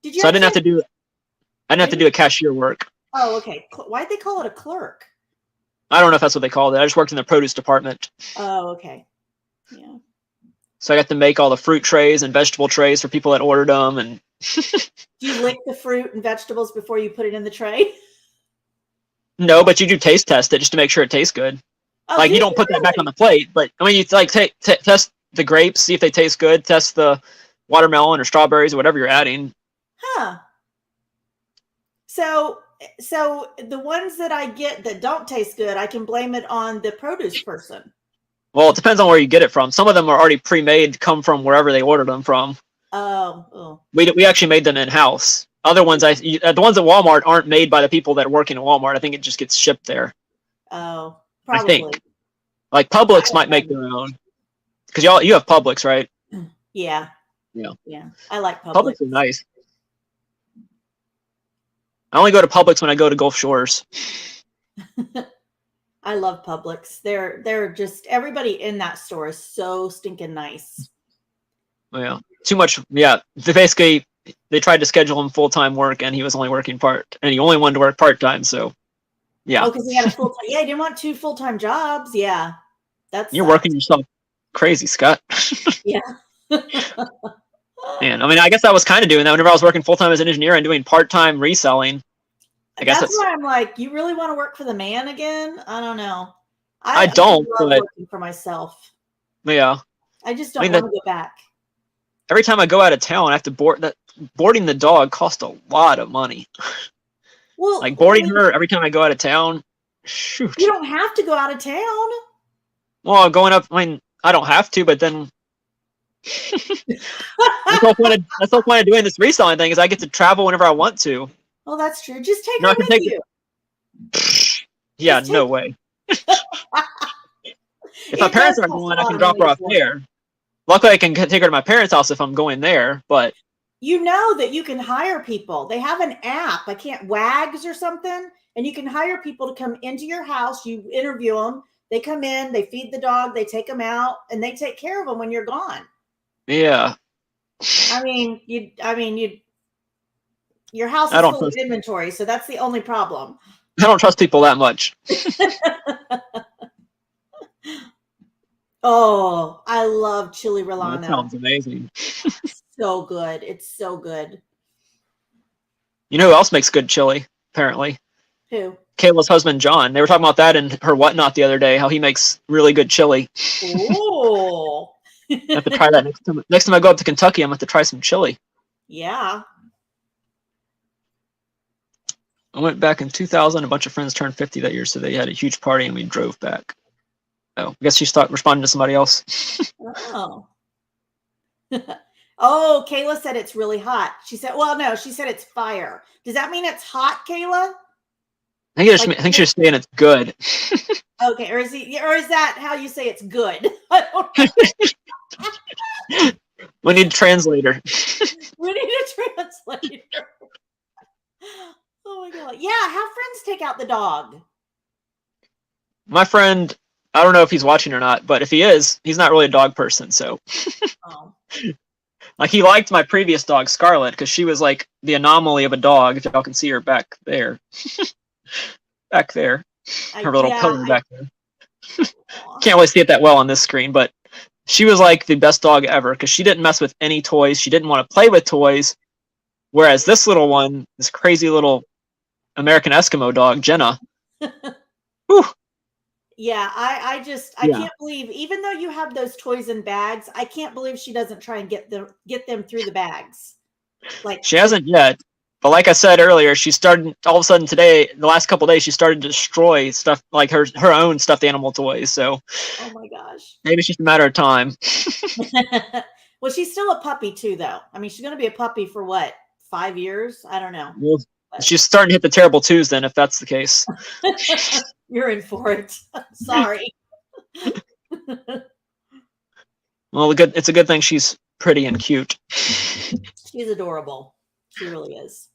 [SPEAKER 3] Did you?
[SPEAKER 2] So I didn't have to do a cashier work.
[SPEAKER 3] Oh, okay. Why'd they call it a clerk?
[SPEAKER 2] I don't know if that's what they called it. I just worked in the produce department.
[SPEAKER 3] Oh, okay. Yeah.
[SPEAKER 2] So I got to make all the fruit trays and vegetable trays for people that ordered them. And
[SPEAKER 3] do you lick the fruit and vegetables before you put it in the tray?
[SPEAKER 2] No, but you do taste test it just to make sure it tastes good.
[SPEAKER 3] Oh,
[SPEAKER 2] like you don't put that back on the plate, but I mean, you like test the grapes, see if they taste good. Test the watermelon or strawberries or whatever you're adding.
[SPEAKER 3] Huh. So the ones that I get that don't taste good, I can blame it on the produce person.
[SPEAKER 2] Well, it depends on where you get it from. Some of them are already pre-made, come from wherever they ordered them from.
[SPEAKER 3] Oh.
[SPEAKER 2] We actually made them in-house. Other ones, the ones at Walmart aren't made by the people that are working at Walmart. I think it just gets shipped there.
[SPEAKER 3] Oh, probably.
[SPEAKER 2] I think. Like Publix might make their own. Because you have Publix, right?
[SPEAKER 3] Yeah.
[SPEAKER 2] Yeah.
[SPEAKER 3] I like Publix.
[SPEAKER 2] Publix is nice. I only go to Publix when I go to Gulf Shores.
[SPEAKER 3] I love Publix. They're just, everybody in that store is so stinking nice.
[SPEAKER 2] Yeah. Too much. Yeah. They tried to schedule him full-time work and he was only working and he only wanted to work part-time. So yeah.
[SPEAKER 3] Oh, because he had a full-time. Yeah, he didn't want 2 full-time jobs. Yeah.
[SPEAKER 2] You're working yourself crazy, Scott.
[SPEAKER 3] Yeah.
[SPEAKER 2] And I mean, I guess I was kind of doing that whenever I was working full-time as an engineer and doing part-time reselling. I guess
[SPEAKER 3] that's why I'm like, you really want to work for the man again? I don't know.
[SPEAKER 2] I don't,
[SPEAKER 3] love
[SPEAKER 2] but
[SPEAKER 3] working for myself.
[SPEAKER 2] Yeah.
[SPEAKER 3] I just don't want to go back.
[SPEAKER 2] Every time I go out of town, I have to boarding the dog costs a lot of money.
[SPEAKER 3] Well,
[SPEAKER 2] like boarding her every time I go out of town. Shoot.
[SPEAKER 3] You don't have to go out of town.
[SPEAKER 2] Well, going up, I mean, I don't have to, but then that's the whole point of doing this reselling thing is I get to travel whenever I want to.
[SPEAKER 3] Well, that's true. Just take her with you.
[SPEAKER 2] Yeah, no way. If my parents aren't going, I can drop her off there. Luckily, I can take her to my parents' house if I'm going there, but...
[SPEAKER 3] You know that you can hire people. They have an app. I can't Wags or something, and you can hire people to come into your house. You interview them. They come in, they feed the dog, they take them out, and they take care of them when you're gone.
[SPEAKER 2] Yeah.
[SPEAKER 3] Your house is full of inventory, so that's the only problem.
[SPEAKER 2] I don't trust people that much.
[SPEAKER 3] Oh, I love chili Rolano.
[SPEAKER 2] That sounds amazing.
[SPEAKER 3] So good. It's so good.
[SPEAKER 2] You know who else makes good chili, apparently?
[SPEAKER 3] Who?
[SPEAKER 2] Kayla's husband, John. They were talking about that in her Whatnot the other day, how he makes really good chili.
[SPEAKER 3] Ooh.
[SPEAKER 2] I have to try that next time I go up to Kentucky. I'm going to have to try some chili.
[SPEAKER 3] Yeah.
[SPEAKER 2] I went back in 2000. A bunch of friends turned 50 that year, so they had a huge party, and we drove back. Oh, I guess she stopped responding to somebody else.
[SPEAKER 3] Oh. Oh, Kayla said it's really hot. She said, well, no, she said it's fire. Does that mean it's hot, Kayla?
[SPEAKER 2] I think she's saying it's good.
[SPEAKER 3] Okay, or is that how you say it's good? I don't know.
[SPEAKER 2] We need a translator.
[SPEAKER 3] We need a translator. Oh my God. Yeah, have friends take out the dog.
[SPEAKER 2] My friend, I don't know if he's watching or not, but if he is, he's not really a dog person, so.
[SPEAKER 3] Oh.
[SPEAKER 2] Like, he liked my previous dog, Scarlet, because she was like the anomaly of a dog, if y'all can see her back there. Back there. Her little pillar back there. Can't really see it that well on this screen, but she was like the best dog ever, because she didn't mess with any toys. She didn't want to play with toys. Whereas this little one, this crazy little American Eskimo dog, Jenna. Whew.
[SPEAKER 3] Yeah, I can't believe, even though you have those toys in bags, I can't believe she doesn't try and get them through the bags. Like,
[SPEAKER 2] she hasn't yet. But like I said earlier, she started all of a sudden today, the last couple of days, she started to destroy stuff like her own stuffed animal toys. So
[SPEAKER 6] Oh my gosh.
[SPEAKER 2] maybe it's just a matter of time.
[SPEAKER 6] Well, she's still a puppy too, though. I mean, she's going to be a puppy for what, 5 years? I don't know.
[SPEAKER 2] Well, she's starting to hit the terrible twos then, if that's the case.
[SPEAKER 6] You're in for it. Sorry.
[SPEAKER 2] Well, it's a good thing she's pretty and cute.
[SPEAKER 6] She's adorable. She really is.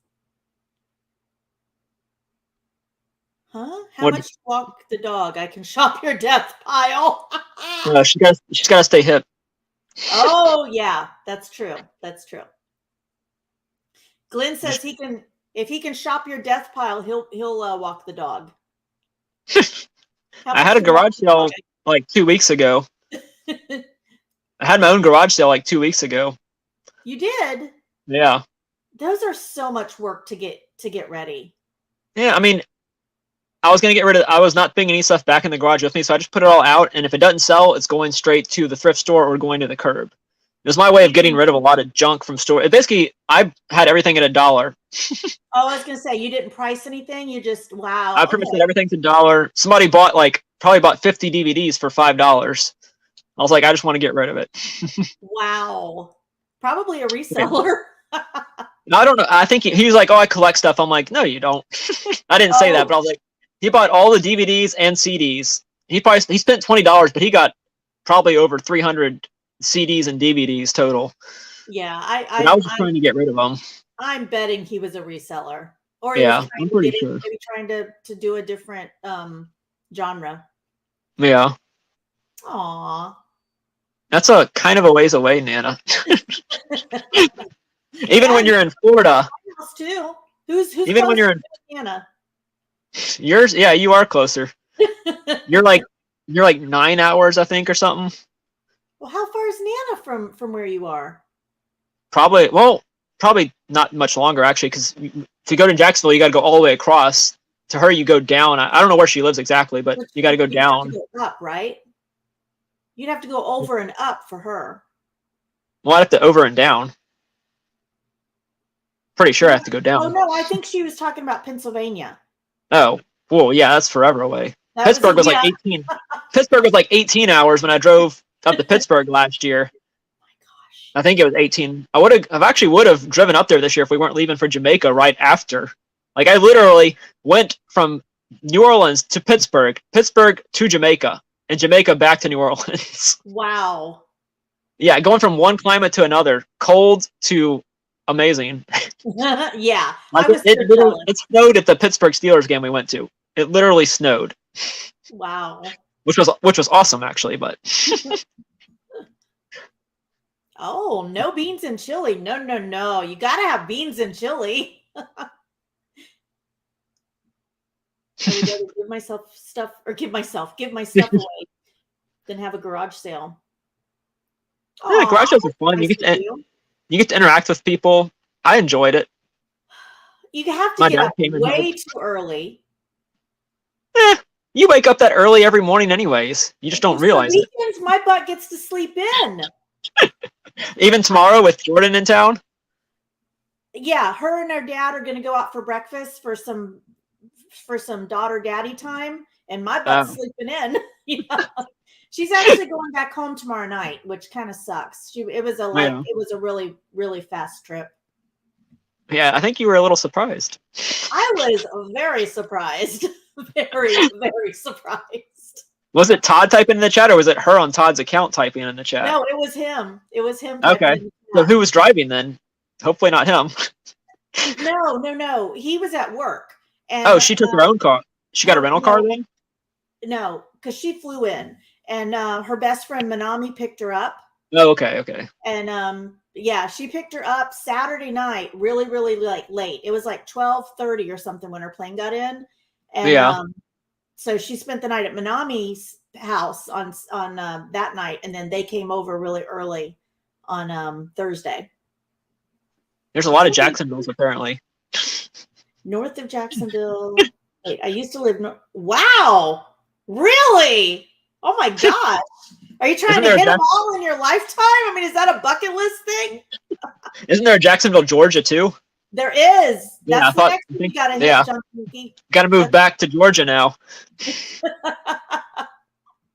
[SPEAKER 6] Huh? How
[SPEAKER 2] What-
[SPEAKER 6] much to walk the dog? I can shop your death pile.
[SPEAKER 2] She's got to stay hip.
[SPEAKER 6] Oh yeah, that's true. That's true. Glenn says if he can shop your death pile, he'll walk the dog.
[SPEAKER 2] I had a garage sale like 2 weeks ago. I had my own garage sale like 2 weeks ago.
[SPEAKER 6] You did?
[SPEAKER 2] Yeah.
[SPEAKER 6] Those are so much work to get ready.
[SPEAKER 2] Yeah, I mean, I was not putting any stuff back in the garage with me, so I just put it all out, and if it doesn't sell, it's going straight to the thrift store or going to the curb. It was my way of getting rid of a lot of junk from store. Basically, I had everything at $1.
[SPEAKER 6] Oh, I was gonna say you didn't price anything. You just wow.
[SPEAKER 2] I pretty much said everything's $1. Somebody probably bought 50 DVDs for $5. I was like, I just want to get rid of it.
[SPEAKER 6] Wow. Probably a reseller.
[SPEAKER 2] I don't know. I think he was like, oh, I collect stuff. I'm like, no, you don't. I didn't say that, but I was like, he bought all the DVDs and CDs. He spent $20, but he got probably over 300 CDs and DVDs total.
[SPEAKER 6] Yeah,
[SPEAKER 2] I was just trying to get rid of them.
[SPEAKER 6] I'm betting he was a reseller, or
[SPEAKER 2] I'm pretty sure.
[SPEAKER 6] Maybe trying to do a different genre.
[SPEAKER 2] Yeah,
[SPEAKER 6] Aw.
[SPEAKER 2] that's a kind of a ways away, Nana. Even when you're in Florida.
[SPEAKER 6] My house too. Who's
[SPEAKER 2] Even when you're in
[SPEAKER 6] Indiana?
[SPEAKER 2] yours, yeah, you are closer. You're like 9 hours, I think, or something.
[SPEAKER 6] Well, how far is Nana from where you are?
[SPEAKER 2] Probably not much longer, actually, because if you go to Jacksonville, you got to go all the way across. To her, you go down. I don't know where she lives exactly, but you got to go down.
[SPEAKER 6] Have to go up, right? You'd have to go over and up for her.
[SPEAKER 2] Well, I have to over and down. Pretty sure I have to go
[SPEAKER 6] Oh
[SPEAKER 2] down.
[SPEAKER 6] no, I think she was talking about Pennsylvania.
[SPEAKER 2] Oh, well, yeah, that's forever away.
[SPEAKER 6] That
[SPEAKER 2] Pittsburgh was like
[SPEAKER 6] yeah.
[SPEAKER 2] 18. Pittsburgh was like 18 hours when I drove up to Pittsburgh last year. I think it was 18. I actually would have driven up there this year if we weren't leaving for Jamaica right after. Like, I literally went from New Orleans to Pittsburgh to Jamaica, and Jamaica back to New Orleans.
[SPEAKER 6] Wow.
[SPEAKER 2] Yeah, going from one climate to another, cold to amazing.
[SPEAKER 6] Yeah.
[SPEAKER 2] Like,
[SPEAKER 6] I was
[SPEAKER 2] it snowed at the Pittsburgh Steelers game we went to. It literally snowed.
[SPEAKER 6] Wow.
[SPEAKER 2] Which was awesome, actually, but
[SPEAKER 6] Oh, no beans and chili. No. You got to have beans and chili. I would rather give my stuff away than have a garage sale.
[SPEAKER 2] yeah, garage sales are fun.
[SPEAKER 6] Nice of you.
[SPEAKER 2] You get to interact with people. I enjoyed it.
[SPEAKER 6] You have to
[SPEAKER 2] My
[SPEAKER 6] get
[SPEAKER 2] dad
[SPEAKER 6] up
[SPEAKER 2] came in
[SPEAKER 6] way
[SPEAKER 2] helped.
[SPEAKER 6] too early.
[SPEAKER 2] You wake up that early every morning anyways. You just don't realize it.
[SPEAKER 6] Weekends, my butt gets to sleep in.
[SPEAKER 2] Even tomorrow with Jordan in town?
[SPEAKER 6] Yeah, her and her dad are going to go out for breakfast for some daughter daddy time, and my butt's sleeping in. Yeah. She's actually going back home tomorrow night, which kind of sucks. It was a really, really fast trip.
[SPEAKER 2] Yeah, I think you were a little surprised.
[SPEAKER 6] I was very surprised. Very, very surprised.
[SPEAKER 2] Was it Todd typing in the chat, or was it her on Todd's account typing in the chat?
[SPEAKER 6] No, it was him. It was him.
[SPEAKER 2] Okay. So who was driving then? Hopefully not him.
[SPEAKER 6] No. He was at work. And,
[SPEAKER 2] oh, she took her own car. She got a rental car then?
[SPEAKER 6] No, because she flew in, and her best friend Manami picked her up.
[SPEAKER 2] Oh, okay.
[SPEAKER 6] And yeah, she picked her up Saturday night, really, really late. It was like 12:30 or something when her plane got in. And so she spent the night at Manami's house on that night, and then they came over really early on Thursday.
[SPEAKER 2] There's a lot of Jacksonvilles apparently.
[SPEAKER 6] North of Jacksonville. Wait, I used to live Wow. Really? Oh my gosh. Are you trying to hit them all in your lifetime? I mean, is that a bucket list thing?
[SPEAKER 2] Isn't there a Jacksonville, Georgia too?
[SPEAKER 6] There is.
[SPEAKER 2] Yeah,
[SPEAKER 6] That's
[SPEAKER 2] I
[SPEAKER 6] the next thing you gotta hit, Junk Monkey.
[SPEAKER 2] Got to move back to Georgia now. Because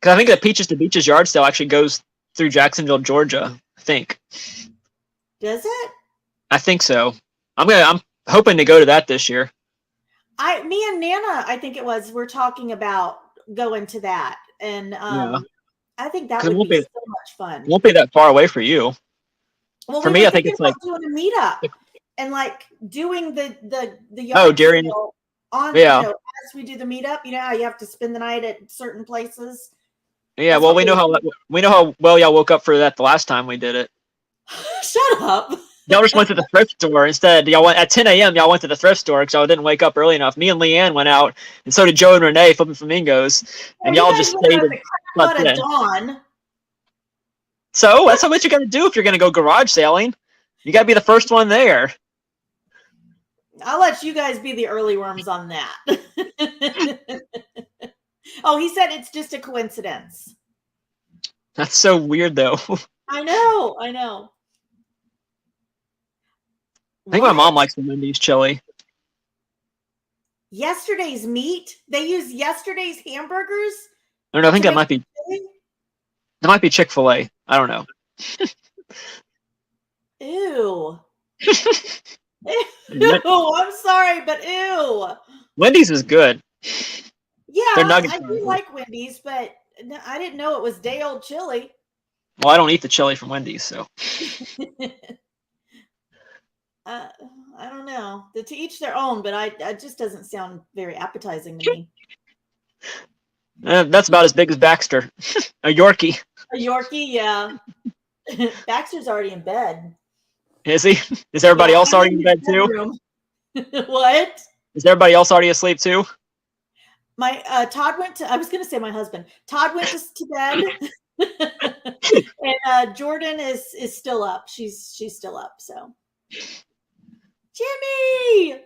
[SPEAKER 2] I think the Peaches to Beaches yard sale actually goes through Jacksonville, Georgia. I think.
[SPEAKER 6] Does it?
[SPEAKER 2] I think so. I'm hoping to go to that this year.
[SPEAKER 6] Me and Nana, I think it was, we're talking about going to that, and I think that would be so much fun.
[SPEAKER 2] It won't be that far away for you.
[SPEAKER 6] Well,
[SPEAKER 2] for me, I think it's like
[SPEAKER 6] doing a meetup and like doing the
[SPEAKER 2] yard during
[SPEAKER 6] on as we do the meetup. You know how you have to spend the night at certain places.
[SPEAKER 2] Yeah, well, we know how well y'all woke up for that the last time we did it.
[SPEAKER 6] Shut up.
[SPEAKER 2] Y'all just went to the thrift store instead. Y'all went at 10 a.m. Y'all went to the thrift store because y'all didn't wake up early enough. Me and Leanne went out, and so did Joe and Renee flipping flamingos, and y'all just stayed at
[SPEAKER 6] dawn.
[SPEAKER 2] So that's how much you got to do if you're going to go garage sailing. You got to be the first one there.
[SPEAKER 6] I'll let you guys be the early worms on that. Oh, he said it's just a coincidence.
[SPEAKER 2] That's so weird, though.
[SPEAKER 6] I know.
[SPEAKER 2] I think my mom likes the Wendy's chili.
[SPEAKER 6] Yesterday's meat? They use yesterday's hamburgers?
[SPEAKER 2] I don't know. I think that might be. That might be Chick-fil-A. I don't know.
[SPEAKER 6] Ew. Ew. I'm sorry, but ew.
[SPEAKER 2] Wendy's is good.
[SPEAKER 6] Yeah,
[SPEAKER 2] I
[SPEAKER 6] do like Wendy's, but I didn't know it was day old chili.
[SPEAKER 2] Well, I don't eat the chili from Wendy's, so.
[SPEAKER 6] I don't know. To each their own, but it just doesn't sound very appetizing to me.
[SPEAKER 2] That's about as big as Baxter. A Yorkie.
[SPEAKER 6] A Yorkie, yeah. Baxter's already in bed.
[SPEAKER 2] Is he? Is everybody else already in bed too?
[SPEAKER 6] What?
[SPEAKER 2] Is everybody else already asleep too?
[SPEAKER 6] My Todd went to. I was going to say my husband. Todd went to bed, and Jordan is still up. She's still up. So, Jimmy.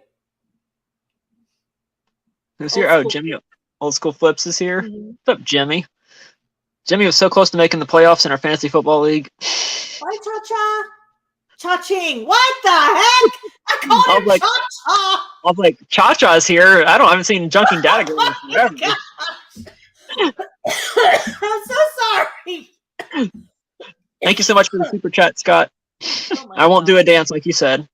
[SPEAKER 2] Who's here? Oh, Jimmy. Old School Flips is here. Mm-hmm. What's up, Jimmy? Jimmy was so close to making the playoffs in our fantasy football league.
[SPEAKER 6] Why, Cha-Cha? Cha-Ching. What the heck? I called him Cha-Cha.
[SPEAKER 2] I was like, Cha-Cha's here. I haven't seen Junking Data go forever.
[SPEAKER 6] I'm so sorry.
[SPEAKER 2] Thank you so much for the super chat, Scott. I won't do a dance like you said.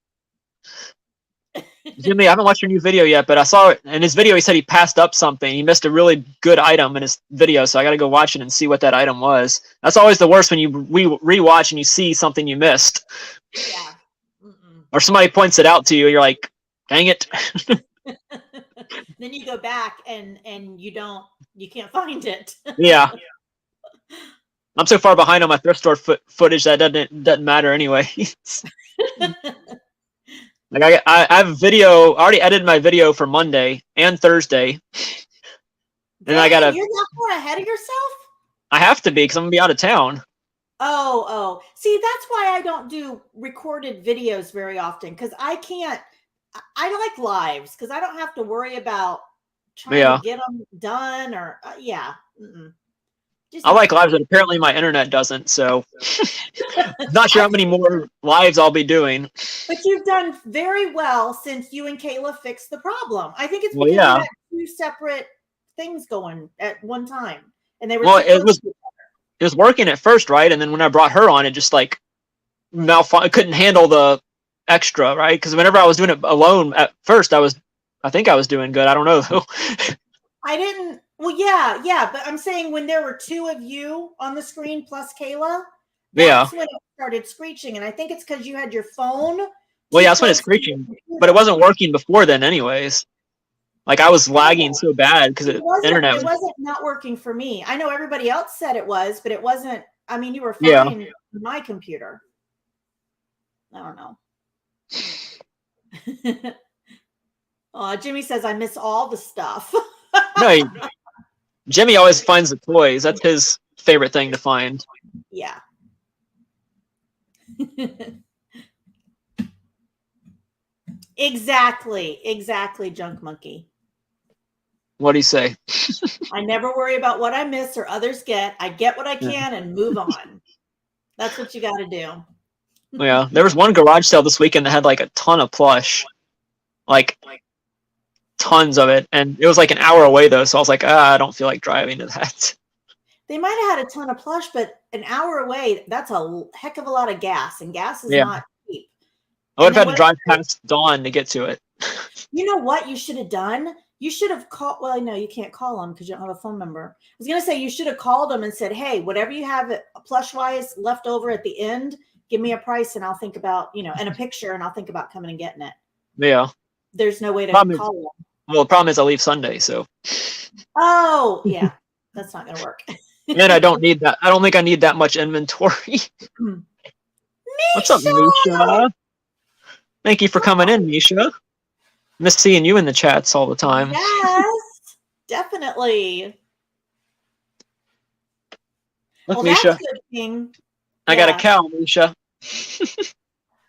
[SPEAKER 2] Jimmy, I haven't watched your new video yet, but I saw it in his video. He said he passed up something. He missed a really good item in his video, so I got to go watch it and see what that item was. That's always the worst when you rewatch and you see something you missed.
[SPEAKER 6] Yeah.
[SPEAKER 2] Or somebody points it out to you, and you're like, dang it.
[SPEAKER 6] Then you go back and you can't find it.
[SPEAKER 2] Yeah. I'm so far behind on my thrift store footage that doesn't matter anyway. Like I have a video. I already edited my video for Monday and Thursday. And I gotta.
[SPEAKER 6] You're not far ahead of yourself?
[SPEAKER 2] I have to be because I'm gonna be out of town.
[SPEAKER 6] Oh. See, that's why I don't do recorded videos very often because I can't. I like lives because I don't have to worry about trying to get them done or
[SPEAKER 2] I like lives, but apparently my internet doesn't. So, not sure how many more lives I'll be doing.
[SPEAKER 6] But you've done very well since you and Kayla fixed the problem. I think it's because you had two separate things going at one time, and they were.
[SPEAKER 2] Well, it was working at first, right? And then when I brought her on, it just like it couldn't handle the extra, right? Because whenever I was doing it alone at first, I think I was doing good. I don't know though.
[SPEAKER 6] I didn't. Well, yeah, but I'm saying when there were two of you on the screen plus Kayla, that's when it started screeching, and I think it's because you had your phone.
[SPEAKER 2] Well, yeah, that's when it's screeching, but it wasn't working before then, anyways. Like I was lagging so bad because the internet.
[SPEAKER 6] It wasn't not working for me. I know everybody else said it was, but it wasn't. I mean, you were fine on my computer. I don't know. Oh, Jimmy says I miss all the stuff.
[SPEAKER 2] No, Jimmy always finds the toys. That's his favorite thing to find.
[SPEAKER 6] Yeah. Exactly, Junk Monkey.
[SPEAKER 2] What do you say?
[SPEAKER 6] I never worry about what I miss or others get. I get what I can and move on. That's what you got to do.
[SPEAKER 2] Yeah, there was one garage sale this weekend that had like a ton of plush, like tons of it, and it was like an hour away though. So I was like, I don't feel like driving to that.
[SPEAKER 6] They might have had a ton of plush, but an hour away—that's a heck of a lot of gas, and gas is
[SPEAKER 2] Yeah.
[SPEAKER 6] not cheap.
[SPEAKER 2] I would
[SPEAKER 6] And
[SPEAKER 2] have
[SPEAKER 6] then
[SPEAKER 2] had to drive past Dawn to get to it.
[SPEAKER 6] You know what you should have done? You should have called. Well, no, you can't call them because you don't have a phone number. I was going to say you should have called them and said, "Hey, whatever you have plush wise left over at the end, give me a price and I'll think about, and a picture and I'll think about coming and getting it."
[SPEAKER 2] Yeah.
[SPEAKER 6] There's no way to
[SPEAKER 2] Problem is-
[SPEAKER 6] call them.
[SPEAKER 2] Well, the problem is I leave Sunday, so.
[SPEAKER 6] Oh, yeah, that's not going to work.
[SPEAKER 2] And I don't need that. I don't think I need that much inventory. What's up, Misha? Thank you for coming in, Misha. Miss seeing you in the chats all the time.
[SPEAKER 6] Yes, definitely.
[SPEAKER 2] Look,
[SPEAKER 6] Well,
[SPEAKER 2] Misha.
[SPEAKER 6] that's a good thing.
[SPEAKER 2] I got a
[SPEAKER 6] Yeah.
[SPEAKER 2] cow, Misha.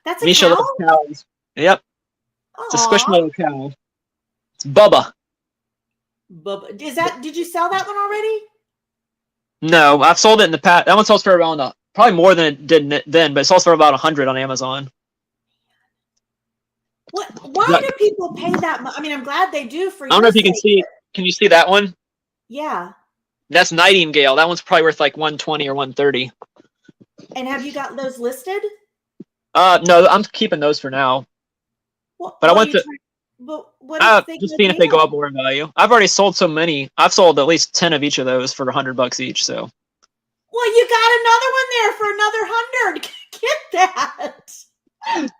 [SPEAKER 6] That's a
[SPEAKER 2] Misha
[SPEAKER 6] cow?
[SPEAKER 2] loves cows. Yep, it's a
[SPEAKER 6] Aw.
[SPEAKER 2] squishmallow cow. It's Bubba.
[SPEAKER 6] Did you sell that one already?
[SPEAKER 2] No, I've sold it in the past. That one sells for around probably more than it did then, but it sells for about 100 on Amazon.
[SPEAKER 6] Why do people pay that much? I mean, I'm glad they do for
[SPEAKER 2] I don't know if you can
[SPEAKER 6] sake,
[SPEAKER 2] see.
[SPEAKER 6] but-
[SPEAKER 2] Can you see that one?
[SPEAKER 6] Yeah.
[SPEAKER 2] That's Nightingale. That one's probably worth like 120 or 130.
[SPEAKER 6] And have you got those listed?
[SPEAKER 2] No, I'm keeping those for now.
[SPEAKER 6] What,
[SPEAKER 2] But I
[SPEAKER 6] what
[SPEAKER 2] went
[SPEAKER 6] are you
[SPEAKER 2] to-
[SPEAKER 6] trying- but what if they
[SPEAKER 2] Just
[SPEAKER 6] get
[SPEAKER 2] seeing
[SPEAKER 6] a
[SPEAKER 2] if they go
[SPEAKER 6] deal?
[SPEAKER 2] up more in value. I've already sold so many. I've sold at least 10 of each of those for $100 each. So.
[SPEAKER 6] Well, you got another one there for another 100. Get that.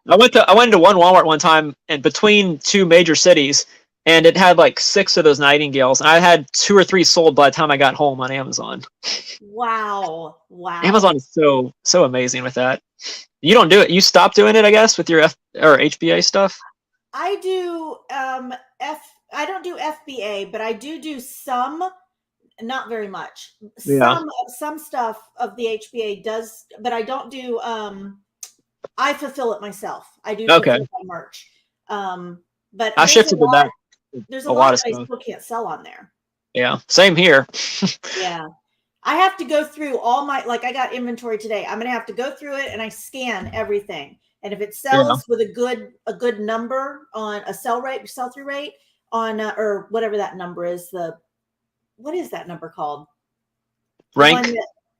[SPEAKER 2] I went to one Walmart one time and between two major cities, and it had like 6 of those Nightingales, and I had 2 or 3 sold by the time I got home on Amazon.
[SPEAKER 6] Wow.
[SPEAKER 2] Amazon is so amazing with that. You don't do it. You stopped doing it, I guess, with your or HBA stuff.
[SPEAKER 6] I do I don't do FBA, but I do some, not very much.
[SPEAKER 2] Yeah.
[SPEAKER 6] Some stuff of the HBA does, but I don't do I fulfill it myself. I do
[SPEAKER 2] Okay.
[SPEAKER 6] fulfill my merch. But
[SPEAKER 2] I
[SPEAKER 6] there's
[SPEAKER 2] shifted to that.
[SPEAKER 6] There's
[SPEAKER 2] a
[SPEAKER 6] a
[SPEAKER 2] lot
[SPEAKER 6] lot
[SPEAKER 2] of
[SPEAKER 6] that I
[SPEAKER 2] stuff.
[SPEAKER 6] still can't sell on there.
[SPEAKER 2] Yeah, same here.
[SPEAKER 6] Yeah. I have to go through all my, like I got inventory today. I'm going to have to go through it and I scan everything. And if it sells with a good number on a sell through rate on, or whatever that number is, what is that number called?
[SPEAKER 2] Rank.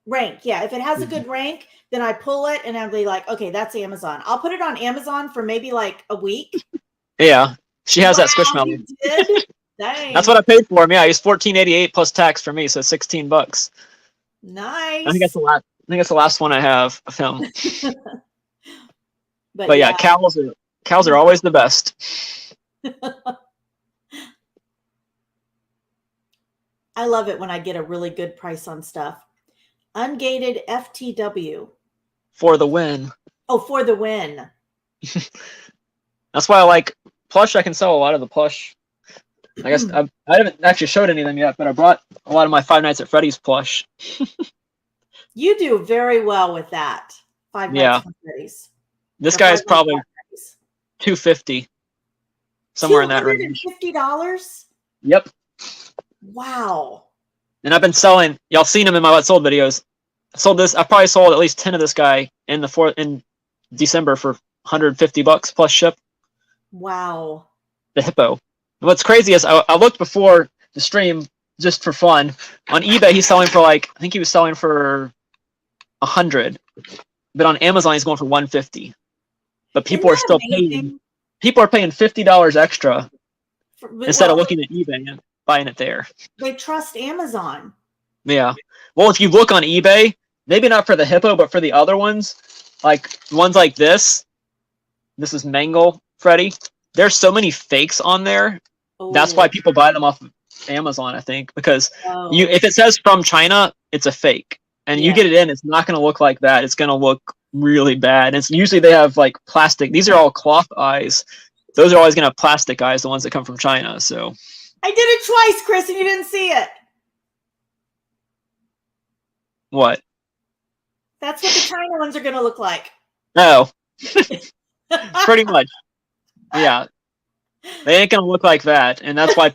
[SPEAKER 6] Rank. Yeah. If it has a good rank, then I pull it and I'll be like, okay, that's Amazon. I'll put it on Amazon for maybe like a week.
[SPEAKER 2] Yeah, she has that
[SPEAKER 6] Wow,
[SPEAKER 2] squishmallow.
[SPEAKER 6] you did? Dang.
[SPEAKER 2] That's what I paid for him. Yeah, he's $14.88 plus tax for me, so $16.
[SPEAKER 6] Nice.
[SPEAKER 2] I think that's the last one I have of him.
[SPEAKER 6] But
[SPEAKER 2] But yeah, cows are always the best.
[SPEAKER 6] I love it when I get a really good price on stuff. Ungated FTW.
[SPEAKER 2] For the win.
[SPEAKER 6] Oh, for the win.
[SPEAKER 2] That's why I like plush. I can sell a lot of the plush. I guess I haven't actually showed any of them yet, but I brought a lot of my Five Nights at Freddy's plush.
[SPEAKER 6] You do very well with that. Five Nights at Freddy's.
[SPEAKER 2] This
[SPEAKER 6] Or
[SPEAKER 2] guy's
[SPEAKER 6] Five Nights
[SPEAKER 2] probably
[SPEAKER 6] at Freddy's.
[SPEAKER 2] $250, somewhere in that range.
[SPEAKER 6] $250?
[SPEAKER 2] Yep.
[SPEAKER 6] Wow.
[SPEAKER 2] And I've been selling. Y'all seen him in my What Sold videos. I probably sold at least 10 of this guy in December for $150 plus ship.
[SPEAKER 6] Wow.
[SPEAKER 2] The hippo. And what's crazy is I looked before the stream just for fun. On eBay, he's selling for I think he was selling for 100, but on Amazon he's going for 150. But people are still paying. People are paying $50 extra instead of looking at eBay and buying it there.
[SPEAKER 6] They trust Amazon.
[SPEAKER 2] Yeah. Well, if you look on eBay, maybe not for the hippo, but for the other ones, like ones like this. This is Mangle Freddy. There's so many fakes on there.
[SPEAKER 6] Oh.
[SPEAKER 2] That's why people buy them off of Amazon, I think, because
[SPEAKER 6] Oh.
[SPEAKER 2] if it says from China, it's a fake, and you get it in, it's not going to look like that. It's going to look really bad. It's usually they have like plastic. These are all cloth eyes. Those are always going to have plastic eyes, the ones that come from China. So
[SPEAKER 6] I did it twice, Chris, and you didn't see it.
[SPEAKER 2] what?
[SPEAKER 6] That's what the China ones are going to look like.
[SPEAKER 2] Oh, pretty much. Yeah. They ain't gonna look like that, and that's why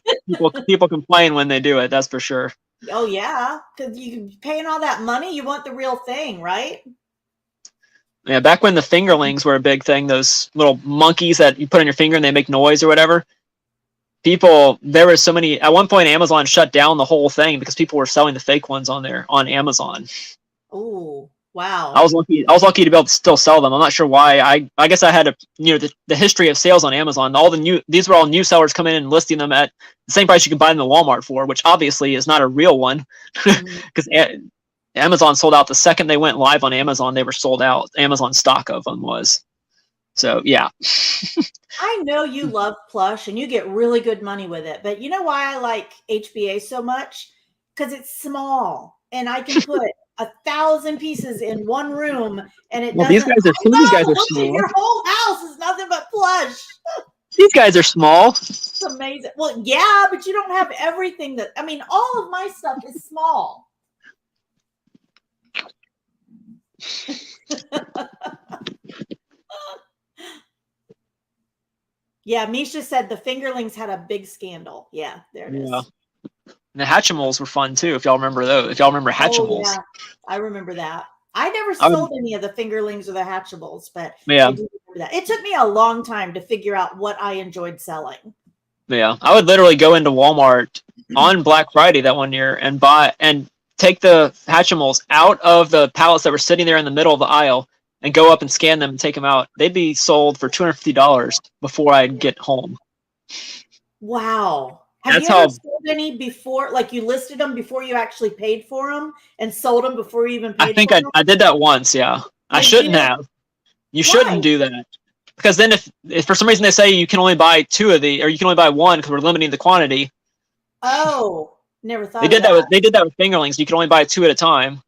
[SPEAKER 2] people complain when they do it. That's for sure.
[SPEAKER 6] Oh yeah, because you paying all that money, you want the real thing, right?
[SPEAKER 2] Yeah, back when the fingerlings were a big thing, those little monkeys that you put on your finger and they make noise or whatever. There were so many. At one point, Amazon shut down the whole thing because people were selling the fake ones on Amazon.
[SPEAKER 6] Oh, wow.
[SPEAKER 2] I was lucky to be able to still sell them. I'm not sure why. I guess I had the history of sales on Amazon. These were all new sellers coming in and listing them at the same price you could buy them at Walmart for, which obviously is not a real one, because Amazon sold out the second they went live on Amazon. They were sold out. Amazon stock of them was. So yeah.
[SPEAKER 6] I know you love plush and you get really good money with it, but you know why I like HBA so much? Because it's small and I can put 1,000 pieces in one room, and it doesn't.
[SPEAKER 2] These guys are small.
[SPEAKER 6] Your whole house is nothing but plush.
[SPEAKER 2] These guys are small.
[SPEAKER 6] It's amazing. Well, yeah, but you don't have everything all of my stuff is small. Yeah, Misha said the fingerlings had a big scandal. Yeah, there it is.
[SPEAKER 2] And the Hatchimals were fun too, if y'all remember those. If y'all remember Hatchimals.
[SPEAKER 6] Oh, yeah, I remember that. I never sold any of the fingerlings or the Hatchables, but
[SPEAKER 2] yeah.
[SPEAKER 6] I do remember that. It took me a long time to figure out what I enjoyed selling.
[SPEAKER 2] Yeah, I would literally go into Walmart on Black Friday that one year and take the Hatchimals out of the pallets that were sitting there in the middle of the aisle and go up and scan them and take them out. They'd be sold for $250 before I'd get home.
[SPEAKER 6] Wow. Have you ever sold any before, like you listed them before you actually paid for them and sold them before you even paid for them?
[SPEAKER 2] I did that once, yeah. I shouldn't have. You shouldn't do that. Because then if for some reason they say you can only buy two of the, or you can only buy one because we're limiting the quantity.
[SPEAKER 6] Oh, never thought
[SPEAKER 2] they did that. They did that with fingerlings. You can only buy two at a time.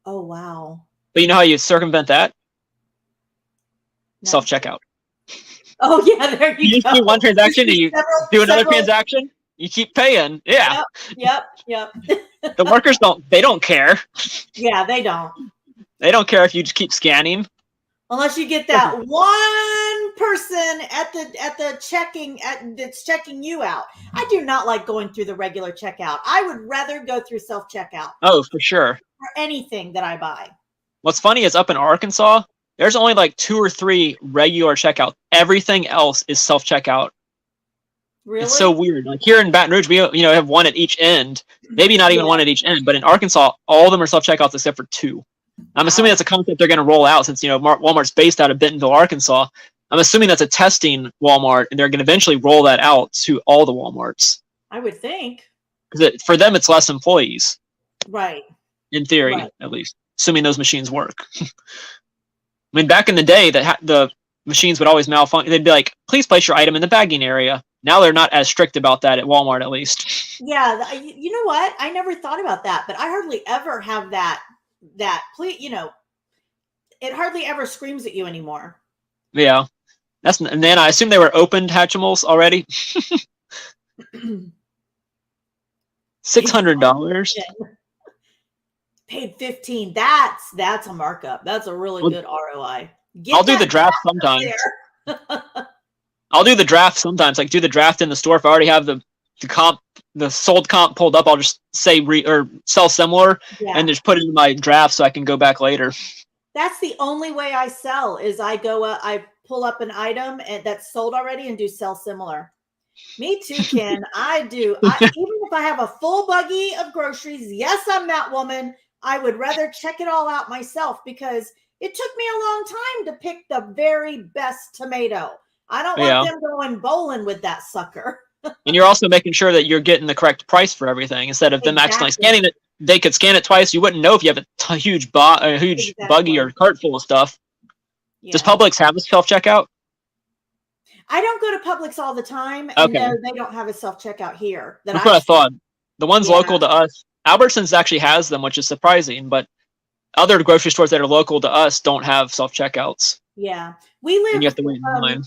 [SPEAKER 6] Oh, wow.
[SPEAKER 2] But you know how you circumvent that? No. Self-checkout.
[SPEAKER 6] Oh, yeah, there you go.
[SPEAKER 2] You do one transaction and you do another transaction. You keep paying. Yeah.
[SPEAKER 6] Yep.
[SPEAKER 2] The workers don't care.
[SPEAKER 6] Yeah, they don't.
[SPEAKER 2] They don't care if you just keep scanning.
[SPEAKER 6] Unless you get that one person at the checking that's checking you out. I do not like going through the regular checkout. I would rather go through self-checkout.
[SPEAKER 2] Oh, for sure.
[SPEAKER 6] For anything that I buy.
[SPEAKER 2] What's funny is up in Arkansas, there's only like 2 or 3 regular checkout. Everything else is self-checkout.
[SPEAKER 6] Really?
[SPEAKER 2] It's so weird. Like here in Baton Rouge, we have one at each end. Maybe not even one at each end, but in Arkansas, all of them are self-checkouts except for 2. I'm assuming that's a concept they're going to roll out since Walmart's based out of Bentonville, Arkansas. I'm assuming that's a testing Walmart, and they're going to eventually roll that out to all the Walmarts.
[SPEAKER 6] I would think.
[SPEAKER 2] Because for them, it's less employees.
[SPEAKER 6] Right.
[SPEAKER 2] In theory, at least, assuming those machines work. I mean, back in the day, the machines would always malfunction. They'd be like, "Please place your item in the bagging area." Now they're not as strict about that at Walmart, at least.
[SPEAKER 6] Yeah, you know what? I never thought about that, but I hardly ever have that. It hardly ever screams at you anymore.
[SPEAKER 2] Yeah, and then I assume they were opened Hatchimals already. $600.
[SPEAKER 6] Paid $15. That's a markup. That's a really good ROI.
[SPEAKER 2] I'll do the draft sometimes. I'll do the draft sometimes. Like do the draft in the store if I already have the sold comp pulled up. I'll just say sell similar and just put it in my draft so I can go back later.
[SPEAKER 6] That's the only way I sell is I pull up an item that's sold already and do sell similar. Me too, Ken. I do. Even if I have a full buggy of groceries, yes, I'm that woman. I would rather check it all out myself because it took me a long time to pick the very best tomato. I don't want them going bowling with that sucker.
[SPEAKER 2] And you're also making sure that you're getting the correct price for everything instead of them accidentally scanning it. They could scan it twice. You wouldn't know if you have a huge buggy or cart full of stuff. Yeah. Does Publix have a self-checkout?
[SPEAKER 6] I don't go to Publix all the time. And no, they don't have a self-checkout here.
[SPEAKER 2] That's what I thought. The ones local to us, Albertsons actually has them, which is surprising, but other grocery stores that are local to us don't have self-checkouts.
[SPEAKER 6] Yeah. We live
[SPEAKER 2] and you have to wait in line.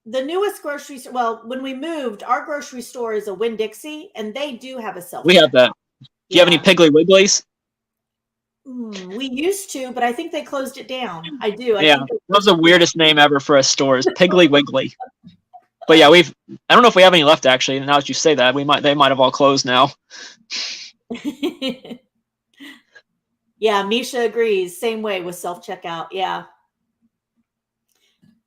[SPEAKER 6] The newest grocery store, well, when we moved, our grocery store is a Winn-Dixie, and they do have a self-checkout.
[SPEAKER 2] We have that. Do you have any Piggly Wigglies?
[SPEAKER 6] We used to, but I think they closed it down. I do.
[SPEAKER 2] I think that was the weirdest name ever for a store is Piggly Wiggly. But yeah, I don't know if we have any left actually. Now that you say that, they might have all closed now.
[SPEAKER 6] Yeah, Misha agrees. Same way with self-checkout. Yeah.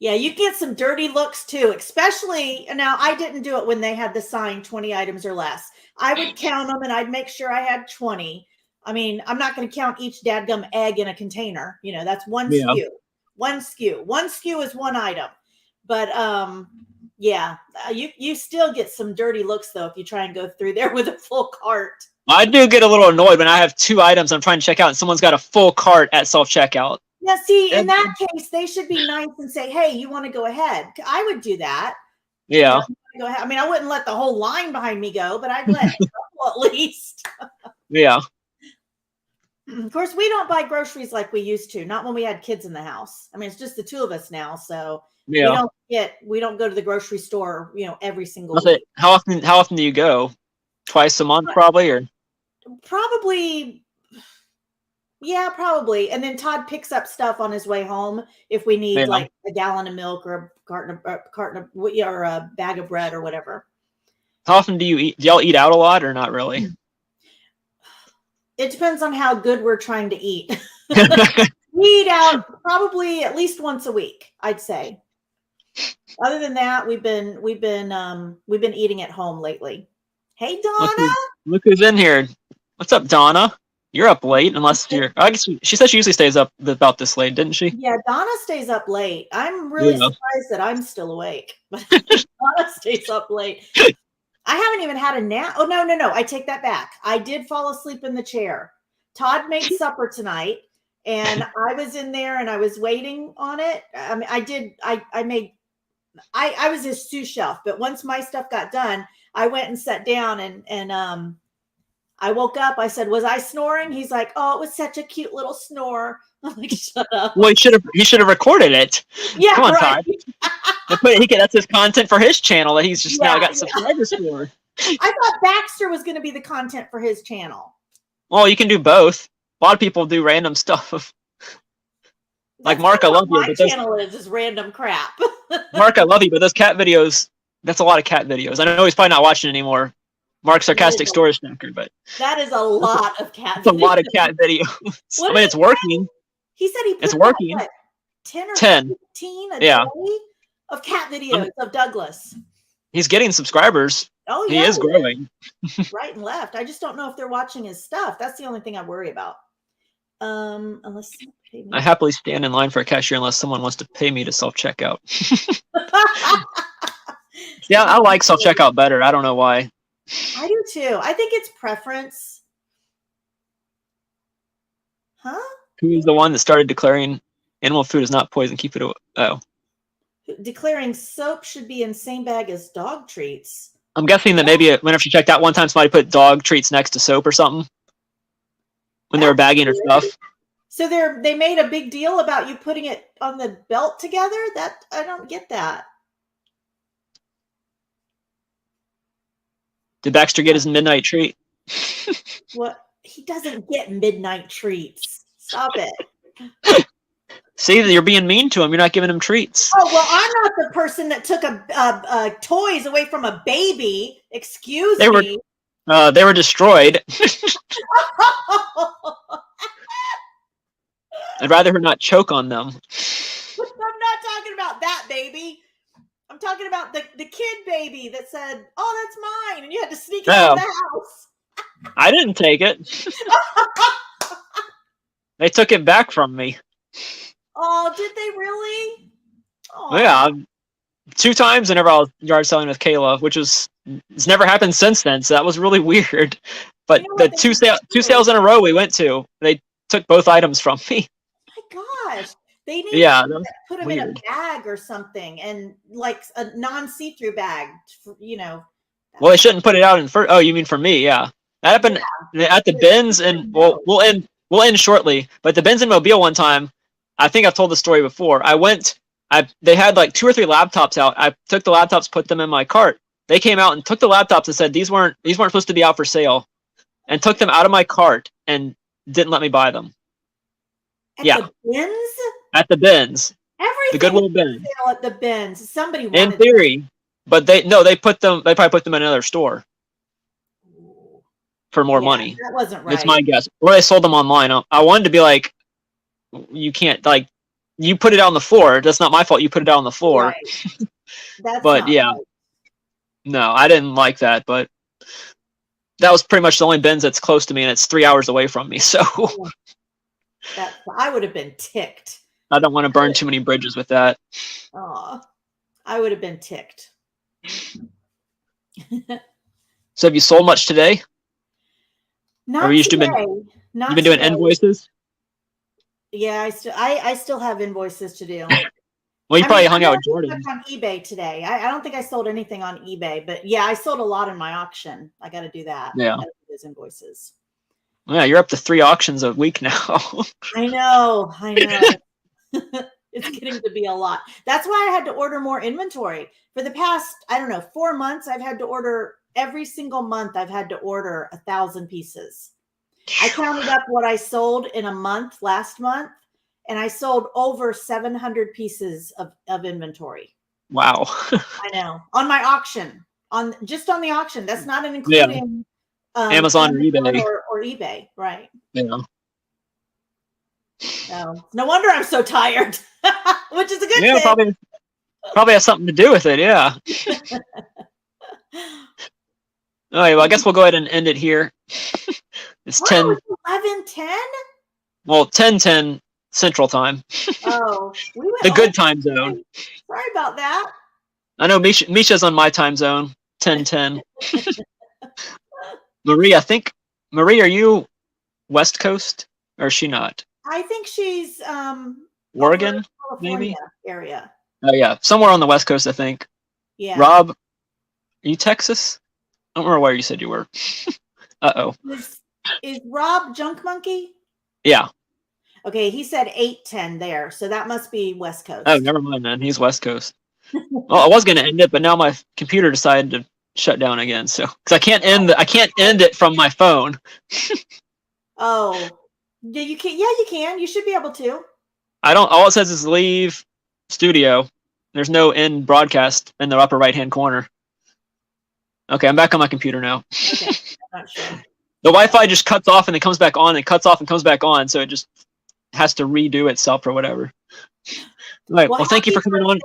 [SPEAKER 6] Yeah, you get some dirty looks too, especially now. I didn't do it when they had the sign 20 items or less. I would count them and I'd make sure I had 20. I mean, I'm not going to count each dadgum egg in a container. You know, that's one SKU. One SKU. One SKU is one item. But yeah, you still get some dirty looks though if you try and go through there with a full cart.
[SPEAKER 2] I do get a little annoyed when I have 2 items I'm trying to check out and someone's got a full cart at self-checkout.
[SPEAKER 6] Yeah, see, in that case, they should be nice and say, hey, you want to go ahead? I would do that.
[SPEAKER 2] Yeah.
[SPEAKER 6] Go ahead. I mean, I wouldn't let the whole line behind me go, but I'd let a couple at least.
[SPEAKER 2] Yeah.
[SPEAKER 6] Of course, we don't buy groceries like we used to, not when we had kids in the house. I mean, it's just the 2 of us now, so we don't go to the grocery store, you know, every single week.
[SPEAKER 2] How often do you go? Twice a month, probably, or
[SPEAKER 6] probably, yeah, probably. And then Todd picks up stuff on his way home if we need like a gallon of milk or a carton of or a bag of bread or whatever.
[SPEAKER 2] How often do you eat? Do y'all eat out a lot or not really?
[SPEAKER 6] It depends on how good we're trying to eat. We eat out probably at least once a week, I'd say. Other than that, we've been eating at home lately. Hey, Donna.
[SPEAKER 2] Look who's in here. What's up, Donna? You're up late, unless you're. I guess she said she usually stays up about this late, didn't she?
[SPEAKER 6] Yeah, Donna stays up late. I'm really surprised that I'm still awake, but Donna stays up late. I haven't even had a nap. Oh no! I take that back. I did fall asleep in the chair. Todd made supper tonight, and I was in there and I was waiting on it. I mean, I was his sous chef, but once my stuff got done, I went and sat down and I woke up. I said, "Was I snoring?" He's like, "Oh, it was such a cute little snore." I'm like, "Shut up."
[SPEAKER 2] Well, he should have recorded it.
[SPEAKER 6] Yeah,
[SPEAKER 2] come on,
[SPEAKER 6] right.
[SPEAKER 2] Todd. That's his content for his channel that he's just now got subscribers for.
[SPEAKER 6] I thought Baxter was going to be the content for his channel.
[SPEAKER 2] Well, you can do both. A lot of people do random stuff. Like Mark, I love you.
[SPEAKER 6] My channel is random crap.
[SPEAKER 2] Mark, I love you, but those cat videos, that's a lot of cat videos. I know he's probably not watching anymore. Mark's sarcastic storage snacker, but
[SPEAKER 6] that is a lot of cat
[SPEAKER 2] videos. A lot of cat videos. I mean, it's working.
[SPEAKER 6] He said
[SPEAKER 2] it's working.
[SPEAKER 6] What, 10 or 15 a day of cat videos of Douglas.
[SPEAKER 2] He's getting subscribers.
[SPEAKER 6] Oh, yeah.
[SPEAKER 2] He is growing.
[SPEAKER 6] Right and left. I just don't know if they're watching his stuff. That's the only thing I worry about. Unless
[SPEAKER 2] I happily stand in line for a cashier unless someone wants to pay me to self-checkout. Yeah, I like self-checkout better. I don't know why.
[SPEAKER 6] I do too. I think it's preference. Huh?
[SPEAKER 2] Who is the one that started declaring animal food is not poison? Keep it away. Oh.
[SPEAKER 6] Declaring soap should be in same bag as dog treats.
[SPEAKER 2] I'm guessing that maybe whenever she checked out one time, somebody put dog treats next to soap or something when they were bagging her stuff.
[SPEAKER 6] So they made a big deal about you putting it on the belt together? That I don't get that.
[SPEAKER 2] Did Baxter get his midnight treat?
[SPEAKER 6] What? He doesn't get midnight treats. Stop it.
[SPEAKER 2] See, you're being mean to him. You're not giving him treats.
[SPEAKER 6] Oh, well, I'm not the person that took a toys away from a baby. Excuse me.
[SPEAKER 2] They were destroyed. I'd rather her not choke on them.
[SPEAKER 6] I'm not talking about that baby. I'm talking about the kid baby that said, "Oh, that's mine," and you had to sneak it out of the house.
[SPEAKER 2] I didn't take it. They took it back from me.
[SPEAKER 6] Oh, did they really?
[SPEAKER 2] Oh. Yeah, 2 times whenever I was yard selling with Kayla, which it's never happened since then. So that was really weird. But the two sales in a row we went to, they took both items from me.
[SPEAKER 6] Oh my gosh. They need to put them in a bag or something, and like a non-see-through bag, you know.
[SPEAKER 2] Well, they shouldn't put it out in first. Oh, you mean for me? Yeah, that happened at the bins, and we'll end shortly. But the bins in Mobile one time, I think I've told the story before. They had like 2 or 3 laptops out. I took the laptops, put them in my cart. They came out and took the laptops and said these weren't supposed to be out for sale, and took them out of my cart and didn't let me buy them.
[SPEAKER 6] At the bins?
[SPEAKER 2] At the bins.
[SPEAKER 6] Everything
[SPEAKER 2] the Goodwill bin.
[SPEAKER 6] At the bins. Somebody wanted
[SPEAKER 2] in theory, but they probably put them in another store for more money.
[SPEAKER 6] That wasn't right.
[SPEAKER 2] It's my guess. Or they sold them online. I wanted to be like, you can't, like, you put it out on the floor. That's not my fault. You put it out on the floor.
[SPEAKER 6] Right. That's
[SPEAKER 2] But
[SPEAKER 6] not
[SPEAKER 2] yeah,
[SPEAKER 6] right.
[SPEAKER 2] no, I didn't like that. But that was pretty much the only bins that's close to me, and it's 3 hours away from me. So
[SPEAKER 6] I would have been ticked.
[SPEAKER 2] I don't want to burn too many bridges with that.
[SPEAKER 6] Oh, I would have been ticked.
[SPEAKER 2] So have you sold much today?
[SPEAKER 6] Not
[SPEAKER 2] Or you
[SPEAKER 6] today.
[SPEAKER 2] You've been doing invoices?
[SPEAKER 6] Yeah, I still have invoices to do.
[SPEAKER 2] Well, you probably
[SPEAKER 6] I
[SPEAKER 2] hung out with
[SPEAKER 6] did
[SPEAKER 2] Jordan.
[SPEAKER 6] stuff on eBay today. I don't think I sold anything on eBay, but yeah, I sold a lot in my auction. I got to do that.
[SPEAKER 2] Yeah.
[SPEAKER 6] I gotta do those invoices.
[SPEAKER 2] Yeah, you're up to 3 auctions a week now.
[SPEAKER 6] I know. It's getting to be a lot. That's why I had to order more inventory. For the past, I don't know, 4 months, I've had to order every single month. I've had to order 1,000 pieces. I counted up what I sold in a month last month, and I sold over 700 pieces of inventory.
[SPEAKER 2] Wow.
[SPEAKER 6] I know. On my auction, just on the auction. That's not an including
[SPEAKER 2] Amazon or eBay.
[SPEAKER 6] Or eBay, right?
[SPEAKER 2] Yeah.
[SPEAKER 6] So, no wonder I'm so tired, which is a good
[SPEAKER 2] Yeah,
[SPEAKER 6] thing.
[SPEAKER 2] probably has something to do with it. Yeah. All right. Well, I guess we'll go ahead and end it here. It's 10.
[SPEAKER 6] 11:10.
[SPEAKER 2] Well, 10:10 Central Time.
[SPEAKER 6] Oh, we went
[SPEAKER 2] The good
[SPEAKER 6] over.
[SPEAKER 2] time zone.
[SPEAKER 6] Sorry about that.
[SPEAKER 2] I know Misha's on my time zone. 10:10. Marie, Marie, are you West Coast or is she not?
[SPEAKER 6] I think she's
[SPEAKER 2] Oregon,
[SPEAKER 6] over California
[SPEAKER 2] maybe?
[SPEAKER 6] area.
[SPEAKER 2] Oh yeah, somewhere on the West Coast, I think.
[SPEAKER 6] Yeah.
[SPEAKER 2] Rob, are you Texas? I don't remember where you said you were. Uh-oh.
[SPEAKER 6] Is Rob Junk Monkey?
[SPEAKER 2] Yeah.
[SPEAKER 6] Okay, he said 8:10 there, so that must be West Coast.
[SPEAKER 2] Oh, never mind then. He's West Coast. Well, I was going to end it, but now my computer decided to shut down again. So, because I can't end it from my phone.
[SPEAKER 6] Oh, yeah, you can. Yeah, you can. You should be able to.
[SPEAKER 2] I don't. All it says is leave studio. There's no end broadcast in the upper right hand corner. Okay, I'm back on my computer now.
[SPEAKER 6] Okay, I'm not sure.
[SPEAKER 2] The Wi-Fi just cuts off and it comes back on, and cuts off and comes back on, so it just has to redo itself or whatever. All right. Well, thank you for coming on.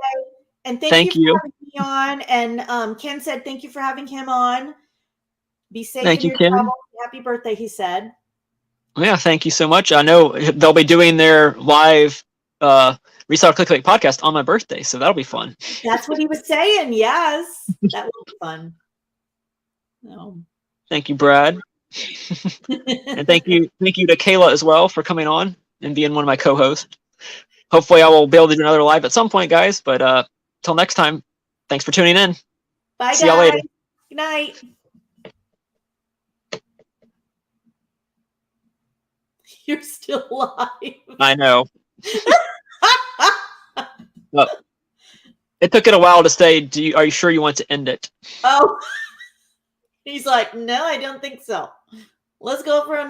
[SPEAKER 6] And
[SPEAKER 2] thank
[SPEAKER 6] you
[SPEAKER 2] you
[SPEAKER 6] for having me on. And Ken said thank you for having him on. Be safe.
[SPEAKER 2] Thank you, Ken.
[SPEAKER 6] Travel. Happy birthday, he said.
[SPEAKER 2] Yeah, thank you so much. I know they'll be doing their live Reseller Clickbait podcast on my birthday, so that'll be fun.
[SPEAKER 6] That's what he was saying. Yes, that will be fun. No.
[SPEAKER 2] Thank you, Brad. And thank you to Kayla as well for coming on and being one of my co-hosts. Hopefully I will be able to do another live at some point, guys, but till next time, thanks for tuning in.
[SPEAKER 6] Bye,
[SPEAKER 2] See y'all
[SPEAKER 6] guys.
[SPEAKER 2] later.
[SPEAKER 6] Good night. You're still live.
[SPEAKER 2] I know. It took it a while to say, are you sure you want to end it?
[SPEAKER 6] Oh, he's like, no, I don't think so. Let's go for another.